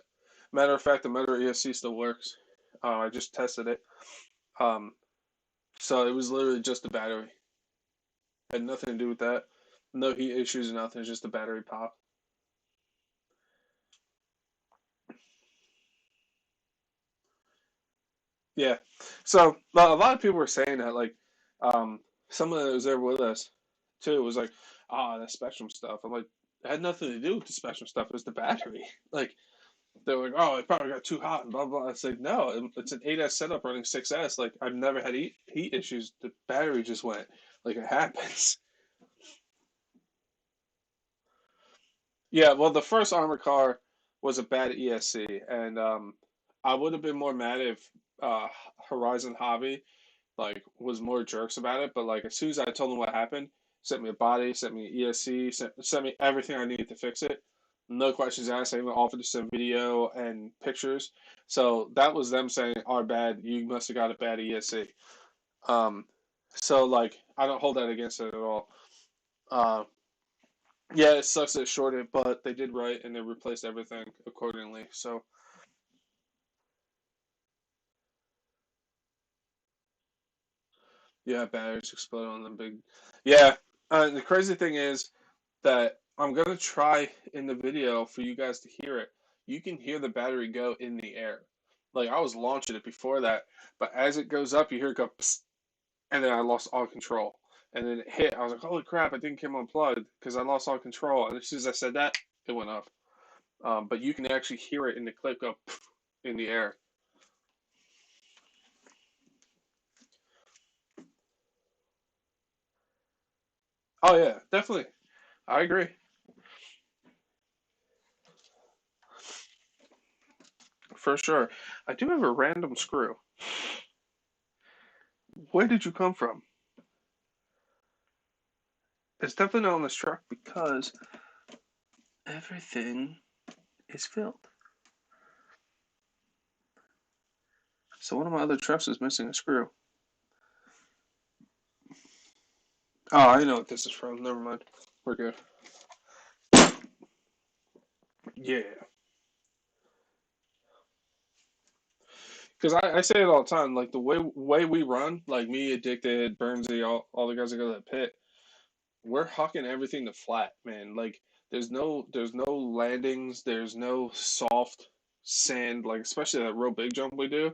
Matter of fact, the Motor ESC still works. I just tested it. So it was literally just the battery. Had nothing to do with that. No heat issues or nothing. It's just the battery pop. Yeah. So a lot of people were saying that, like, someone that was there with us too was like, the Spectrum stuff. I'm like, it had nothing to do with the Spectrum stuff. It was the battery. Like, they were like, oh, it probably got too hot and blah blah. It's like, no, it's an 8S setup running 6S. Like, I've never had heat issues. The battery just went. Like, it happens. Yeah. Well, the first Arrma car was a bad ESC, and I would have been more mad if Horizon Hobby like was more jerks about it. But like as soon as I told them what happened, sent me a body, sent me an ESC, sent me everything I needed to fix it. No questions asked. I even offered to send video and pictures. So that was them saying, "Our bad. You must have got a bad ESC." Um, so like I don't hold that against it at all. Uh, yeah, it sucks that it shorted, but they did right and they replaced everything accordingly. So yeah, batteries explode on them big. Yeah, the crazy thing is that I'm gonna try in the video for you guys to hear it. You can hear the battery go in the air. Like I was launching it before that, but as it goes up, you hear it go, psst, and then I lost all control. And then it hit. I was like, "Holy crap! I didn't come unplugged because I lost all control." And as soon as I said that, it went up. But you can actually hear it in the clip go in the air. Oh yeah, definitely. I agree. For sure. I do have a random screw. Where did you come from? It's definitely not on this truck because everything is filled. So one of my other trucks is missing a screw. Oh, I know what this is from. Never mind. We're good. Yeah. Because I say it all the time. Like the way we run, like me, Addicted, Burnsy, all the guys that go to the pit, we're hucking everything to flat, man. Like there's no landings, there's no soft sand, like especially that real big jump we do.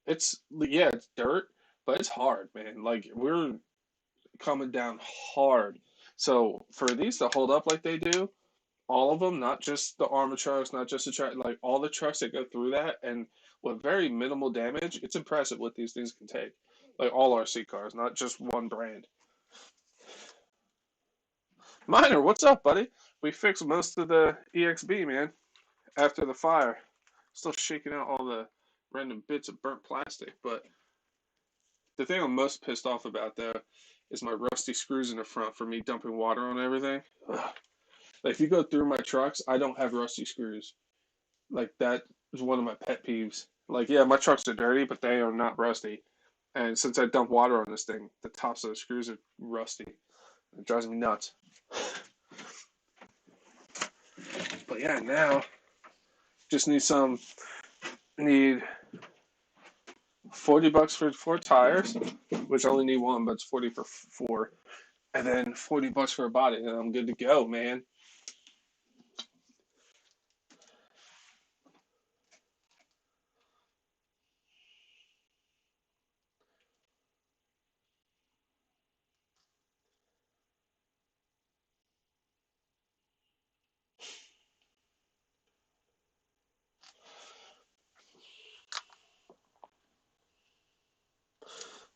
It's yeah, it's dirt, but it's hard, man. Like we're coming down hard. So for these to hold up like they do, all of them, not just the Arrma trucks, not just the truck, like all the trucks that go through that, and with very minimal damage, it's impressive what these things can take. Like all RC cars, not just one brand. Miner, what's up, buddy? We fixed most of the EXB, man, after the fire. Still shaking out all the random bits of burnt plastic, but the thing I'm most pissed off about, though, is my rusty screws in the front for me dumping water on everything. Ugh. Like, if you go through my trucks, I don't have rusty screws. Like, that is one of my pet peeves. Like, yeah, my trucks are dirty, but they are not rusty. And since I dump water on this thing, the tops of the screws are rusty. It drives me nuts. But yeah, now just need $40 for 4 tires, which I only need one, but it's 40 for 4, and then $40 for a body, and I'm good to go, man.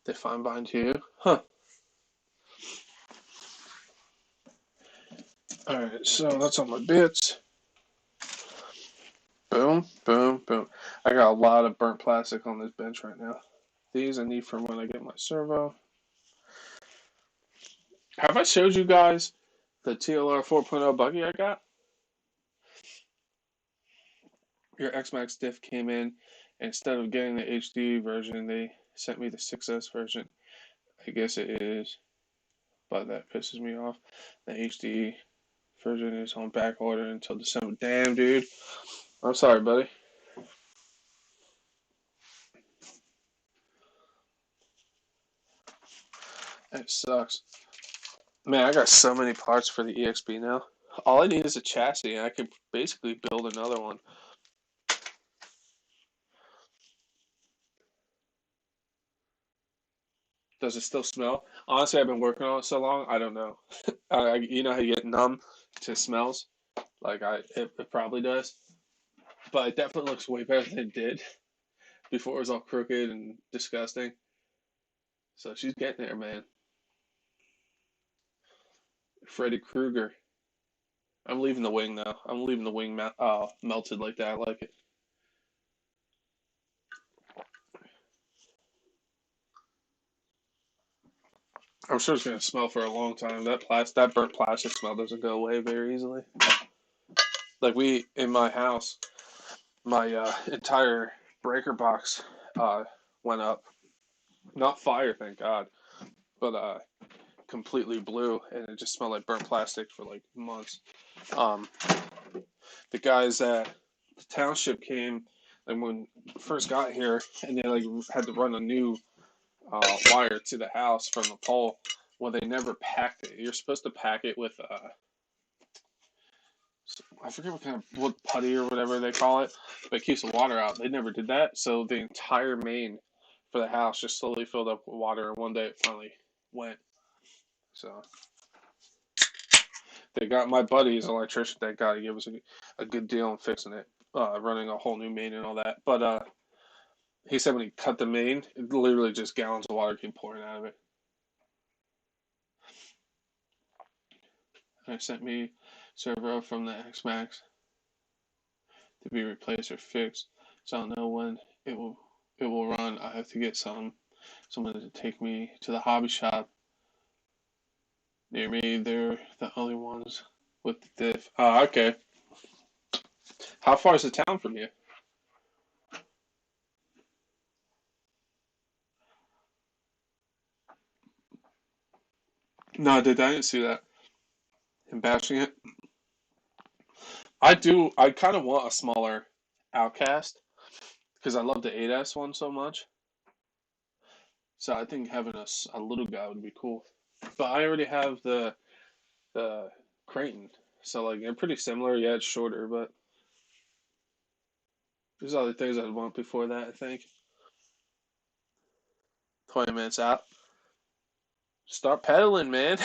They fine bind you, huh? All right, so that's all my bits. Boom, boom, boom. I got a lot of burnt plastic on this bench right now. These I need for when I get my servo. Have I showed you guys the TLR 4.0 buggy I got? Your X-Max diff came in, and instead of getting the HD version, they sent me the 6S version. I guess it is, but that pisses me off. The HD version is on back order until December. Damn, dude. I'm sorry, buddy. That sucks. Man, I got so many parts for the EXB now. All I need is a chassis, and I could basically build another one. Does it still smell? Honestly, I've been working on it so long, I don't know. You know how you get numb to smells? Like, it probably does. But it definitely looks way better than it did before it was all crooked and disgusting. So she's getting there, man. Freddy Krueger. I'm leaving the wing now. I'm leaving the wing melted like that. I like it. I'm sure it's gonna smell for a long time. That burnt plastic smell doesn't go away very easily. Like in my house, my entire breaker box went up. Not fire, thank God, but completely blue, and it just smelled like burnt plastic for like months. Um, the guys at the township came, and when first got here, and they like had to run a new wire to the house from the pole. Well, they never packed it. You're supposed to pack it with I forget what putty or whatever they call it, but it keeps the water out. They never did that, so the entire main for the house just slowly filled up with water, and one day it finally went. So they got my buddy's electrician. Thank God he gave us a good deal on fixing it, running a whole new main and all that. But he said when he cut the main, it literally just gallons of water keep pouring out of it. And it sent me servo from the X-Max to be replaced or fixed. So I don't know when it will run. I have to get someone to take me to the hobby shop near me. They're the only ones with the diff. Oh, okay. How far is the town from you? No, I didn't see that. Him bashing it. I do. I kind of want a smaller Outcast because I love the 8S one so much. So I think having a little guy would be cool. But I already have the Kraton, so like they're pretty similar. Yeah, it's shorter, but there's other things I'd want before that. I think 20 minutes out. Start pedaling, man.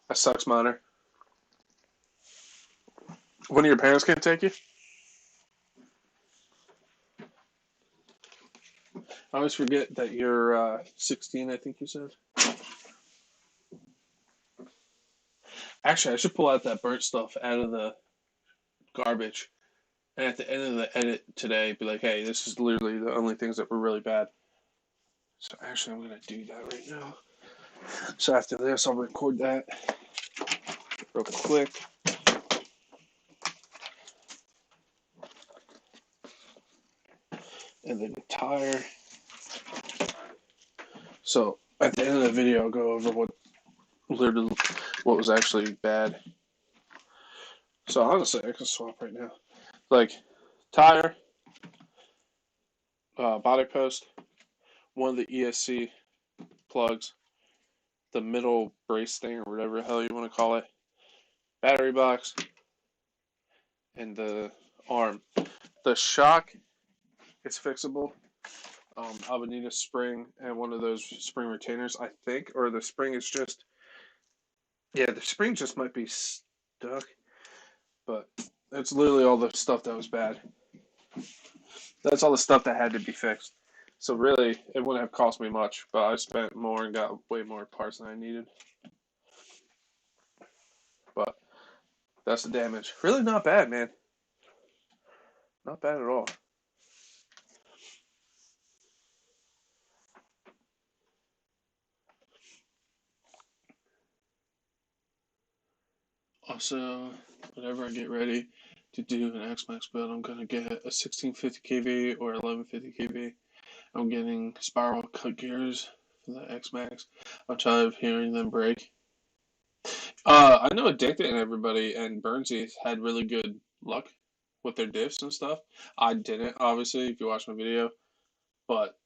That sucks, minor. One of your parents can't take you? I always forget that you're 16, I think you said. Actually, I should pull out that burnt stuff out of the garbage. And at the end of the edit today, be like, hey, this is literally the only things that were really bad. So actually, I'm going to do that right now. So after this, I'll record that real quick. And then the tire. So at the end of the video, I'll go over what was actually bad. So honestly, I can swap right now. Like tire, body post, one of the ESC plugs, the middle brace thing or whatever the hell you want to call it, battery box, and the arm. The shock is fixable. I would need a spring and one of those spring retainers, I think, or the spring is just, yeah, the spring just might be stuck, but that's literally all the stuff that was bad. That's all the stuff that had to be fixed. So really, it wouldn't have cost me much, but I spent more and got way more parts than I needed. But that's the damage. Really not bad, man. Not bad at all. Also, whenever I get ready to do an X-Max build, I'm going to get a 1650 kV or 1150 kV. I'm getting spiral cut gears for the X-Max. I'm tired of hearing them break. I know Addicted and everybody and Burnsies had really good luck with their diffs and stuff. I didn't, obviously, if you watch my video. But,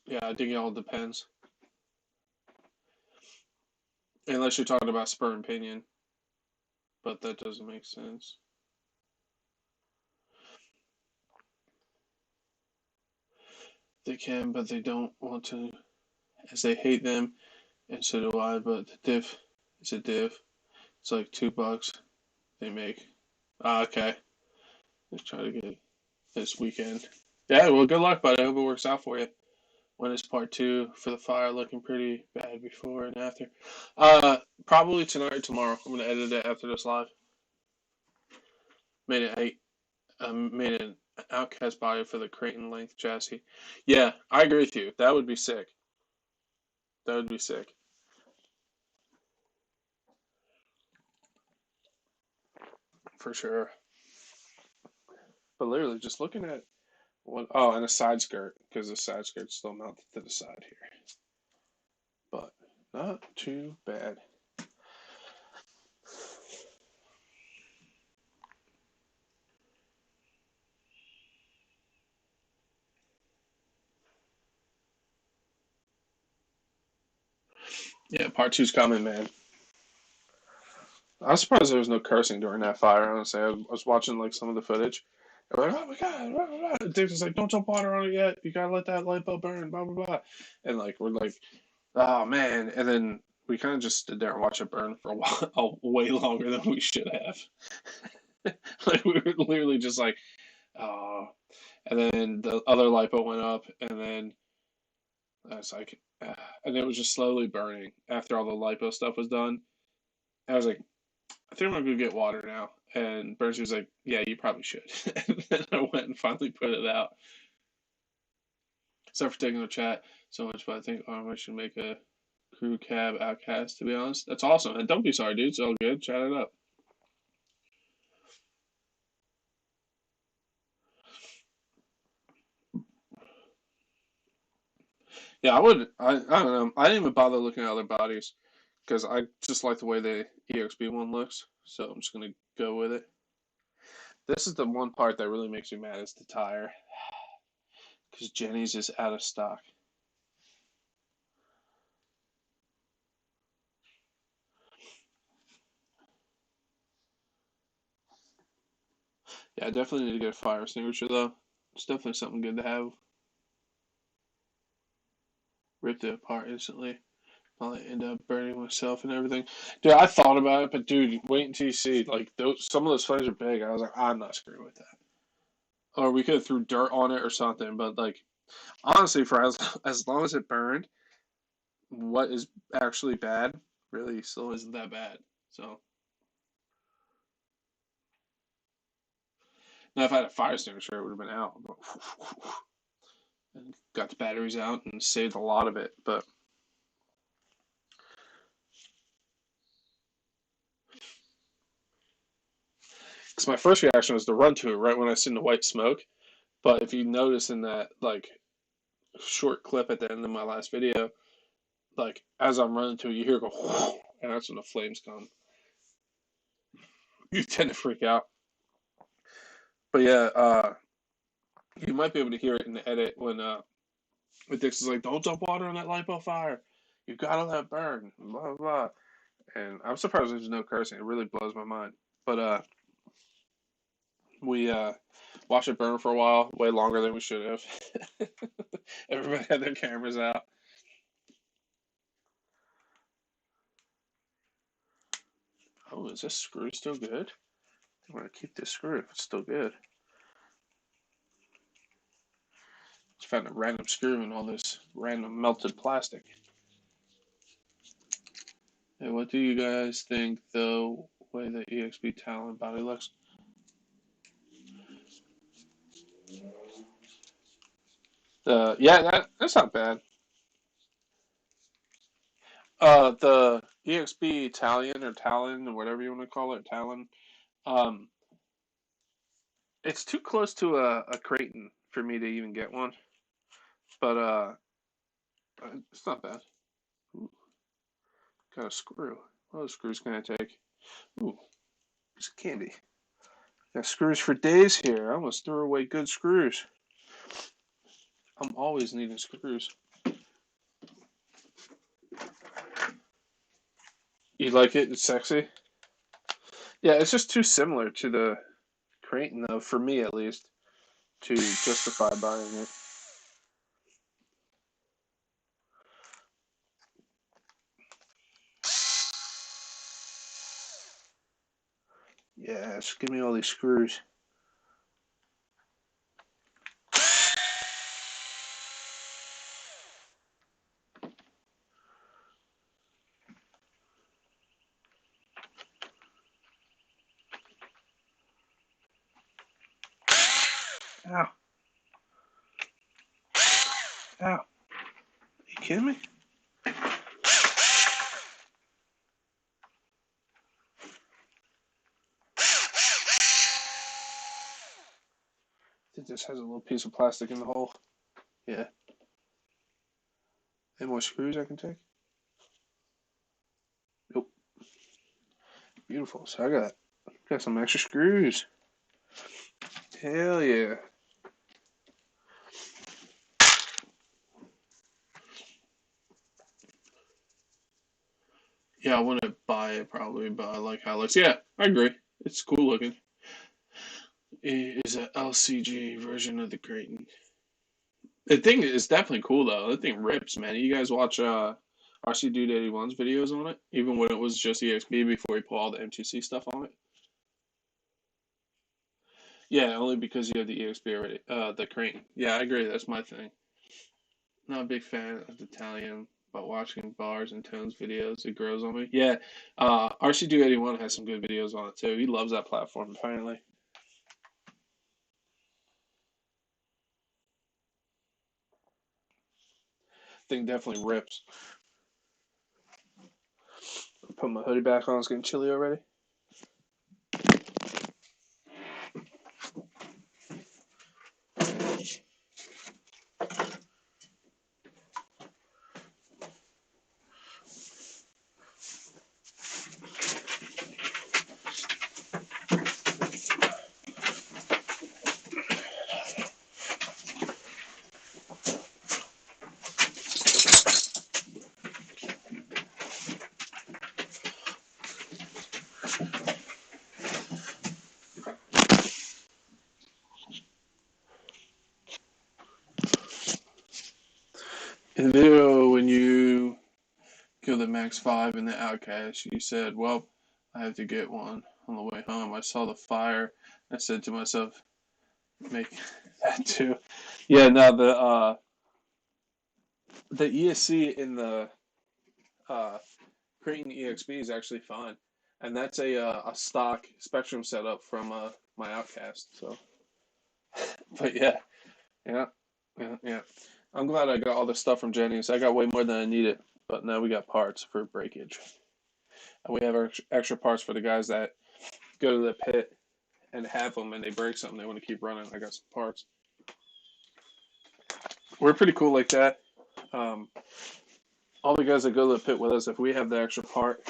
yeah, I think it all depends. Unless you're talking about spur and pinion. But that doesn't make sense. They can, but they don't want to, as they hate them, and so do I. But the diff is a diff. It's like $2 they make. Okay. Let's try to get this weekend. Yeah, well, good luck, buddy. I hope it works out for you. When is part 2 for the fire looking pretty bad before and after? Probably tonight or tomorrow. I'm gonna edit it after this live. Made an outcast body for the Kraton length chassis. Yeah, I agree with you. That would be sick. That would be sick. For sure. But literally, just looking at what. Oh, and a side skirt, because the side skirt's still mounted to the side here. But not too bad. Yeah, part 2's coming, man. I was surprised there was no cursing during that fire, honestly. I was watching like some of the footage. I was like, oh my god, blah, blah, blah. Dick was like, don't dump water on it yet. You gotta let that light bulb burn, blah, blah, blah. And like, we're like, oh man. And then we kind of just stood there and watched it burn for a while, way longer than we should have. Like, we were literally just like, oh. And then the other lipo went up, and then I was like, and it was just slowly burning after all the lipo stuff was done. I was like, I think I'm gonna go get water now. And Bernsey was like, yeah, you probably should. And then I went and finally put it out. Sorry for taking the chat so much, but I think Arrma should make a crew cab outcast, to be honest. That's awesome. And don't be sorry, dude. It's all good. Chat it up. Yeah, I don't know. I didn't even bother looking at other bodies because I just like the way the EXB one looks. So I'm just going to go with it. This is the one part that really makes me mad is the tire. Because Jenny's is out of stock. Yeah, I definitely need to get a fire extinguisher though. It's definitely something good to have. Ripped it apart instantly. Probably end up burning myself and everything. Dude, I thought about it, but dude, wait until you see like some of those flames are big. I was like, I'm not screwing with that. Or we could have threw dirt on it or something. But like honestly, for as long as it burned, what is actually bad really still isn't that bad. So now if I had a fire extinguisher, it would have been out. And got the batteries out and saved a lot of it. But because my first reaction was to run to it right when I seen the white smoke. But if you notice in that like short clip at the end of my last video, like as I'm running to it, you hear it go, and that's when the flames come. You tend to freak out. But yeah, you might be able to hear it in the edit when Dix is like, "Don't dump water on that lipo fire. You gotta let it burn." Blah blah blah. And I'm surprised there's no cursing. It really blows my mind. But we watched it burn for a while, way longer than we should have. Everybody had their cameras out. Oh, is this screw still good? I want to keep this screw if it's still good. Just found a random screw in all this random melted plastic. Hey, what do you guys think the way the EXB Talon body looks? Yeah, that's not bad. The EXB Italian or Talon or whatever you want to call it, Talon. Um, it's too close to a Kraton for me to even get one, but it's not bad. Ooh, got a screw. What other screws can I take? Ooh, it's candy. Got screws for days here. I almost threw away good screws. I'm always needing screws. You like it? It's sexy. Yeah, it's just too similar to the Kraton, though, for me at least, to justify buying it. Yes, give me all these screws. Ow. Ow. Are you kidding me? It just has a little piece of plastic in the hole. Yeah. Any more screws I can take? Nope. Beautiful. So I got some extra screws. Hell yeah. Yeah, I wouldn't buy it probably, but I like how it looks. Yeah, I agree. It's cool looking. It is a LCG version of the Kraton. The thing is definitely cool though. The thing rips, man. You guys watch RC Dude 81's videos on it, even when it was just EXB before he put all the MTC stuff on it. Yeah, only because you have the EXB already. The Kraton. Yeah, I agree. That's my thing. Not a big fan of the Italian, but watching Bars and Tones videos, it grows on me. Yeah, RC Dude 81 has some good videos on it too. He loves that platform apparently. Thing definitely rips. Put my hoodie back on. It's getting chilly already. And then when you go go the Max 5 and the Outcast. You said, well, I have to get one on the way home. I saw the fire. I said to myself, make that too. Yeah, no, the ESC in the Kraton EXB is actually fine. And that's a stock Spectrum setup from my Outcast. So, but yeah. Yeah. I'm glad I got all this stuff from Jenny's. I got way more than I needed, but now we got parts for breakage. And we have extra parts for the guys that go to the pit and have them and they break something. They want to keep running. I got some parts. We're pretty cool like that. All the guys that go to the pit with us, if we have the extra part,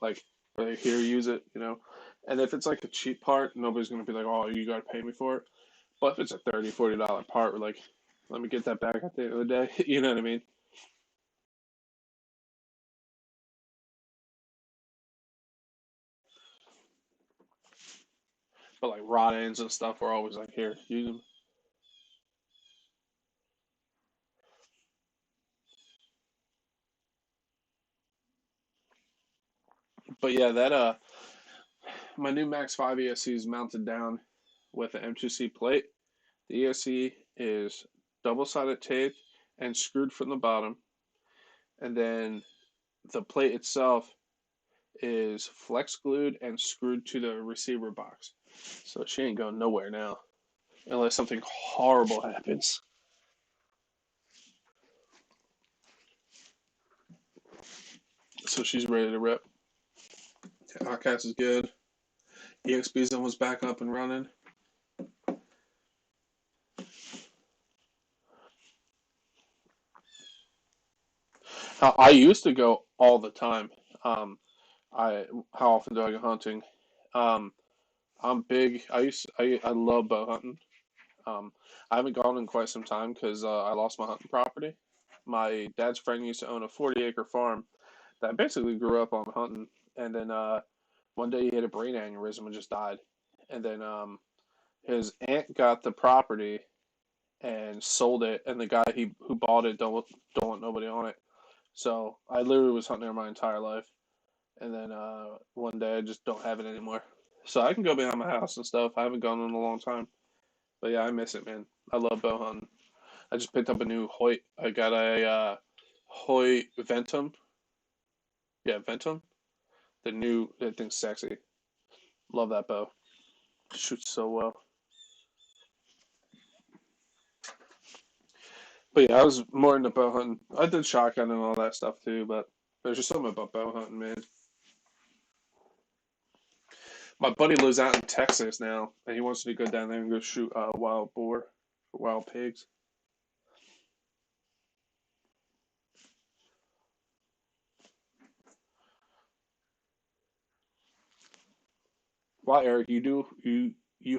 like, they're here, use it, you know. And if it's like a cheap part, nobody's going to be like, oh, you got to pay me for it. But if it's a $30, $40 part, we're like, let me get that back at the end of the day. You know what I mean? But like rod ends and stuff, we're always like, here, use them. But yeah, that my new Max 5 ESC is mounted down with an M2C plate. The ESC is double-sided tape and screwed from the bottom, and then the plate itself is flex glued and screwed to the receiver box. So she ain't going nowhere now, unless something horrible happens. So she's ready to rip. Outcast is good. EXB's almost back up and running. I used to go all the time. How often do I go hunting? Um, I'm big. I love bow hunting. I haven't gone in quite some time because I lost my hunting property. My dad's friend used to own a 40-acre farm that I basically grew up on hunting, and then one day he had a brain aneurysm and just died. And then his aunt got the property and sold it, and the guy who bought it don't want nobody on it. So I literally was hunting there my entire life, and then one day I just don't have it anymore. So I can go behind my house and stuff. I haven't gone in a long time, but yeah, I miss it, man. I love bow hunting. I just picked up a new Hoyt. I got a Hoyt Ventum. Yeah, Ventum. That thing's sexy. Love that bow. Shoots so well. But yeah, I was more into bow hunting. I did shotgun and all that stuff too, but there's just something about bow hunting, man. My buddy lives out in Texas now, and he wants me to go down there and go shoot wild boar, wild pigs. Why, Eric? You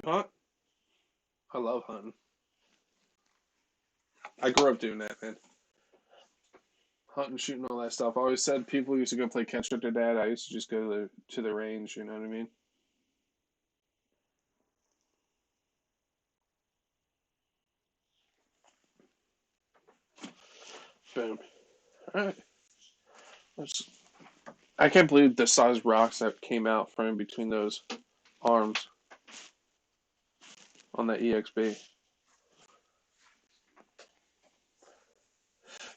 hunt? I love hunting. I grew up doing that, man. Hunting, shooting, all that stuff. I always said people used to go play catch with their dad. I used to just go to the range. You know what I mean? Boom. All right. I can't believe the size rocks that came out from in between those arms on that EXB.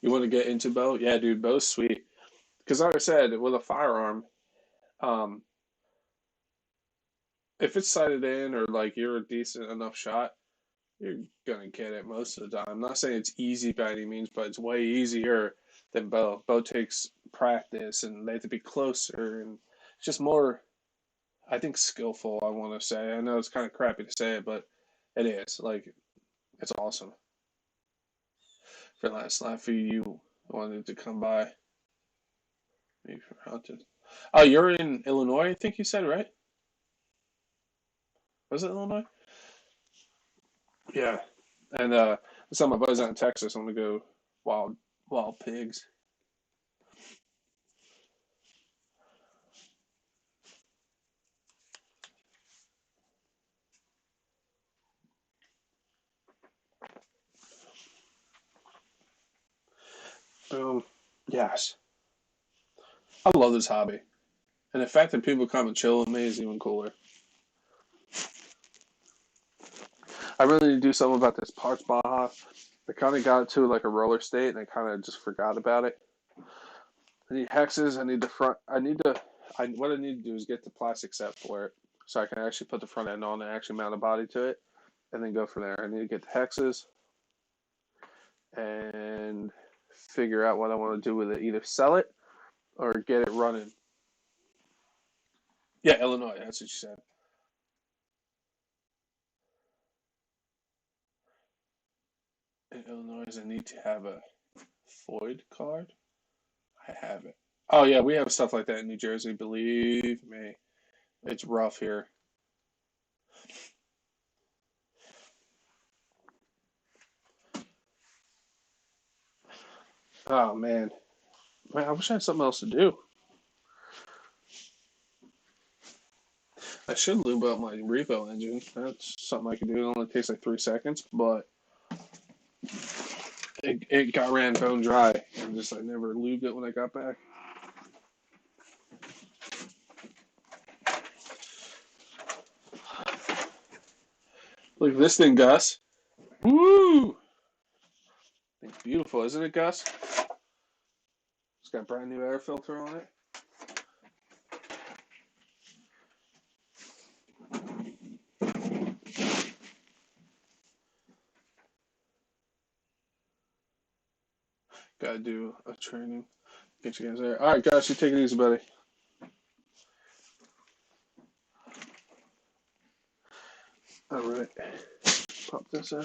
You want to get into bow? Yeah, dude, bow's sweet. Because like I said, with a firearm, um, if it's sighted in or like you're a decent enough shot, you're gonna get it most of the time. I'm not saying it's easy by any means, but it's way easier than bow. Bow takes practice and they have to be closer and it's just more, I think, skillful, I want to say. I know it's kind of crappy to say it, but it is. Like, it's awesome. For last night, for you wanted to come by. Maybe for hunted. Oh, you're in Illinois, I think you said, right? Was it Illinois? Yeah. And some of my buddies out in Texas want to go wild pigs. Yes. I love this hobby. And the fact that people come and chill with me is even cooler. I really need to do something about this parts Baja. I kind of got it to like a roller state, and I kind of just forgot about it. I need hexes. I need the front. What I need to do is get the plastic set for it, so I can actually put the front end on and actually mount a body to it, and then go from there. I need to get the hexes and figure out what I want to do with it. Either sell it or get it running. Yeah, Illinois. That's what you said. In Illinois, I need to have a Floyd card. I have it. Oh yeah, we have stuff like that in New Jersey. Believe me, it's rough here. Oh man, I wish I had something else to do. I should lube up my revo engine. That's something I can do. It only takes like 3 seconds, but it got ran bone dry, and just I never lubed it when I got back. Look at this thing, Gus. Woo! It's beautiful, isn't it, Gus? It's got a brand new air filter on it. Gotta do a training. Get you guys there. All right, Gus, you take it easy, buddy. All right, pop this out.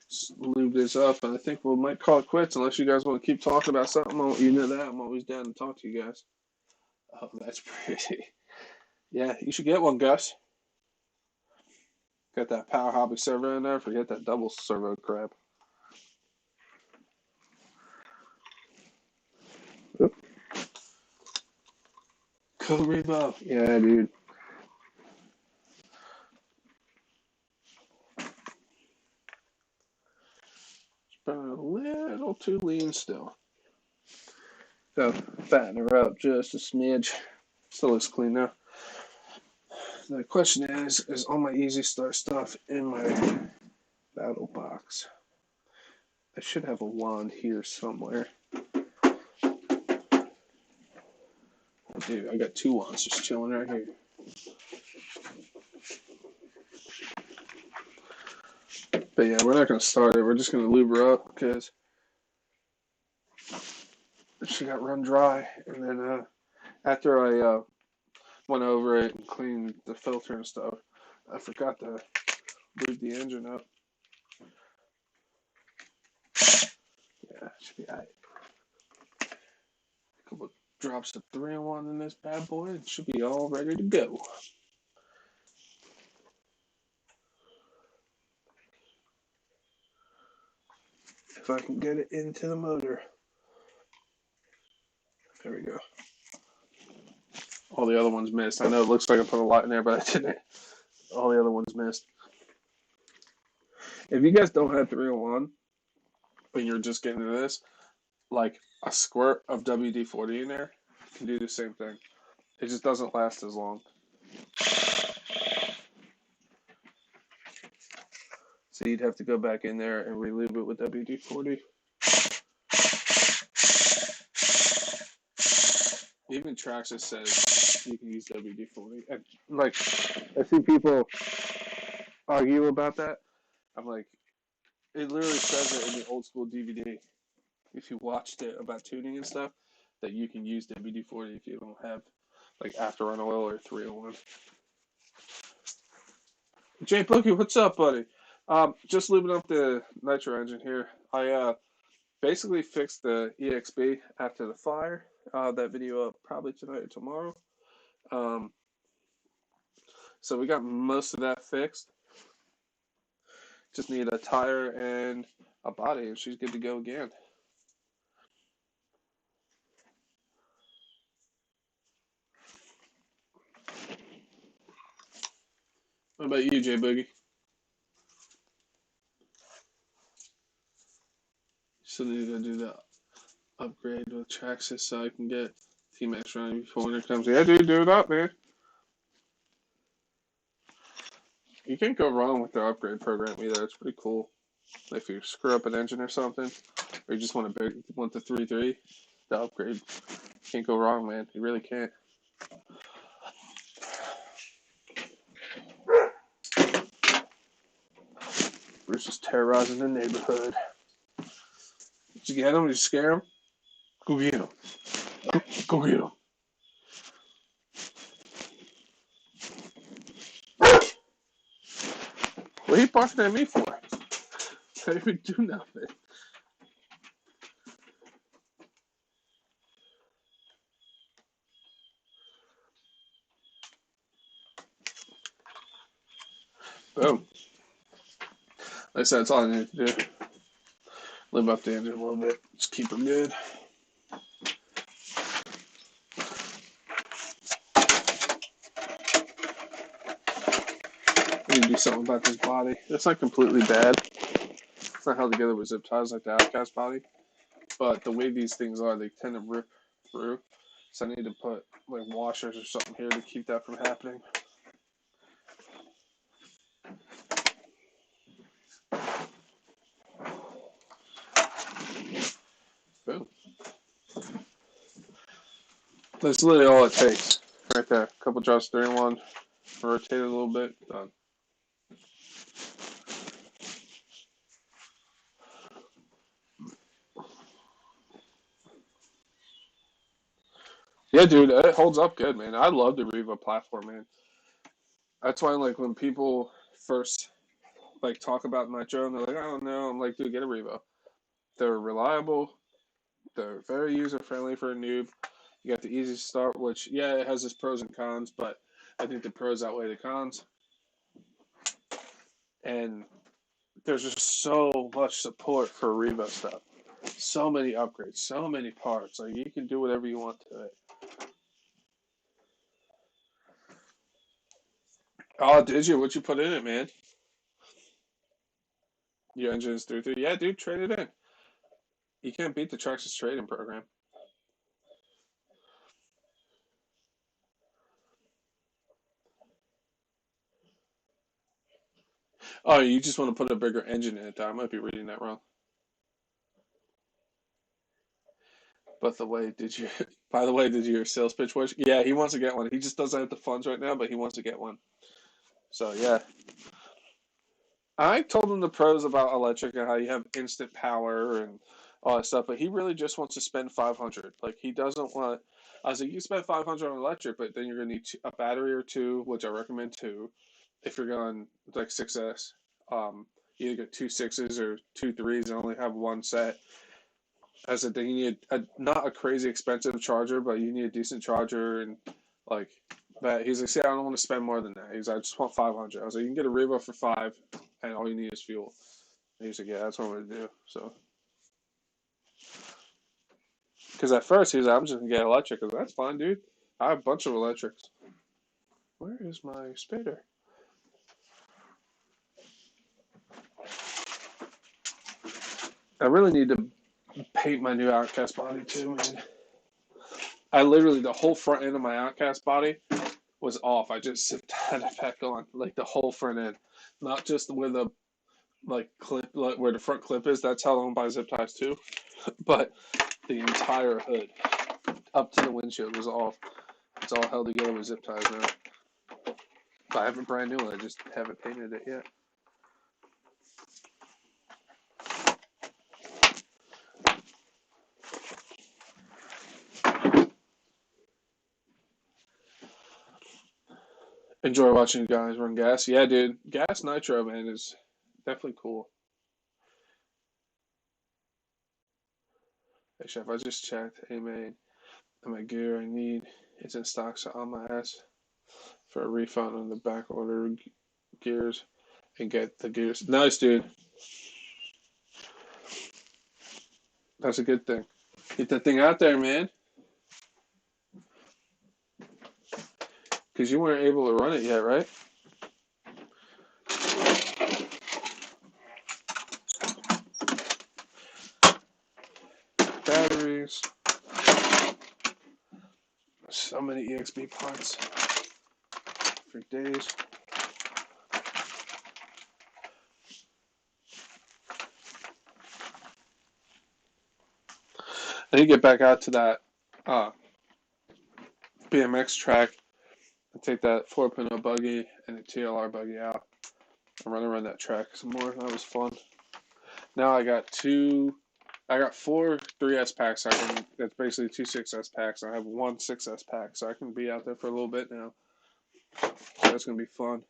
Just lube this up, and I think we might call it quits unless you guys want to keep talking about something. You know that I'm always down to talk to you guys. Oh, that's pretty. Yeah, you should get one, Gus. Got that power hobby servo in there. Forget that double servo crap. Oop. Go Revo. Yeah, dude. It's been a little too lean still. So fatten her up just a smidge. Still looks clean now. The question is all my easy start stuff in my battle box? I should have a wand here somewhere. I do. I got 2 wands just chilling right here. But yeah, we're not going to start it. We're just going to lube her up because she got run dry. And then after I went over it and cleaned the filter and stuff, I forgot to lube the engine up. Yeah, should be alright. A couple drops of 3-in-1 in this bad boy. It should be all ready to go. If I can get it into the motor. There we go. All the other ones missed. I know it looks like I put a lot in there, but I didn't. All the other ones missed. If you guys don't have 3-in-1, but you're just getting into this, like a squirt of WD-40 in there can do the same thing. It just doesn't last as long. So you'd have to go back in there and relube it with WD-40. Even Traxxas says you can use WD-40. And, like, I see people argue about that. I'm like, it literally says it in the old school DVD. If you watched it about tuning and stuff, that you can use WD-40 if you don't have like after-run oil or 3-in-1. Jay Bookie, what's up, buddy? Just lubing up the nitro engine here. I basically fixed the EXB after the fire. That video up probably tonight or tomorrow. So we got most of that fixed. Just need a tire and a body, and she's good to go again. What about you, Jay Boogie? Still need to do the upgrade to Traxxas so I can get T-Max running before winter comes. Yeah, dude, do it up, man. You can't go wrong with their upgrade program either. It's pretty cool. If you screw up an engine or something, or you just want the 3.3, the upgrade can't go wrong, man. You really can't. Bruce is terrorizing the neighborhood. Did you get him? Did you scare him? Go get him. Go get him. What are you barking at me for? I didn't even do nothing. Boom. Like I said, that's all I need to do. Live up the engine a little bit. Just keep her good. I need to do something about this body. It's not completely bad. It's not held together with zip ties like the Outcast body. But the way these things are, they tend to rip through. So I need to put like washers or something here to keep that from happening. Boom. That's literally all it takes. Right there. A couple draws, 3 and 1. Rotate it a little bit. Done. Yeah, dude, it holds up good, man. I love the Riva platform, man. That's why, like, when people first like talk about Nitro and they're like, I don't know, I'm like, dude, get a Revo. They're reliable. They're very user friendly for a noob. You got the easy start, which yeah, it has its pros and cons, but I think the pros outweigh the cons. And there's just so much support for Revo stuff. So many upgrades, so many parts. Like you can do whatever you want to it. Oh, did you? What you put in it, man? Your engine is 3.3. Yeah, dude, trade it in. You can't beat the Traxxas trading program. Oh, you just want to put a bigger engine in it. I might be reading that wrong. But by the way, did your sales pitch work? Yeah, he wants to get one. He just doesn't have the funds right now, but he wants to get one. So yeah. I told him the pros about electric and how you have instant power and all that stuff, but he really just wants to spend 500. Like he doesn't want. I was like, you spend 500 on electric, but then you're gonna need a battery or two, which I recommend two, if you're going like 6S. You either get 2 6s or 2 3s and only have one set. I said that you need not a crazy expensive charger, but you need a decent charger and like that. He's like, see, I don't want to spend more than that. He's like, I just want 500. I was like, you can get a Revo for 5, and all you need is fuel. And he's like, yeah, that's what I'm gonna do. So, because at first he was like, I'm just gonna get electric. I was like, that's fine, dude. I have a bunch of electrics. Where is my spader? I really need to paint my new Outcast body too, man. I literally the whole front end of my Outcast body was off. I just had it back on, like the whole front end, not just where the like clip, like where the front clip is. That's held on by zip ties too, but the entire hood up to the windshield was off. It's all held together with zip ties now. But I have a brand new one. I just haven't painted it yet. Enjoy watching you guys run gas. Yeah, dude. Gas nitro, man, is definitely cool. Hey, Chef, I just checked. Hey, man, my gear I need is in stock, so on my ass for a refund on the back order gears and get the gears. Nice, dude. That's a good thing. Get that thing out there, man. Because you weren't able to run it yet, right? batteries. So many EXB parts for days. I need to get back out to that BMX track and take that 4.0 buggy and the TLR buggy out and run around that track some more. That was fun. Now I got four 3S packs. That's basically two 6S packs. I have one 6S pack, so I can be out there for a little bit now. So that's gonna be fun.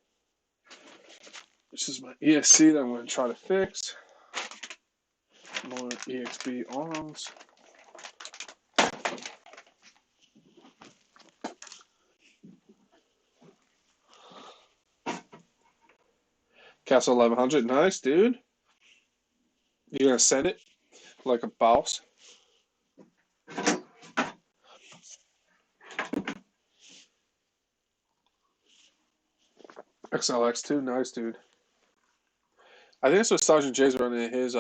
This is my ESC that I'm gonna try to fix. More EXB arms. Castle 1100, nice, dude. You gonna send it like a boss? XLX2, nice, dude. I think that's what Sergeant J's running in his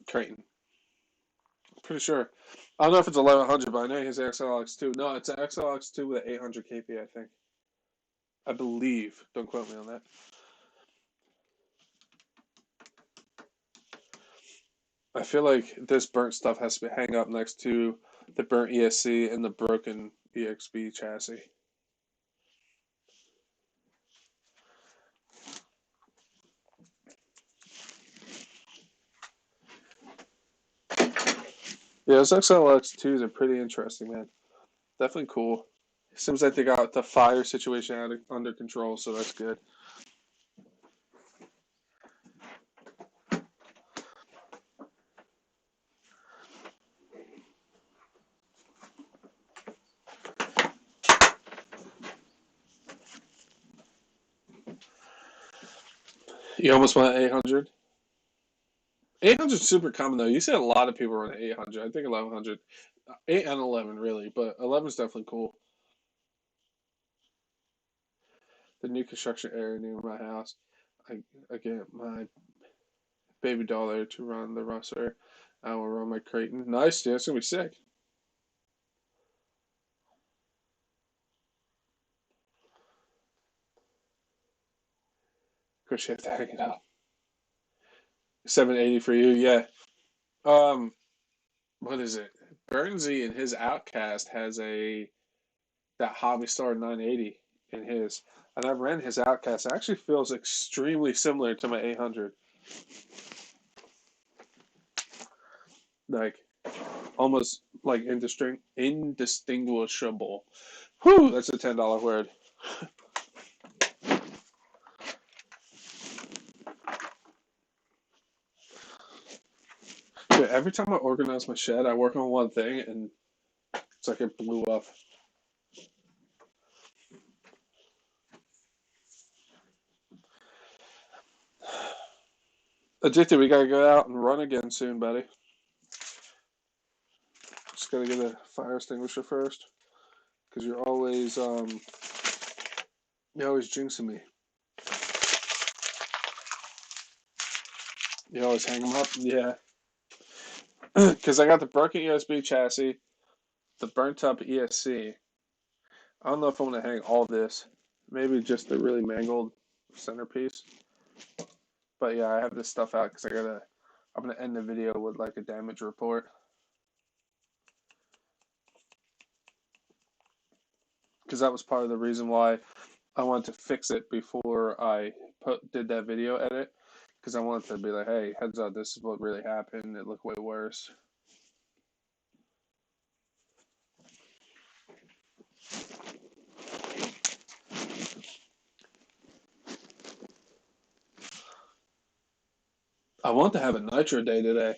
Kraton. Pretty sure. I don't know if it's 1100, but I know his XLX2. No, it's an XLX2 with an 800 kp, I think. I believe. Don't quote me on that. I feel like this burnt stuff has to hang up next to the burnt ESC and the broken EXB chassis. Yeah, those XLX2s are pretty interesting, man. Definitely cool. Seems like they got the fire situation under control, so that's good. You almost went 800? 800 is super common, though. You see a lot of people run 800. I think 1100. 8 and 11, really, but 11 is definitely cool. The new construction area near my house. I get my baby doll there to run the Russer. I will run my Kraton. Nice, dude. That's going to be sick. Of course, you have to hang it up. 780 for you, yeah. What is it? Bernsey in his Outcast has that Hobby Star 980 in his, and I ran his Outcast. It actually feels extremely similar to my 800, like almost like indistinguishable. Whew, that's a $10 word. Dude, every time I organize my shed, I work on one thing, and it's like it blew up. Addicted, we gotta go out and run again soon, buddy. Just gotta get a fire extinguisher first, because you're always jinxing me. You always hang them up, yeah. Because I got the broken USB chassis, the burnt up ESC. I don't know if I'm gonna hang all this. Maybe just the really mangled centerpiece. But yeah, I have this stuff out because I'm gonna end the video with like a damage report. Because that was part of the reason why I wanted to fix it before I did that video edit. Because I wanted to be like, hey, heads up, this is what really happened. It looked way worse. I want to have a nitro day today,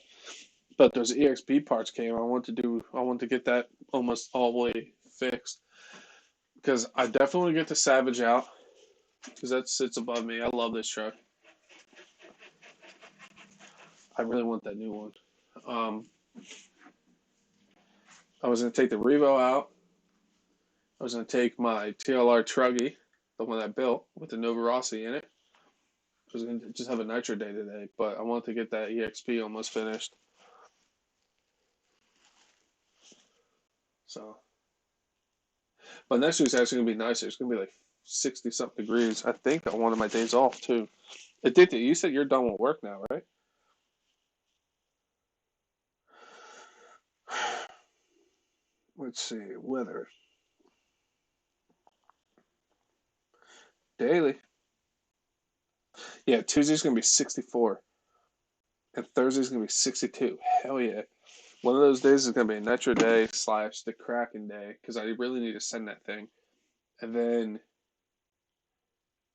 but those EXP parts came. I want to get that almost all the way fixed. Because I definitely get the Savage out. Because that sits above me. I love this truck. I really want that new one. I was going to take the Revo out. I was going to take my TLR Truggy, the one I built, with the Nova Rossi in it. I was going to just have a nitro day today, but I wanted to get that EXP almost finished. So, but next week's actually gonna be nicer. It's gonna be like 60 something degrees. I think on one of my days off too. Addicted, you said you're done with work now, right? Let's see, weather. Daily. Yeah, Tuesday's gonna be 64. And Thursday's gonna be 62. Hell yeah. One of those days is gonna be a Nitro day / the Kraken day, because I really need to send that thing. And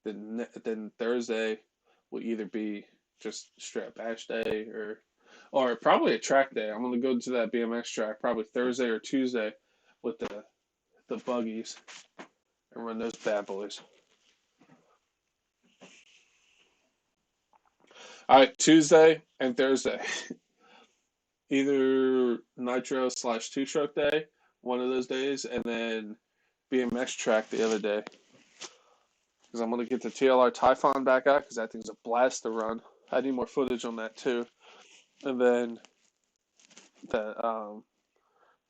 then Thursday will either be just straight up bash day or probably a track day. I'm gonna go to that BMX track probably Thursday or Tuesday with the buggies and run those bad boys. All right, Tuesday and Thursday, either Nitro / two stroke day, one of those days, and then BMX track the other day. Because I'm gonna get the TLR Typhon back out because that thing's a blast to run. I need more footage on that too. And then the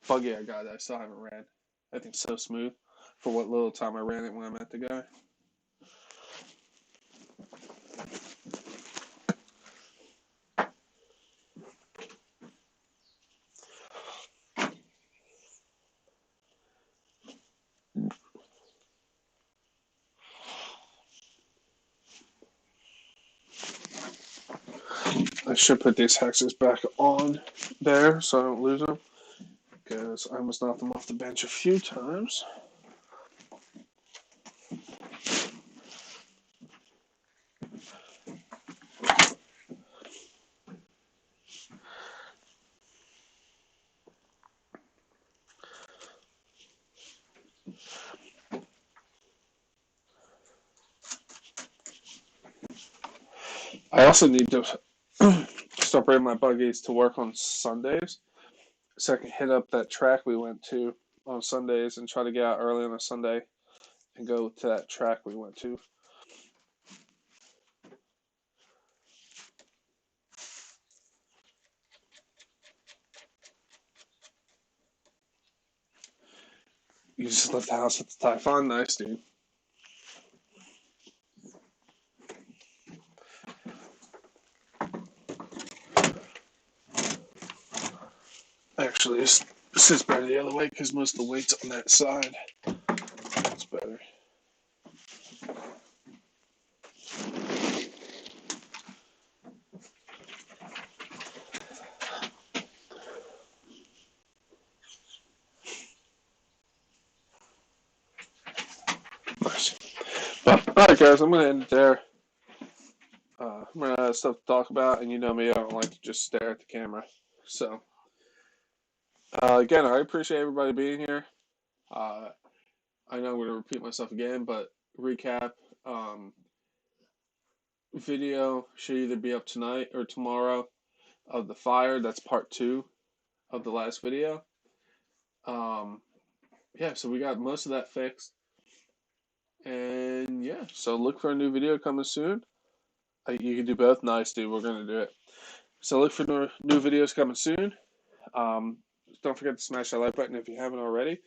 buggy I got that I still haven't ran. That thing's so smooth for what little time I ran it when I met the guy. I should put these hexes back on there so I don't lose them. Because I almost knocked them off the bench a few times. I also need to start bringing my buggies to work on Sundays so I can hit up that track we went to on Sundays and try to get out early on a Sunday and go to that track we went to. You just left the house with the Typhon? Nice, dude. Actually, this sits better the other way because most of the weight's on that side. That's better. Nice. But, alright, guys, I'm going to end it there. I'm running out of stuff to talk about, and you know me, I don't like to just stare at the camera. So, again, I appreciate everybody being here. I know I'm going to repeat myself again, but recap. Video should either be up tonight or tomorrow of the fire. That's part 2 of the last video. Yeah, so we got most of that fixed. And yeah, so look for a new video coming soon. You can do both. Nice, dude. We're going to do it. So look for new videos coming soon. Don't forget to smash that like button if you haven't already.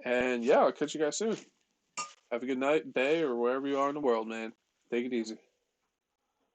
And yeah, I'll catch you guys soon. Have a good night, day, or wherever you are in the world, man. Take it easy.